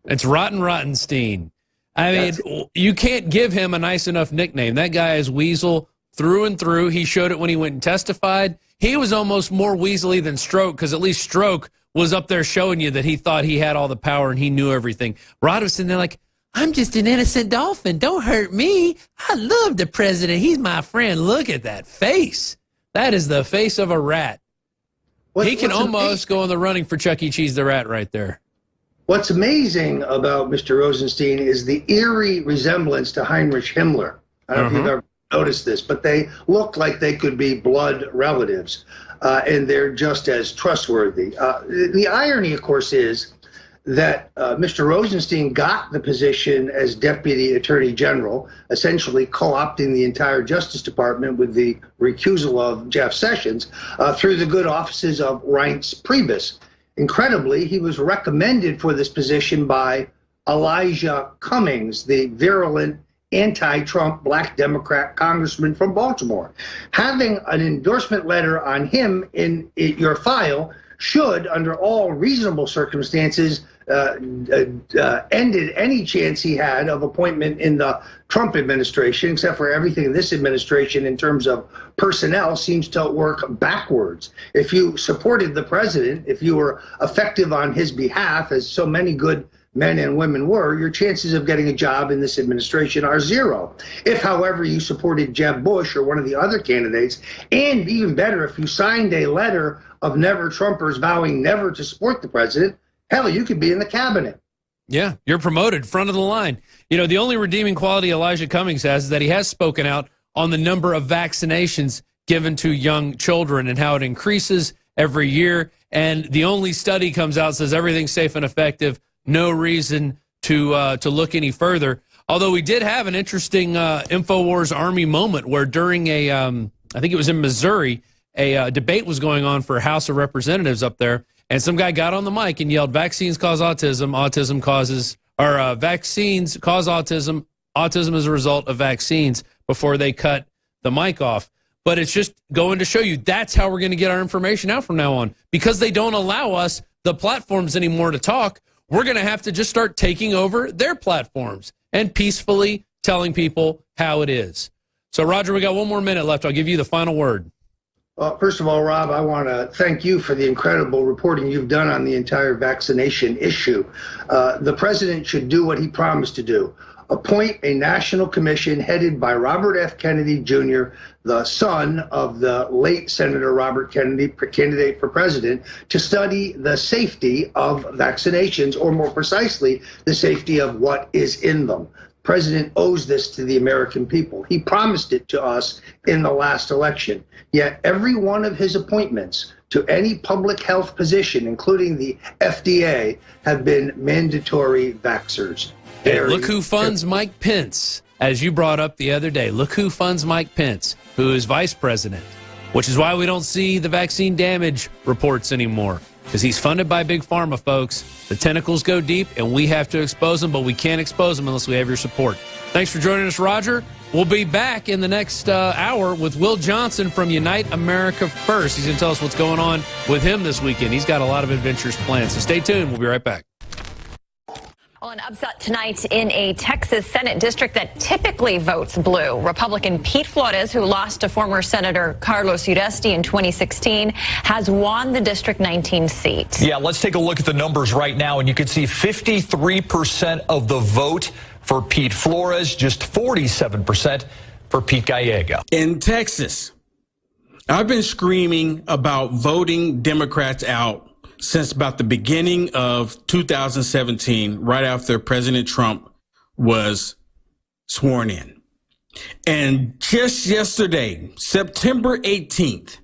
It's Rotten Rottenstein. I mean, you can't give him a nice enough nickname. That guy is weasel through and through. He showed it when he went and testified. He was almost more weaselly than Strzok, because at least Strzok was up there showing you that he thought he had all the power and he knew everything. Rod was sitting there like, I'm just an innocent dolphin. Don't hurt me. I love the president. He's my friend. Look at that face. That is the face of a rat. He can almost go in the running for Chuck E. Cheese the rat right there. What's amazing about Mr. Rosenstein is the eerie resemblance to Heinrich Himmler. I don't know if you've ever noticed this, but they look like they could be blood relatives, and they're just as trustworthy. The irony, of course, is that Mr. Rosenstein got the position as Deputy Attorney General, essentially co-opting the entire Justice Department with the recusal of Jeff Sessions, through the good offices of Reince Priebus. Incredibly, he was recommended for this position by Elijah Cummings, the virulent anti-Trump black Democrat congressman from Baltimore. Having an endorsement letter on him in your file should, under all reasonable circumstances, ended any chance he had of appointment in the Trump administration, except for everything in this administration in terms of personnel seems to work backwards. If you supported the president, if you were effective on his behalf, as so many good men and women were, your chances of getting a job in this administration are zero. If, however, you supported Jeb Bush or one of the other candidates, and even better, if you signed a letter of never Trumpers vowing never to support the president, hell, you could be in the cabinet. Yeah, you're promoted, front of the line. You know, the only redeeming quality Elijah Cummings has is that he has spoken out on the number of vaccinations given to young children and how it increases every year. And the only study comes out says everything's safe and effective. No reason to look any further. Although we did have an interesting InfoWars Army moment where during a, I think it was in Missouri, a debate was going on for House of Representatives up there, and some guy got on the mic and yelled, "Vaccines cause autism. Autism causes, or vaccines cause autism. Autism is a result of vaccines." Before they cut the mic off. But it's just going to show you that's how we're going to get our information out from now on, because they don't allow us the platforms anymore to talk. We're going to have to just start taking over their platforms and peacefully telling people how it is. So, Roger, we got one more minute left. I'll give you the final word. Well, first of all, Rob, I want to thank you for the incredible reporting you've done on the entire vaccination issue. The president should do what he promised to do. appoint a national commission headed by Robert F. Kennedy Jr., the son of the late Senator Robert Kennedy, candidate for president, to study the safety of vaccinations, or more precisely, the safety of what is in them. The president owes this to the American people. He promised it to us in the last election. Yet every one of his appointments to any public health position, including the FDA, have been mandatory vaxxers. Hey, look who funds Mike Pence, as you brought up the other day. Look who funds Mike Pence, who is vice president, which is why we don't see the vaccine damage reports anymore, because he's funded by Big Pharma, folks. The tentacles go deep, and we have to expose them, but we can't expose them unless we have your support. Thanks for joining us, Roger. We'll be back in the next hour with Will Johnson from Unite America First. He's going to tell us what's going on with him this weekend. He's got a lot of adventures planned, so stay tuned. We'll be right back. Well, an upset tonight in a Texas Senate district that typically votes blue. Republican Pete Flores, who lost to former Senator Carlos Uresti in 2016, has won the District 19 seat. Yeah, let's take a look at the numbers right now, and you can see 53% of the vote for Pete Flores, just 47% for Pete Gallego. In Texas, I've been screaming about voting Democrats out since about the beginning of 2017, right after President Trump was sworn in. And just yesterday, September 18th,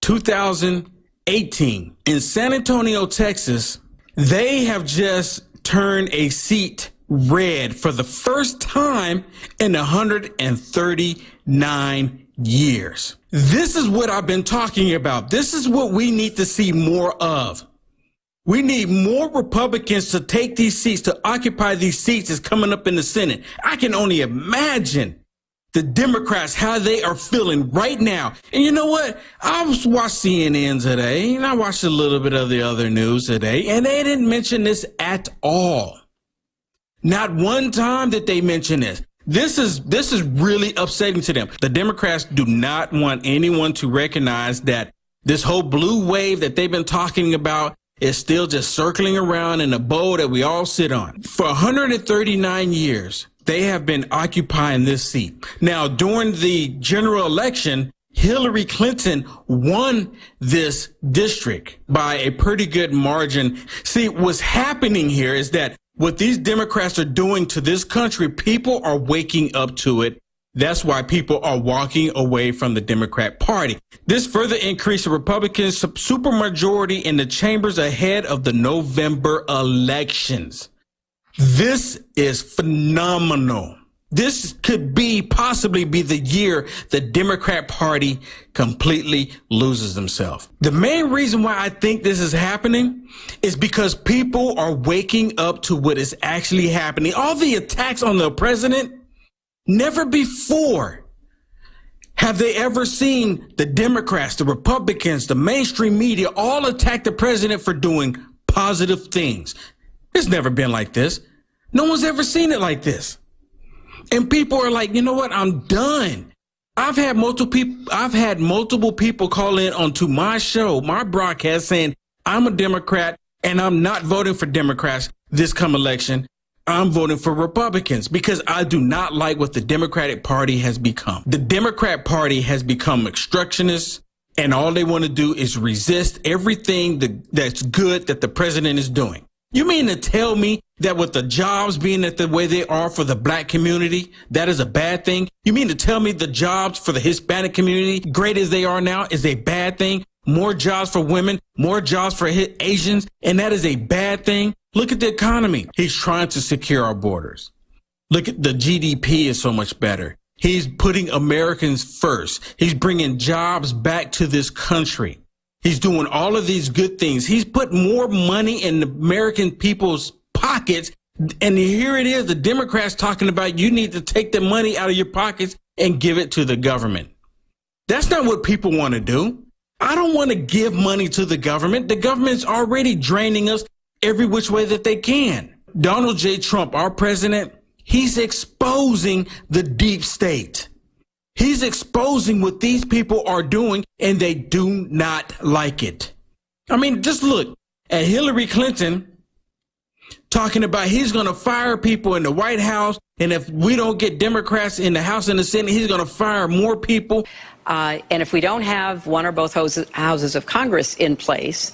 2018, in San Antonio, Texas, they have just turned a seat red for the first time in 139 years. This is what I've been talking about. This is what we need to see more of. We need more Republicans to take these seats, to occupy these seats that's coming up in the Senate. I can only imagine the Democrats, how they are feeling right now. And you know what? I watched CNN today, and I watched a little bit of the other news today, and they didn't mention this at all. Not one time did they mention this. This is really upsetting to them. The Democrats do not want anyone to recognize that this whole blue wave that they've been talking about is still just circling around in a bowl that we all sit on. For 139 years, they have been occupying this seat. Now, during the general election, Hillary Clinton won this district by a pretty good margin. See, what's happening here is that what these Democrats are doing to this country, people are waking up to it. That's why people are walking away from the Democrat Party. This further increased the Republican supermajority in the chambers ahead of the November elections. This is phenomenal. This could possibly be the year the Democrat Party completely loses themselves. The main reason why I think this is happening is because people are waking up to what is actually happening. All the attacks on the president, never before have they ever seen the Democrats, the Republicans, the mainstream media all attack the president for doing positive things. It's never been like this. No one's ever seen it like this. And people are like, you know what? I'm done. I've had multiple people call in onto my show, my broadcast, saying I'm a Democrat and I'm not voting for Democrats this come election. I'm voting for Republicans because I do not like what the Democratic Party has become. The Democrat Party has become obstructionists, and all they want to do is resist everything that's good that the president is doing. You mean to tell me that with the jobs being at the way they are for the black community, that is a bad thing? You mean to tell me the jobs for the Hispanic community, great as they are now, is a bad thing? More jobs for women, more jobs for Asians, and that is a bad thing? Look at the economy. He's trying to secure our borders. Look at the GDP is so much better. He's putting Americans first. He's bringing jobs back to this country. He's doing all of these good things. He's put more money in the American people's pockets. And here it is, the Democrats talking about you need to take the money out of your pockets and give it to the government. That's not what people want to do. I don't want to give money to the government. The government's already draining us every which way that they can. Donald J. Trump, our president, he's exposing the deep state. He's exposing what these people are doing, and they do not like it. I mean, just look at Hillary Clinton talking about he's going to fire people in the White House, and if we don't get Democrats in the House and the Senate, he's going to fire more people. And if we don't have one or both houses of Congress in place,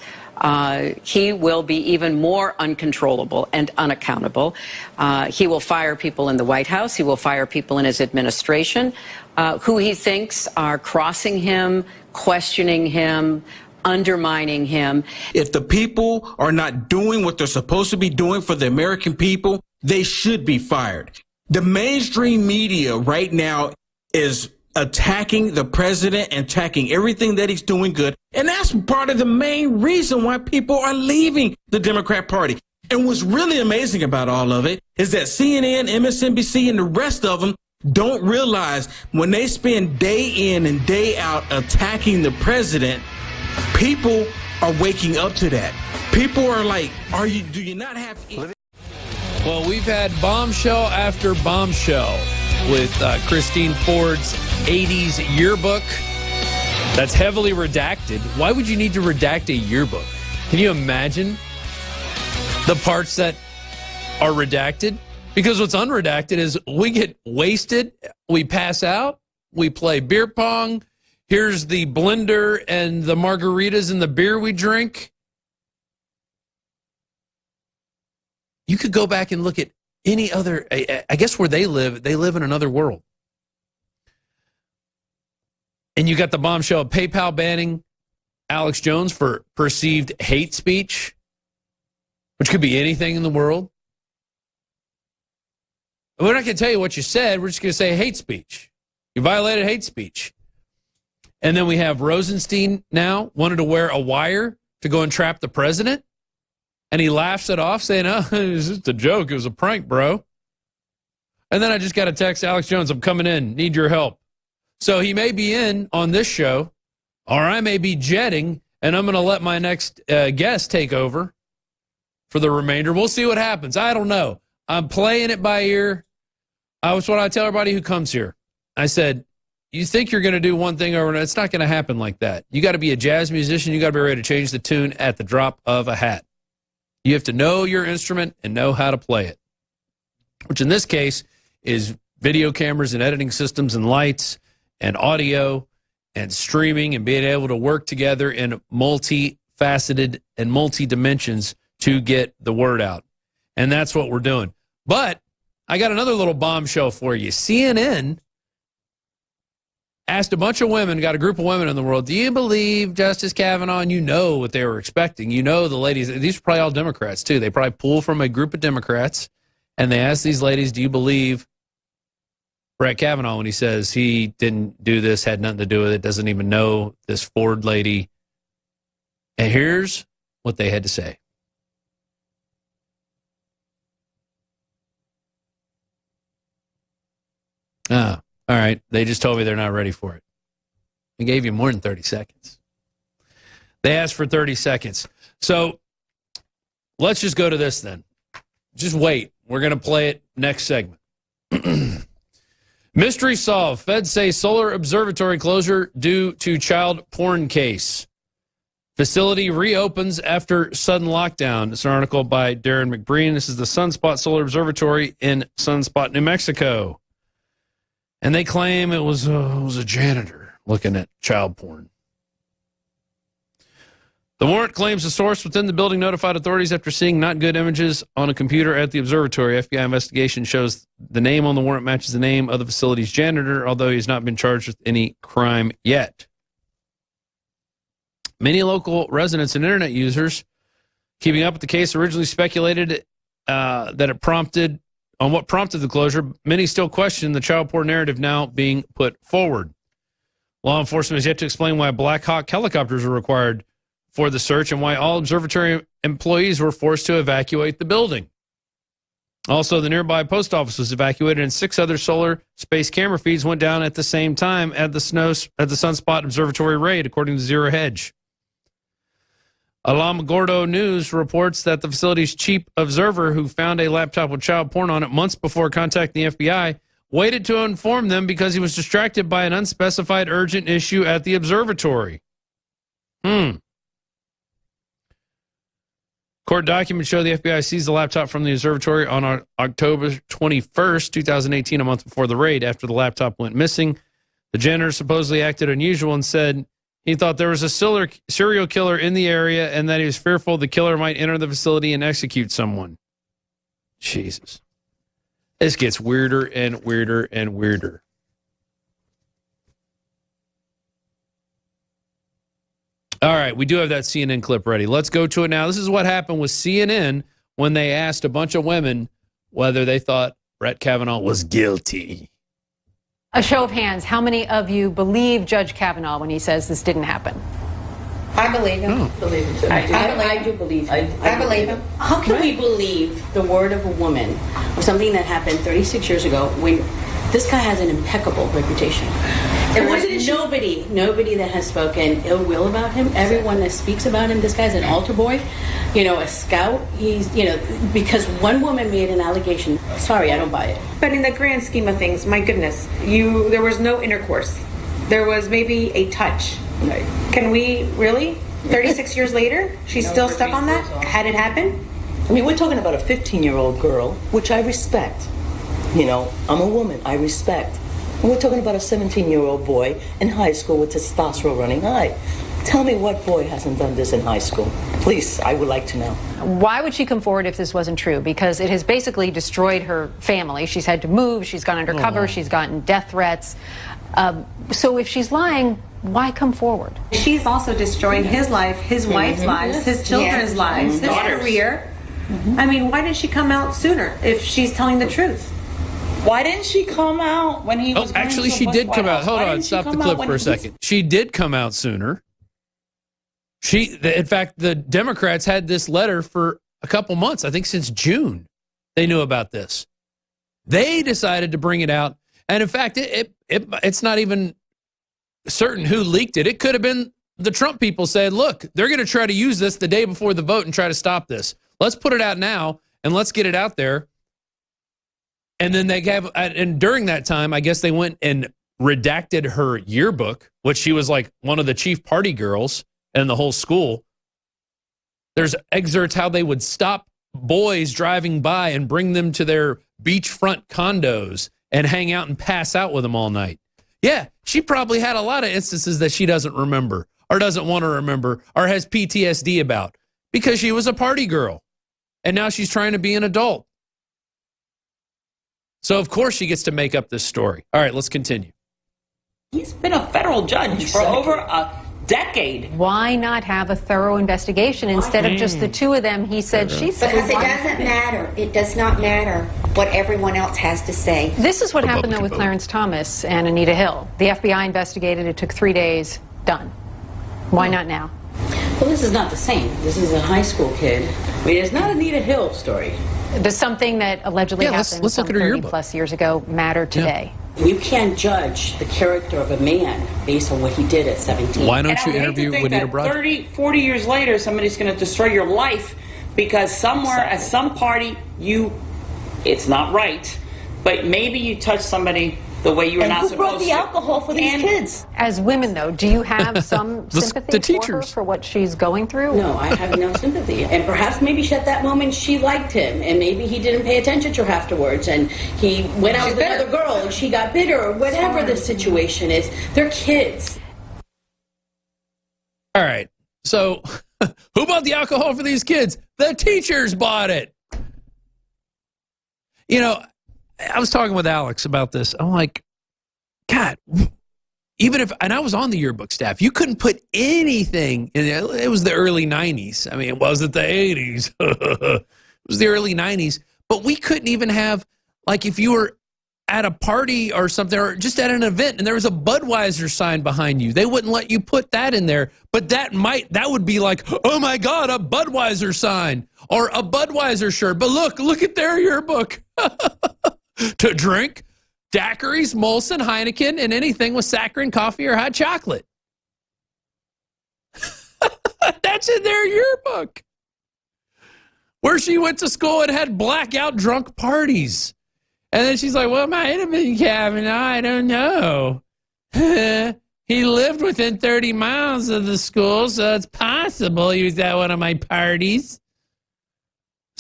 he will be even more uncontrollable and unaccountable. He will fire people in the White House. He will fire people in his administration who he thinks are crossing him, questioning him, undermining him. If the people are not doing what they're supposed to be doing for the American people, they should be fired. The mainstream media right now is attacking the president and attacking everything that he's doing good. And that's part of the main reason why people are leaving the Democrat Party. And what's really amazing about all of it is that CNN, MSNBC, and the rest of them don't realize when they spend day in and day out attacking the president, people are waking up to that. People are like, do you not have... Well, we've had bombshell after bombshell with Christine Ford's 80s yearbook that's heavily redacted. Why would you need to redact a yearbook? Can you imagine the parts that are redacted? Because what's unredacted is we get wasted, we pass out, we play beer pong, here's the blender and the margaritas and the beer we drink. You could go back and look at any other, I guess where they live in another world. And you got the bombshell of PayPal banning Alex Jones for perceived hate speech, which could be anything in the world. We're not going to tell you what you said. We're just going to say hate speech. You violated hate speech. And then we have Rosenstein now wanted to wear a wire to go and trap the president. And he laughs it off saying, oh, it was just a joke. It was a prank, bro. And then I just got a text, Alex Jones, I'm coming in. Need your help. So he may be in on this show, or I may be jetting, and I'm going to let my next guest take over for the remainder. We'll see what happens. I don't know. I'm playing it by ear. That's what I tell everybody who comes here. I said, you think you're going to do one thing over another. It's not going to happen like that. You got to be a jazz musician. You got to be ready to change the tune at the drop of a hat. You have to know your instrument and know how to play it, which in this case is video cameras and editing systems and lights and audio and streaming and being able to work together in multifaceted and multi-dimensions to get the word out. And that's what we're doing. But I got another little bombshell for you. CNN asked a bunch of women, got a group of women in the world, do you believe Justice Kavanaugh? And you know what they were expecting. You know the ladies, these are probably all Democrats too. They probably pull from a group of Democrats, and they asked these ladies, do you believe Brett Kavanaugh when he says he didn't do this, had nothing to do with it, doesn't even know this Ford lady? And here's what they had to say. Ah. All right, they just told me they're not ready for it. I gave you more than 30 seconds. They asked for 30 seconds. So let's just go to this then. Just wait. We're going to play it next segment. Mystery solved. Feds say solar observatory closure due to child porn case. Facility reopens after sudden lockdown. It's an article by Darren McBreen. This is the Sunspot Solar Observatory in Sunspot, New Mexico. And they claim it was a janitor looking at child porn. The warrant claims a source within the building notified authorities after seeing not good images on a computer at the observatory. FBI investigation shows the name on the warrant matches the name of the facility's janitor, although he's not been charged with any crime yet. Many local residents and internet users keeping up with the case originally speculated that it prompted on what prompted the closure. Many still question the child porn narrative now being put forward. Law enforcement has yet to explain why Black Hawk helicopters were required for the search and why all observatory employees were forced to evacuate the building. Also, the nearby post office was evacuated and 6 other solar space camera feeds went down at the same time at the Sunspot Observatory raid, according to Zero Hedge. Alamogordo News reports that the facility's chief observer, who found a laptop with child porn on it months before contacting the FBI, waited to inform them because he was distracted by an unspecified urgent issue at the observatory. According Court documents show the FBI seized the laptop from the observatory on October 21st, 2018, a month before the raid. After the laptop went missing, the janitor supposedly acted unusual and said he thought there was a serial killer in the area and that he was fearful the killer might enter the facility and execute someone. Jesus. This gets weirder and weirder and weirder. All right, we do have that CNN clip ready. Let's go to it now. This is what happened with CNN when they asked a bunch of women whether they thought Brett Kavanaugh was guilty. A show of hands, how many of you believe Judge Kavanaugh when he says this didn't happen? I believe him. Believe him too. I do believe him. I believe him. How can we believe the word of a woman or something that happened 36 years ago when this guy has an impeccable reputation? There was nobody that has spoken ill will about him. Everyone that speaks about him, this guy's an altar boy, a scout. He's, because one woman made an allegation. Sorry, I don't buy it. But in the grand scheme of things, my goodness, there was no intercourse. There was maybe a touch. Right. Can we really? 36 years later, she's still stuck on that? Had it happened? I mean, we're talking about a 15-year-old girl, which I respect. I'm a woman, I respect. And we're talking about a 17-year-old boy in high school with testosterone running high. Tell me what boy hasn't done this in high school. Please, I would like to know. Why would she come forward if this wasn't true? Because it has basically destroyed her family. She's had to move, she's gone undercover, she's gotten death threats. So if she's lying, why come forward? She's also destroying his life, his wife's lives, his children's lives, his career. I mean, why didn't she come out sooner if she's telling the truth? Why didn't she come out when he was actually, she did come out. Hold on, stop the clip for a second. She did come out sooner. In fact, the Democrats had this letter for a couple months. I think since June, they knew about this. They decided to bring it out. And in fact, it's not even certain who leaked it. It could have been the Trump people said, look, they're going to try to use this the day before the vote and try to stop this. Let's put it out now and let's get it out there. And then and during that time, I guess they went and redacted her yearbook, which she was like one of the chief party girls in the whole school. There's excerpts how they would stop boys driving by and bring them to their beachfront condos and hang out and pass out with them all night. Yeah, she probably had a lot of instances that she doesn't remember or doesn't want to remember or has PTSD about because she was a party girl. And now she's trying to be an adult. So, of course, she gets to make up this story. All right, let's continue. He's been a federal judge for over a decade. Why not have a thorough investigation instead of just the two of them? He said, she said. Because it doesn't matter. It does not matter what everyone else has to say. This is what happened, though, with Clarence Thomas and Anita Hill. The FBI investigated. It took 3 days. Done. Why not now? Well, this is not the same. This is a high school kid. I mean, it's not Anita Hill story. Does something that allegedly happened let's look at her 30 yearbook. Plus years ago matter today? Yeah. You can't judge the character of a man based on what he did at 17. Why don't you interview Juanita Broad? 30, 40 years later, somebody's going to destroy your life because somewhere at some party, it's not right, but maybe you touch somebody the way you were not supposed to. And who brought the alcohol for these kids? As women, though, do you have some sympathy for her for what she's going through? No, I have no sympathy. And perhaps maybe at that moment she liked him, and maybe he didn't pay attention to her afterwards, and he went out with another girl, and she got bitter, or whatever the situation is. They're kids. All right. So, who bought the alcohol for these kids? The teachers bought it. I was talking with Alex about this. I'm like, God, even if, and I was on the yearbook staff, you couldn't put anything in there. It was the early 90s. I mean, it wasn't the 80s. It was the early 90s. But we couldn't even have, like, if you were at a party or something, or just at an event, and there was a Budweiser sign behind you, they wouldn't let you put that in there. But that would be like, oh my God, a Budweiser sign or a Budweiser shirt. But look at their yearbook. To drink daiquiris, Molson, Heineken, and anything with saccharin, coffee, or hot chocolate. That's in their yearbook. Where she went to school and had blackout drunk parties. And then she's like, well, might have been Kavanaugh. I don't know. He lived within 30 miles of the school, so it's possible he was at one of my parties.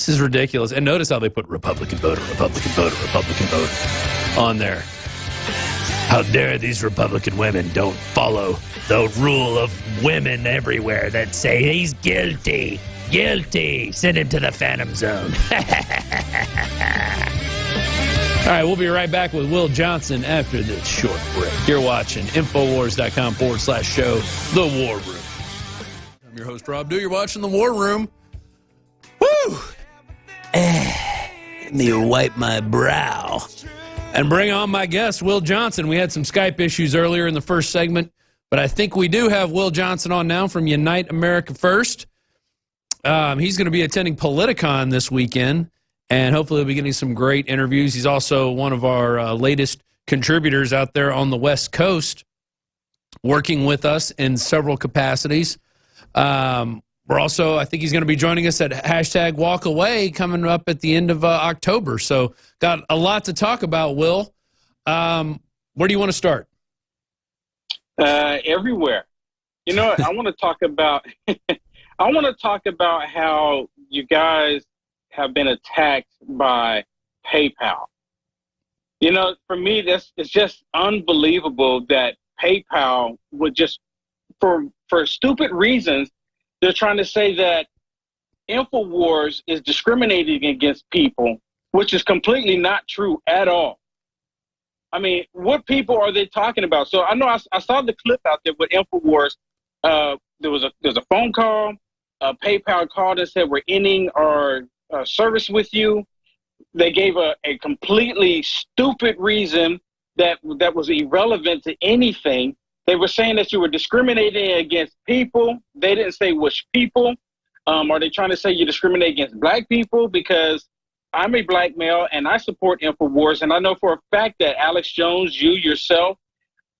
This is ridiculous. And notice how they put Republican voter, Republican voter, Republican voter on there. How dare these Republican women don't follow the rule of women everywhere that say he's guilty, guilty. Send him to the Phantom Zone. All right, we'll be right back with Will Johnson after this short break. You're watching Infowars.com/show, The War Room. I'm your host, Rob Dew. You're watching The War Room. Woo! Let me wipe my brow. And bring on my guest, Will Johnson. We had some Skype issues earlier in the first segment, but I think we do have Will Johnson on now from Unite America First. He's going to be attending Politicon this weekend, and hopefully he'll be getting some great interviews. He's also one of our latest contributors out there on the West Coast, working with us in several capacities. We're also, I think he's going to be joining us at #WalkAway coming up at the end of October. So got a lot to talk about, Will. Where do you want to start? Everywhere. You know, I want to talk about how you guys have been attacked by PayPal. You know, for me, it's just unbelievable that PayPal would just, for stupid reasons, they're trying to say that InfoWars is discriminating against people, which is completely not true at all. I mean, what people are they talking about? So I know I saw the clip out there with InfoWars. There was a phone call. PayPal called and said, we're ending our service with you. They gave a completely stupid reason that was irrelevant to anything. They were saying that you were discriminating against people. They didn't say which people. Are they trying to say you discriminate against black people? Because I'm a black male and I support InfoWars. And I know for a fact that Alex Jones, you yourself,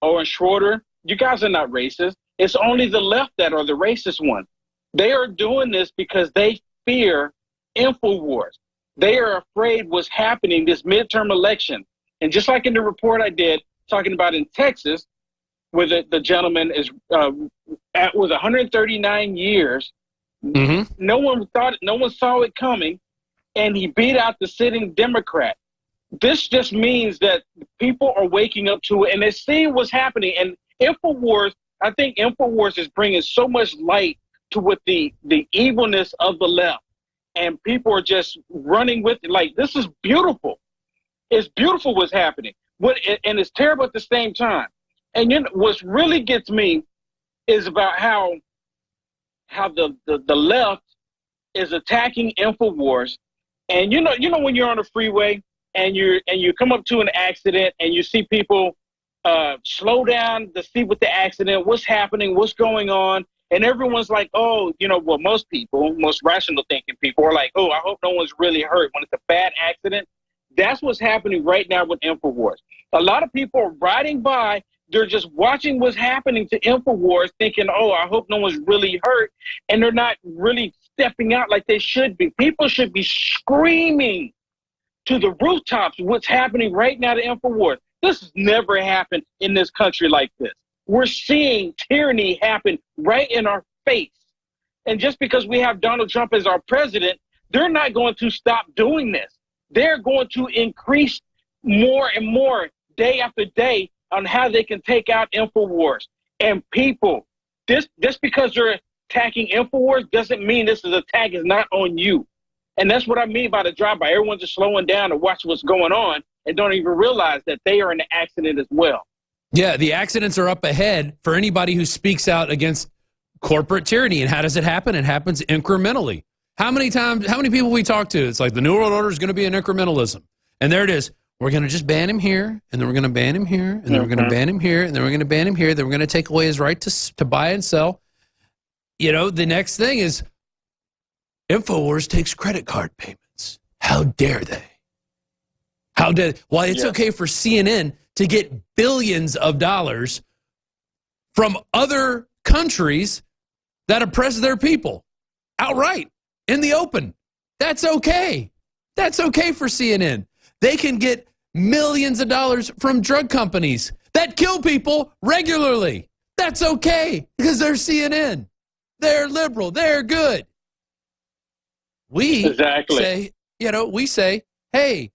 Owen Schroeder, you guys are not racist. It's only the left that are the racist ones. They are doing this because they fear InfoWars. They are afraid what's happening this midterm election. And just like in the report I did talking about in Texas, where the gentleman is with 139 years, no one saw it coming, and he beat out the sitting Democrat. This just means that people are waking up to it, and they're seeing what's happening. And InfoWars, I think InfoWars is bringing so much light to what the evilness of the left, and people are just running with it. Like, this is beautiful. It's beautiful what's happening, and it's terrible at the same time. And you know, what really gets me is about how the left is attacking InfoWars. And you know when you're on a freeway and you come up to an accident and you see people slow down to see what the accident, what's happening, what's going on, and everyone's like, oh, you know, well, most rational thinking people are like, oh, I hope no one's really hurt when it's a bad accident. That's what's happening right now with InfoWars. A lot of people are riding by. They're just watching what's happening to InfoWars thinking, oh, I hope no one's really hurt. And they're not really stepping out like they should be. People should be screaming to the rooftops what's happening right now to InfoWars. This has never happened in this country like this. We're seeing tyranny happen right in our face. And just because we have Donald Trump as our president, they're not going to stop doing this. They're going to increase more and more day after day on how they can take out InfoWars. And people, just because they're attacking InfoWars doesn't mean this attack is not on you. And that's what I mean by the drive-by. Everyone's just slowing down to watch what's going on and don't even realize that they are in the accident as well. Yeah, the accidents are up ahead for anybody who speaks out against corporate tyranny. And how does it happen? It happens incrementally. How many people we talk to, it's like the New World Order is going to be an incrementalism. And there it is. We're going to just ban him here, and then we're going to ban him here, and then we're going to ban him here, and then we're going to ban him here, then we're going to take away his right to buy and sell. You know, the next thing is InfoWars takes credit card payments. How dare they? How dare they? Why it's okay for CNN to get billions of dollars from other countries that oppress their people outright in the open. That's okay. That's okay for CNN. They can get millions of dollars from drug companies that kill people regularly. That's okay because they're CNN. They're liberal. They're good. We say, we say, hey,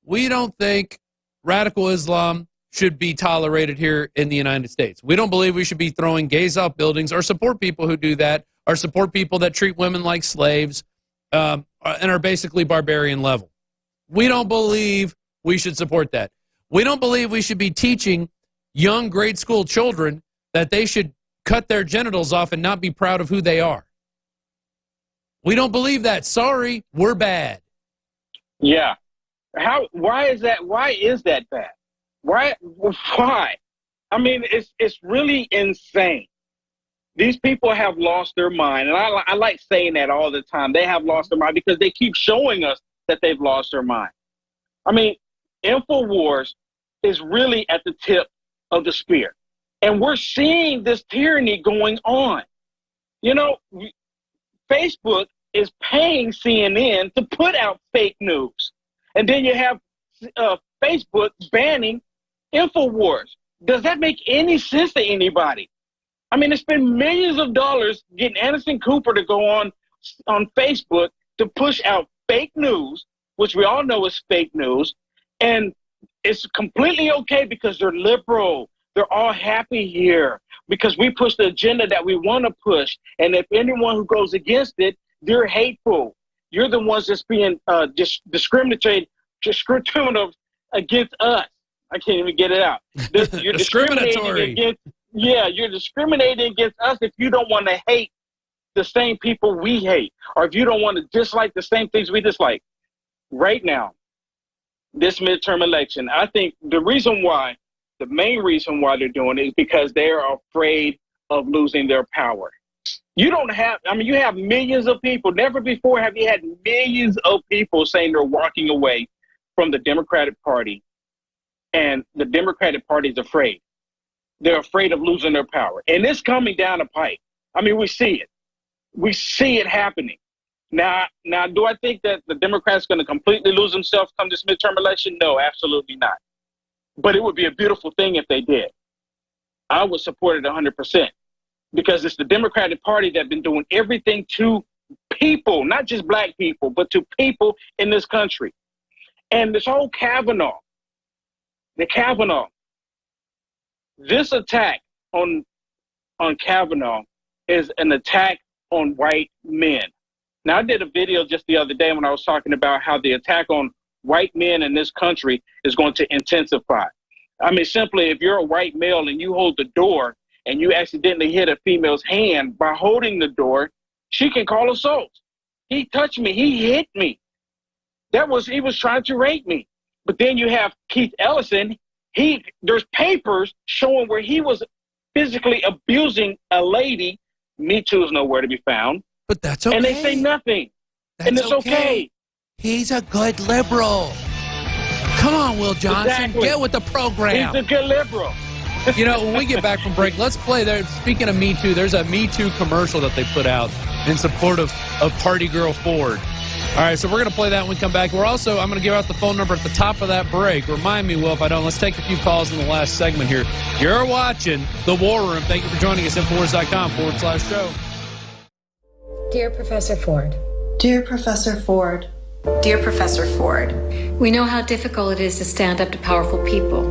we don't think radical Islam should be tolerated here in the United States. We don't believe we should be throwing gays off buildings or support people who do that or support people that treat women like slaves and are basically barbarian level. We don't believe we should support that. We don't believe we should be teaching young grade school children that they should cut their genitals off and not be proud of who they are. We don't believe that. Sorry, we're bad. Yeah. Why is that? Why is that bad? Why? I mean, it's really insane. These people have lost their mind. And I like saying that all the time. They have lost their mind because they keep showing us that they've lost their mind. I mean, InfoWars is really at the tip of the spear. And we're seeing this tyranny going on. You know, Facebook is paying CNN to put out fake news. And then you have Facebook banning InfoWars. Does that make any sense to anybody? I mean, it's been millions of dollars getting Anderson Cooper to go on Facebook to push out fake news, which we all know is fake news. And it's completely okay because they're liberal. They're all happy here because we push the agenda that we want to push. And if anyone who goes against it, they're hateful. You're the ones that's being discriminative against us. I can't even get it out. You're discriminating against, you're discriminating against us if you don't want to hate the same people we hate, or if you don't want to dislike the same things we dislike. Right now, this midterm election, I think the main reason why they're doing it is because they're afraid of losing their power. You have millions of people. Never before have you had millions of people saying they're walking away from the Democratic Party, and the Democratic Party is afraid. They're afraid of losing their power. And it's coming down the pipe. I mean, we see it. We see it happening. Now, do I think that the Democrats are going to completely lose themselves come this midterm election? No, absolutely not. But it would be a beautiful thing if they did. I would support it 100%. Because it's the Democratic Party that's been doing everything to people, not just black people, but to people in this country. And this whole Kavanaugh, this attack on Kavanaugh is an attack on white men. Now, I did a video just the other day when I was talking about how the attack on white men in this country is going to intensify. I mean, simply, if you're a white male and you hold the door and you accidentally hit a female's hand by holding the door, she can call assault. He touched me. He hit me. He was trying to rape me. But then you have Keith Ellison. There's papers showing where he was physically abusing a lady. Me Too is nowhere to be found. But that's okay. And they say nothing. And it's okay. He's a good liberal. Come on, Will Johnson. Exactly. Get with the program. He's a good liberal. You know, when we get back from break, let's play there. Speaking of Me Too, there's a Me Too commercial that they put out in support of Party Girl Ford. All right, so we're going to play that when we come back. I'm going to give out the phone number at the top of that break. Remind me, Will, if I don't. Let's take a few calls in the last segment here. You're watching The War Room. Thank you for joining us. Infowars.com/show. Dear Professor Ford. Dear Professor Ford. Dear Professor Ford, We know how difficult it is to stand up to powerful people.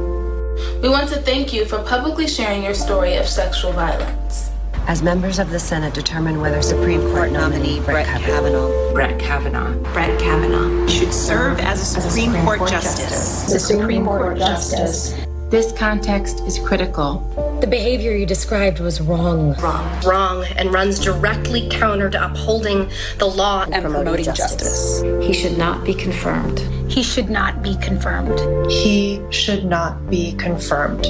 We want to thank you for publicly sharing your story of sexual violence. As members of the Senate determine whether Supreme Court nominee Brett Kavanaugh should serve as a Supreme Court Justice. The Supreme Court Justice. This context is critical. The behavior you described was wrong. Wrong, and runs directly counter to upholding the law and promoting justice. He should not be confirmed. He should not be confirmed. He should not be confirmed.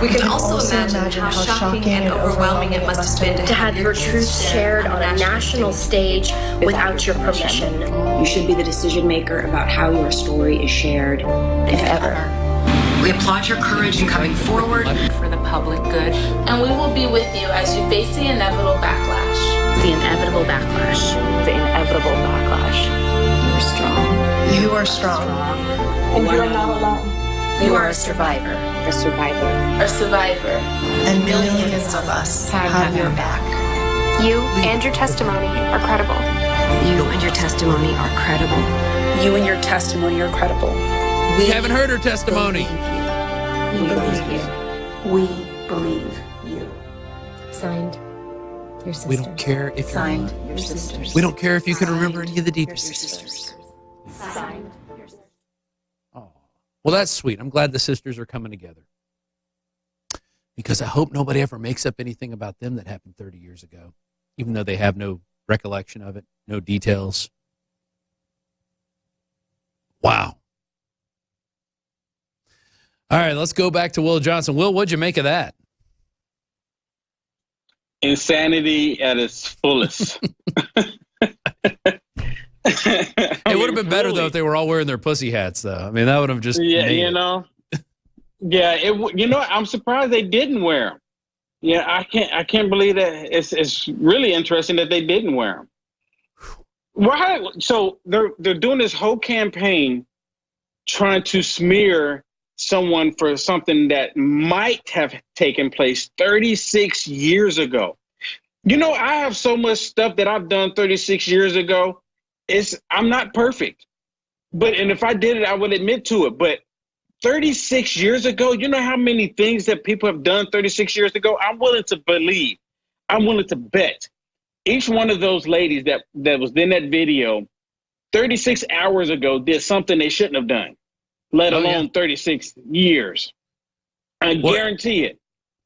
We can also imagine how shocking and overwhelming it must have been to have your truth shared on a national stage without your permission. You should be the decision maker about how your story is shared, if ever. We applaud your courage in coming forward For the public good. And we will be with you as you face the inevitable backlash. The inevitable backlash. The inevitable backlash. You're strong. You are strong. And you are not alone. You are a survivor. A survivor. A survivor. And millions of us have your back. You and your testimony are credible. You and your testimony are credible. You and your testimony are credible. We haven't heard her testimony. We believe you. We believe you. Signed, your sister. We don't care if you're Signed, not. your sisters. We don't care if you can remember any of the Your details. sisters. Signed, your sisters. Well, that's sweet. I'm glad the sisters are coming together. Because I hope nobody ever makes up anything about them that happened 30 years ago, even though they have no recollection of it, no details. Wow. All right, let's go back to Will Johnson. Will, what'd you make of that? Insanity at its fullest. It would have been better, though, if they were all wearing their pussy hats, though. I mean, that would have just you know. Yeah, you know, I'm surprised they didn't wear them. Yeah, I can't believe that. It's really interesting that they didn't wear them. Why? So they're doing this whole campaign trying to smear someone for something that might have taken place 36 years ago. You know, I have so much stuff that I've done 36 years ago. I'm not perfect, and if I did it, I would admit to it. But 36 years ago, you know how many things that people have done 36 years ago? I'm willing to believe, I'm willing to bet each one of those ladies that was in that video 36 hours ago did something they shouldn't have done, let alone 36 years. I guarantee it.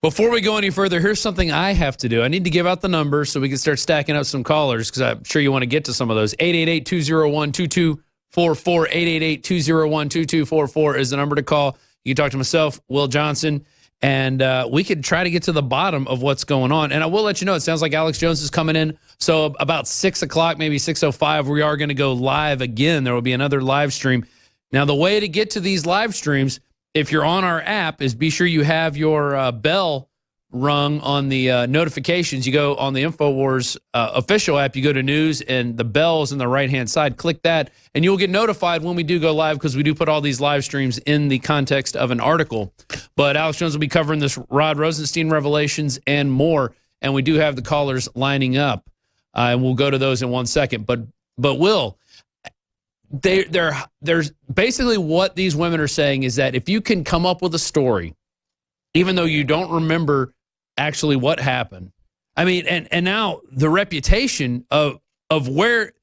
Before we go any further, here's something I have to do. I need to give out the numbers so we can start stacking up some callers, because I'm sure you want to get to some of those. 888-201-2244, 888-201-2244 is the number to call. You can talk to myself, Will Johnson, and we could try to get to the bottom of what's going on. And I will let you know, it sounds like Alex Jones is coming in. So about 6 o'clock, maybe 6:05, we are going to go live again. There will be another live stream. Now, the way to get to these live streams, if you're on our app, is be sure you have your bell rung on the notifications. You go on the InfoWars official app, you go to news, and the bell's in the right-hand side. Click that, and you'll get notified when we do go live, because we do put all these live streams in the context of an article. But Alex Jones will be covering this Rod Rosenstein revelations and more, and we do have the callers lining up. And we'll go to those in 1 second. But Will, there's basically what these women are saying is that if you can come up with a story, even though you don't remember actually what happened, I mean, and now the reputation of where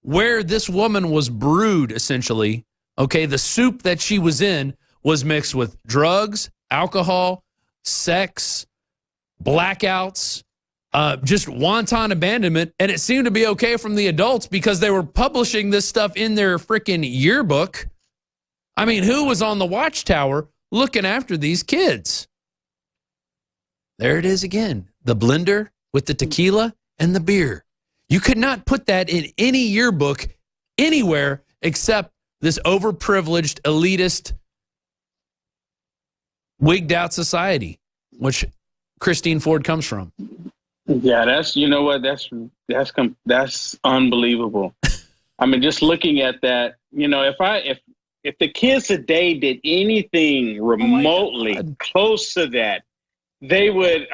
this woman was brewed, essentially, okay, the soup that she was in was mixed with drugs, alcohol, sex, blackouts, just wanton abandonment, and it seemed to be okay from the adults because they were publishing this stuff in their freaking yearbook. I mean, who was on the watchtower looking after these kids? There it is again, the blender with the tequila and the beer. You could not put that in any yearbook anywhere except this overprivileged, elitist, wigged out society, which Christine Ford comes from. Yeah, you know what, that's unbelievable. I mean, just looking at that, you know, if the kids today did anything remotely close to that, they would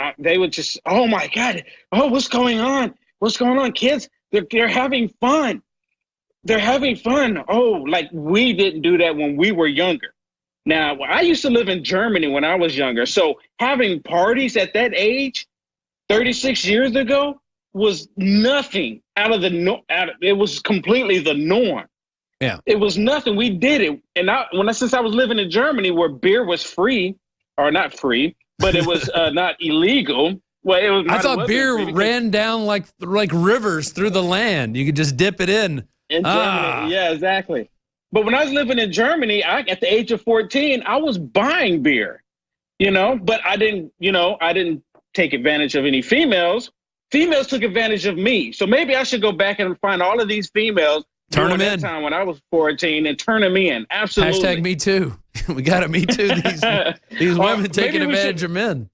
just, oh my God, oh, what's going on? What's going on? Kids, they're having fun. They're having fun. Oh, like we didn't do that when we were younger. Now, I used to live in Germany when I was younger. So having parties at that age, 36 years ago, was nothing out of the it was completely the norm. Yeah, it was nothing. We did it, and since I was living in Germany, where beer was free, or not free, but it was not illegal. Well, it was. I thought beer ran down like rivers through the land. You could just dip it in. In Germany, yeah, exactly. But when I was living in Germany, at the age of 14, I was buying beer, you know. But I didn't take advantage of any females. Females took advantage of me. So maybe I should go back and find all of these females. Turn them in. Time when I was 14 and turn them in. Absolutely. Hashtag me too. We got to me too. These women taking advantage of men.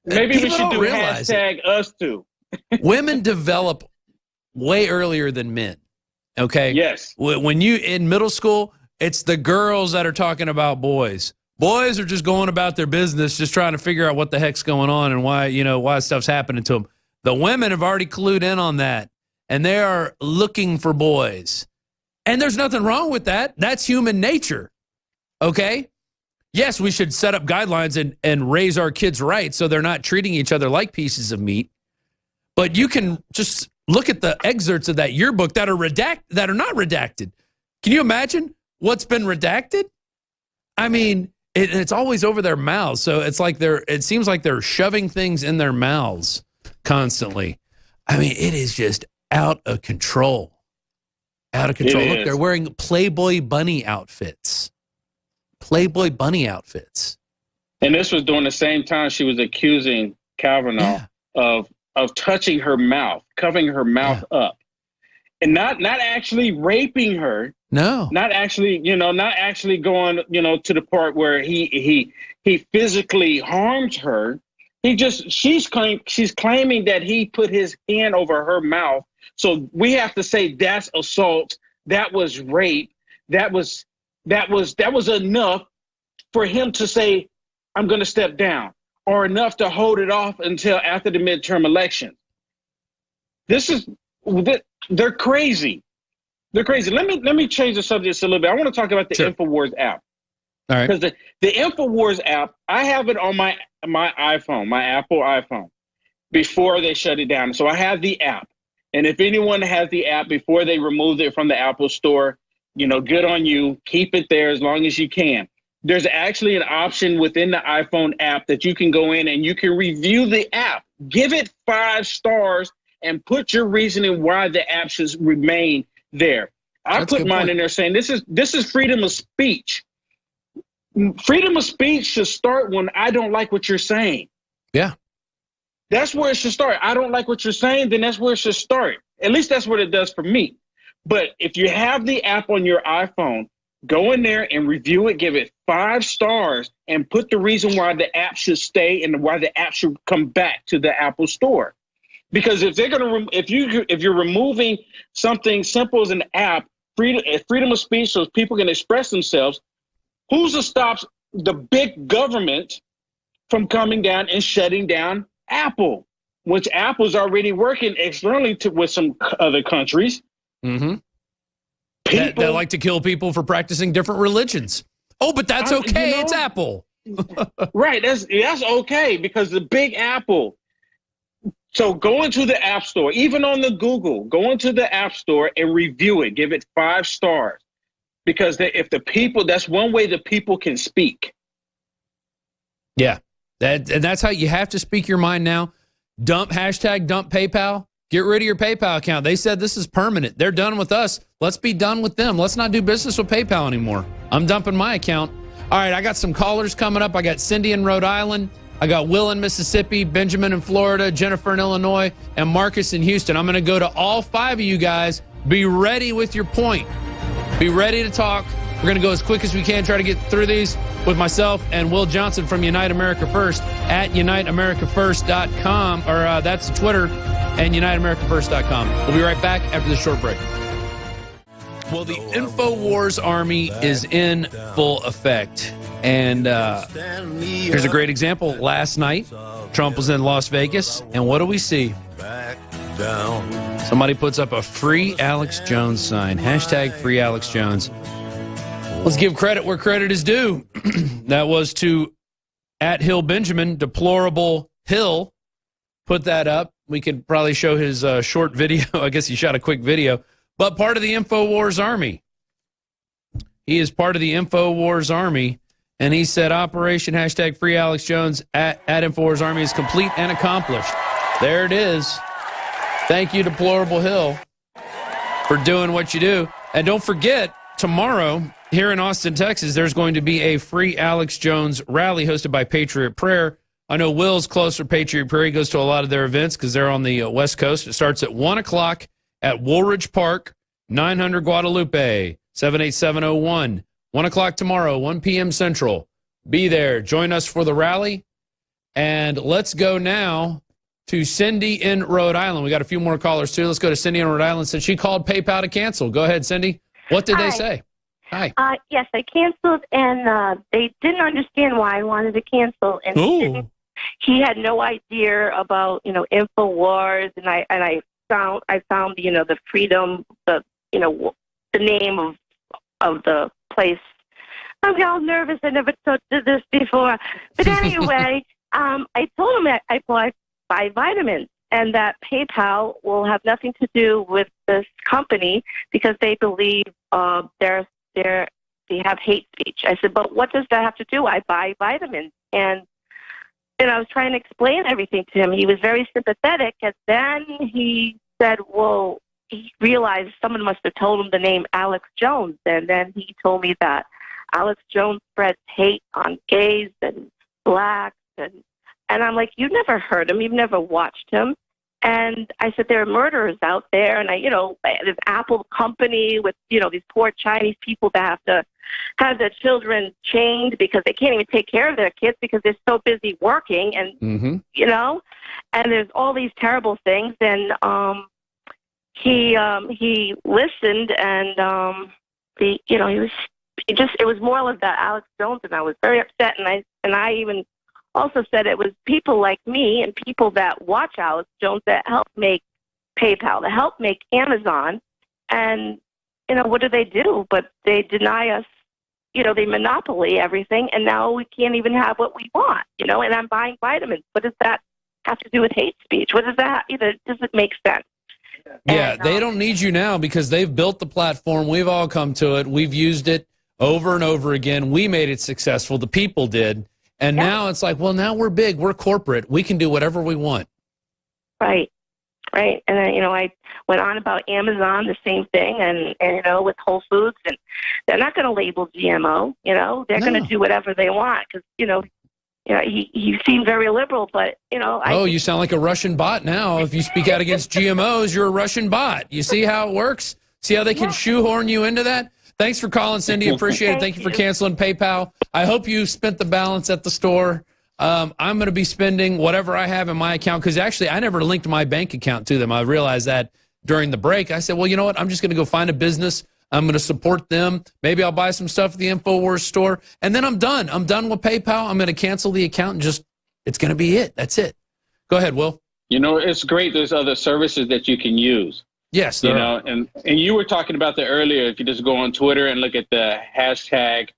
Maybe we should do hashtag us too. Women develop way earlier than men. Okay. Yes. When you in middle school, it's the girls that are talking about boys. Boys are just going about their business, just trying to figure out what the heck's going on and why stuff's happening to them. The women have already clued in on that, and they are looking for boys. And there's nothing wrong with that. That's human nature, okay? Yes, we should set up guidelines and raise our kids right so they're not treating each other like pieces of meat. But you can just look at the excerpts of that yearbook that are not redacted. Can you imagine what's been redacted? I mean, it's always over their mouths. So it's like it seems like they're shoving things in their mouths constantly. I mean, it is just out of control. Out of control. Look, they're wearing Playboy bunny outfits. Playboy bunny outfits. And this was during the same time she was accusing Kavanaugh of touching her mouth, covering her mouth up. And not actually raping her. No. Not actually going, to the part where he physically harms her. She's claiming that he put his hand over her mouth. So we have to say that's assault, that was rape, that was enough for him to say, I'm going to step down, or enough to hold it off until after the midterm election. They're crazy. They're crazy. Let me change the subject just a little bit. I want to talk about the InfoWars app. All right. Because the InfoWars app, I have it on my iPhone, my Apple iPhone, before they shut it down. So I have the app. And if anyone has the app before they removed it from the Apple Store, good on you. Keep it there as long as you can. There's actually an option within the iPhone app that you can go in and you can review the app. Give it 5 stars and put your reasoning why the app should remain there. I put mine in there saying this is freedom of speech. Freedom of speech should start when I don't like what you're saying. Yeah. That's where it should start. I don't like what you're saying, then that's where it should start. At least that's what it does for me. But if you have the app on your iPhone, go in there and review it, give it 5 stars, and put the reason why the app should stay and why the app should come back to the Apple Store. Because if they're going to, if you're removing something simple as an app, freedom of speech, so people can express themselves, who's to stop the big government from coming down and shutting down Apple, which Apple's already working externally with some other countries. Mm-hmm. That like to kill people for practicing different religions. Oh, but that's okay. It's Apple. Right. That's okay because the big Apple. So go into the App Store, even on the Google, go into the App Store and review it. Give it 5 stars. Because that's one way the people can speak. Yeah. That's how you have to speak your mind now. Dump PayPal. Get rid of your PayPal account. They said this is permanent. They're done with us. Let's be done with them. Let's not do business with PayPal anymore. I'm dumping my account. All right, I got some callers coming up. I got Cindy in Rhode Island. I got Will in Mississippi, Benjamin in Florida, Jennifer in Illinois, and Marcus in Houston. I'm going to go to all 5 of you guys. Be ready with your point. Be ready to talk. We're going to go as quick as we can, try to get through these with myself and Will Johnson from Unite America First at UniteAmericaFirst.com, or that's Twitter, and UniteAmericaFirst.com. We'll be right back after this short break. Well, the InfoWars army is in full effect. And here's a great example. Last night, Trump was in Las Vegas, and what do we see? Somebody puts up a free Alex Jones sign. Hashtag free Alex Jones. Let's give credit where credit is due. That was to @Hill Benjamin, Deplorable Hill, put that up. We could probably show his short video. I guess he shot a quick video. But part of the InfoWars army. He is part of the InfoWars army. And he said, Operation hashtag free Alex Jones at InfoWars army is complete and accomplished. There it is. Thank you, Deplorable Hill, for doing what you do. And don't forget, tomorrow, here in Austin, Texas, there's going to be a free Alex Jones rally hosted by Patriot Prayer. I know Will's close to Patriot Prayer. He goes to a lot of their events because they're on the West Coast. It starts at 1 o'clock at Woolridge Park, 900 Guadalupe, 78701. 1 o'clock tomorrow, 1 p.m. Central. Be there. Join us for the rally. And let's go now to Cindy in Rhode Island. We got a few more callers, too. Let's go to Cindy in Rhode Island since she called PayPal to cancel. Go ahead, Cindy. What did they say? Hi. Yes, I canceled, and they didn't understand why I wanted to cancel. And he had no idea about, InfoWars, and I found, you know, the freedom, the name of the place. I'm all nervous. I never did this before. But anyway, I told him that I buy vitamins and that PayPal will have nothing to do with this company because they believe they have hate speech. I said, but what does that have to do? I buy vitamins. And I was trying to explain everything to him. He was very sympathetic. And then he said, well, he realized someone must have told him the name Alex Jones. And then he told me that Alex Jones spreads hate on gays and blacks. And I'm like, you've never heard him. You've never watched him. And I said, there are murderers out there. And this Apple company with, these poor Chinese people that have to have their children chained because they can't even take care of their kids because they're so busy working. And, and there's all these terrible things. And he listened and, it was more of that Alex Jones. And I was very upset. And I even also said it was people like me and people that watch Alex Jones that help make PayPal, that help make Amazon. And, what do? But they deny us, they monopoly everything. And now we can't even have what we want, and I'm buying vitamins. What does that have to do with hate speech? What does that either? Does it make sense? Yeah, they don't need you now because they've built the platform. We've all come to it. We've used it over and over again. We made it successful. The people did. And now it's like, well, now we're big, we're corporate, we can do whatever we want. Right. And I went on about Amazon, the same thing, and with Whole Foods, and they're not going to label GMO. They're going to do whatever they want because he seemed very liberal, but you sound like a Russian bot now. If you speak out against GMOs, you're a Russian bot. You see how it works? See how they can shoehorn you into that? Thanks for calling, Cindy. Appreciate it. Thank you for canceling PayPal. I hope you spent the balance at the store. I'm going to be spending whatever I have in my account because actually I never linked my bank account to them. I realized that during the break. I said, well, you know what? I'm just going to go find a business. I'm going to support them. Maybe I'll buy some stuff at the InfoWars store. And then I'm done. I'm done with PayPal. I'm going to cancel the account and it's going to be it. That's it. Go ahead, Will. It's great. There's other services that you can use. Yes, and you were talking about that earlier. If you just go on Twitter and look at the hashtag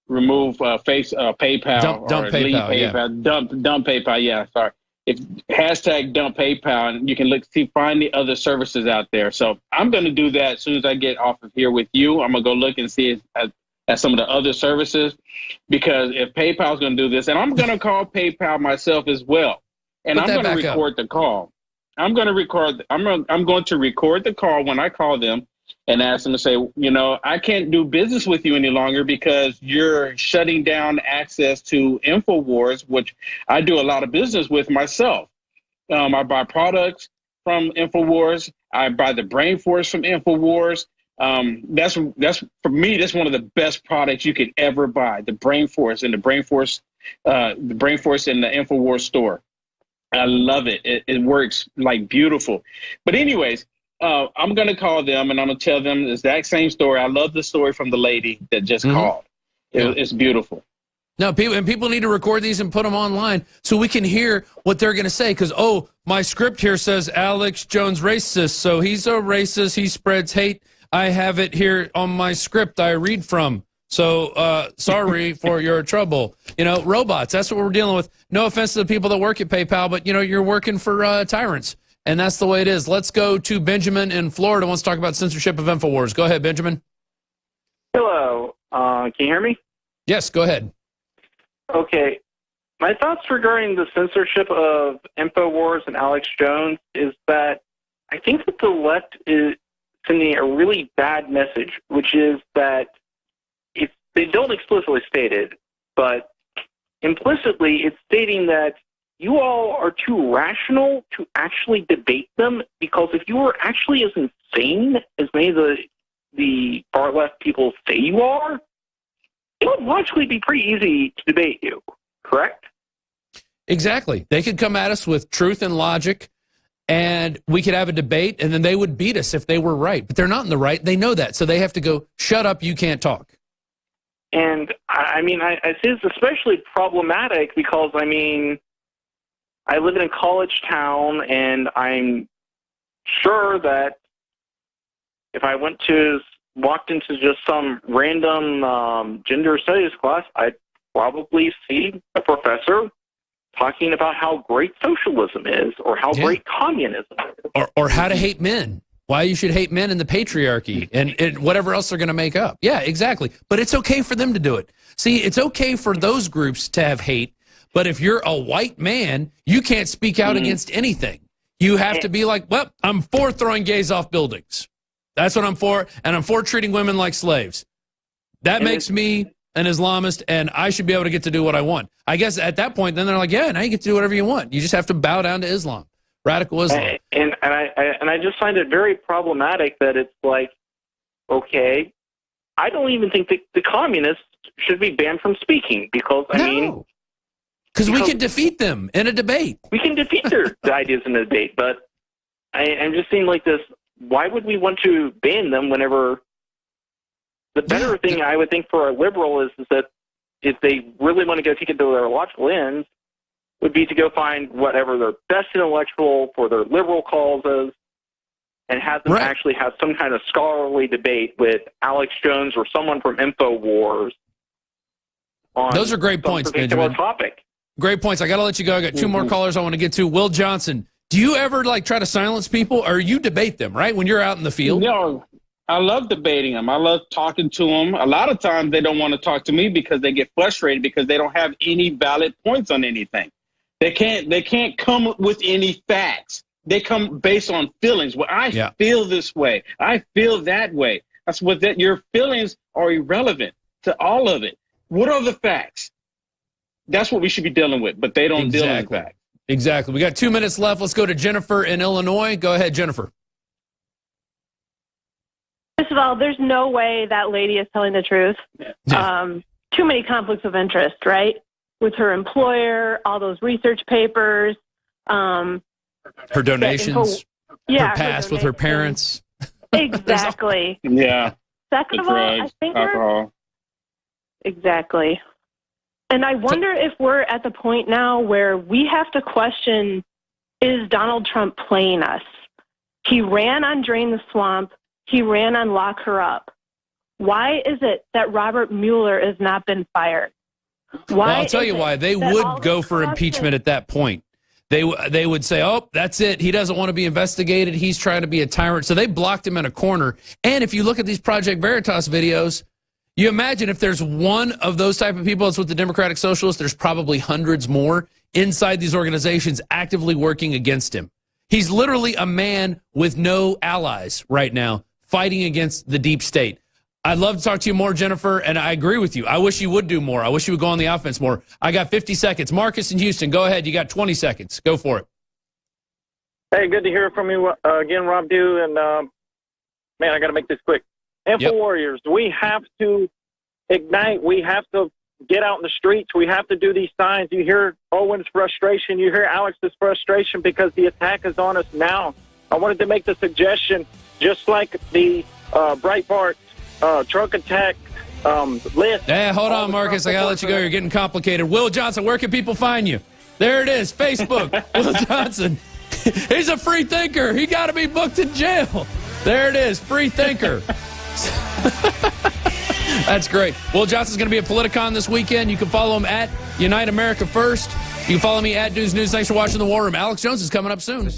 remove PayPal, dump or leave PayPal, dump PayPal. Yeah, sorry. If hashtag dump PayPal, and you can find the other services out there. So I'm going to do that as soon as I get off of here with you. I'm going to go look and see at some of the other services because if PayPal is going to do this, and I'm going to call PayPal myself as well, and I'm going to record the call. I'm going to record the call when I call them and ask them to say, I can't do business with you any longer because you're shutting down access to InfoWars, which I do a lot of business with myself. I buy products from InfoWars. I buy the Brain Force from InfoWars. That's for me, that's one of the best products you could ever buy. The Brain Force and the Brain Force in the InfoWars store. I love it. It works like beautiful. But anyways, I'm going to call them and I'm going to tell them the exact same story. I love the story from the lady that just called. It's beautiful. No, people need to record these and put them online so we can hear what they're going to say. Because, my script here says Alex Jones racist. So he's a racist. He spreads hate. I have it here on my script I read from. So sorry for your trouble. Robots, that's what we're dealing with. No offense to the people that work at PayPal, but, you're working for tyrants. And that's the way it is. Let's go to Benjamin in Florida. Wants to talk about censorship of InfoWars. Go ahead, Benjamin. Hello. Can you hear me? Yes, go ahead. Okay. My thoughts regarding the censorship of InfoWars and Alex Jones is that I think that the left is sending a really bad message, which is that they don't explicitly state it, but implicitly it's stating that you all are too rational to actually debate them, because if you were actually as insane as many of the far left people say you are, it would logically be pretty easy to debate you, correct? Exactly. They could come at us with truth and logic, and we could have a debate, and then they would beat us if they were right. But they're not in the right. They know that, so they have to go, shut up, you can't talk. And, I see this especially problematic because, I live in a college town, and I'm sure that if I walked into just some random gender studies class, I'd probably see a professor talking about how great socialism is, or how great communism is. Or how to hate men. Why you should hate men in the patriarchy and whatever else they're going to make up. Yeah, exactly. But it's okay for them to do it. See, it's okay for those groups to have hate, but if you're a white man, you can't speak out against anything. You have to be like, well, I'm for throwing gays off buildings. That's what I'm for, and I'm for treating women like slaves. That makes me an Islamist, and I should be able to get to do what I want. I guess at that point, then they're like, yeah, now you get to do whatever you want. You just have to bow down to Islam, radical Islam. And I just find it very problematic that it's like, okay, I don't even think that the communists should be banned from speaking, because, I mean... Because we can defeat them in a debate. We can defeat their ideas in a debate, but I'm just seeing like this, why would we want to ban them whenever... The better thing I would think for a liberal is that if they really want to go take it to their logical ends, would be to go find whatever their best intellectual for their liberal causes and have them actually have some kind of scholarly debate with Alex Jones or someone from InfoWars on those are great points, Benjamin. Topic. Great points. I got to let you go. I got two more callers I want to get to. Will Johnson, do you ever like try to silence people, or you debate them, right, when you're out in the field? No, I love debating them. I love talking to them. A lot of times they don't want to talk to me because they get frustrated because they don't have any valid points on anything. They can't come with any facts. They come based on feelings. Well, I feel this way. I feel that way. That's what your feelings are irrelevant to all of it. What are the facts? That's what we should be dealing with, but they don't deal with facts. Exactly. We got 2 minutes left. Let's go to Jennifer in Illinois. Go ahead, Jennifer. First of all, there's no way that lady is telling the truth. Too many conflicts of interest, right? With her employer, all those research papers. Her donations. Her past with her parents. Exactly. Yeah. Second of all, I think exactly. And I wonder if we're at the point now where we have to question, is Donald Trump playing us? He ran on Drain the Swamp. He ran on Lock Her Up. Why is it that Robert Mueller has not been fired? Well, I'll tell you why. They would go for impeachment at that point. They would say, oh, that's it. He doesn't want to be investigated. He's trying to be a tyrant. So they blocked him in a corner. And if you look at these Project Veritas videos, you imagine if there's one of those type of people that's with the Democratic Socialists, there's probably hundreds more inside these organizations actively working against him. He's literally a man with no allies right now fighting against the deep state. I'd love to talk to you more, Jennifer, and I agree with you. I wish you would do more. I wish you would go on the offense more. I got 50 seconds. Marcus in Houston, go ahead. You got 20 seconds. Go for it. Hey, good to hear from you again, Rob Dew. And, man, I got to make this quick. Info Warriors, we have to ignite. We have to get out in the streets. We have to do these signs. You hear Owen's frustration. You hear Alex's frustration because the attack is on us now. I wanted to make the suggestion, just like the Breitbart truck attack list. Hey, hold on, Marcus. I got to let you go. You're getting complicated. Will Johnson, where can people find you? There it is, Facebook. Will Johnson. He's a free thinker. He got to be booked in jail. There it is, free thinker. That's great. Will Johnson's going to be at Politicon this weekend. You can follow him at Unite America First. You can follow me at News. Thanks for watching The War Room. Alex Jones is coming up soon.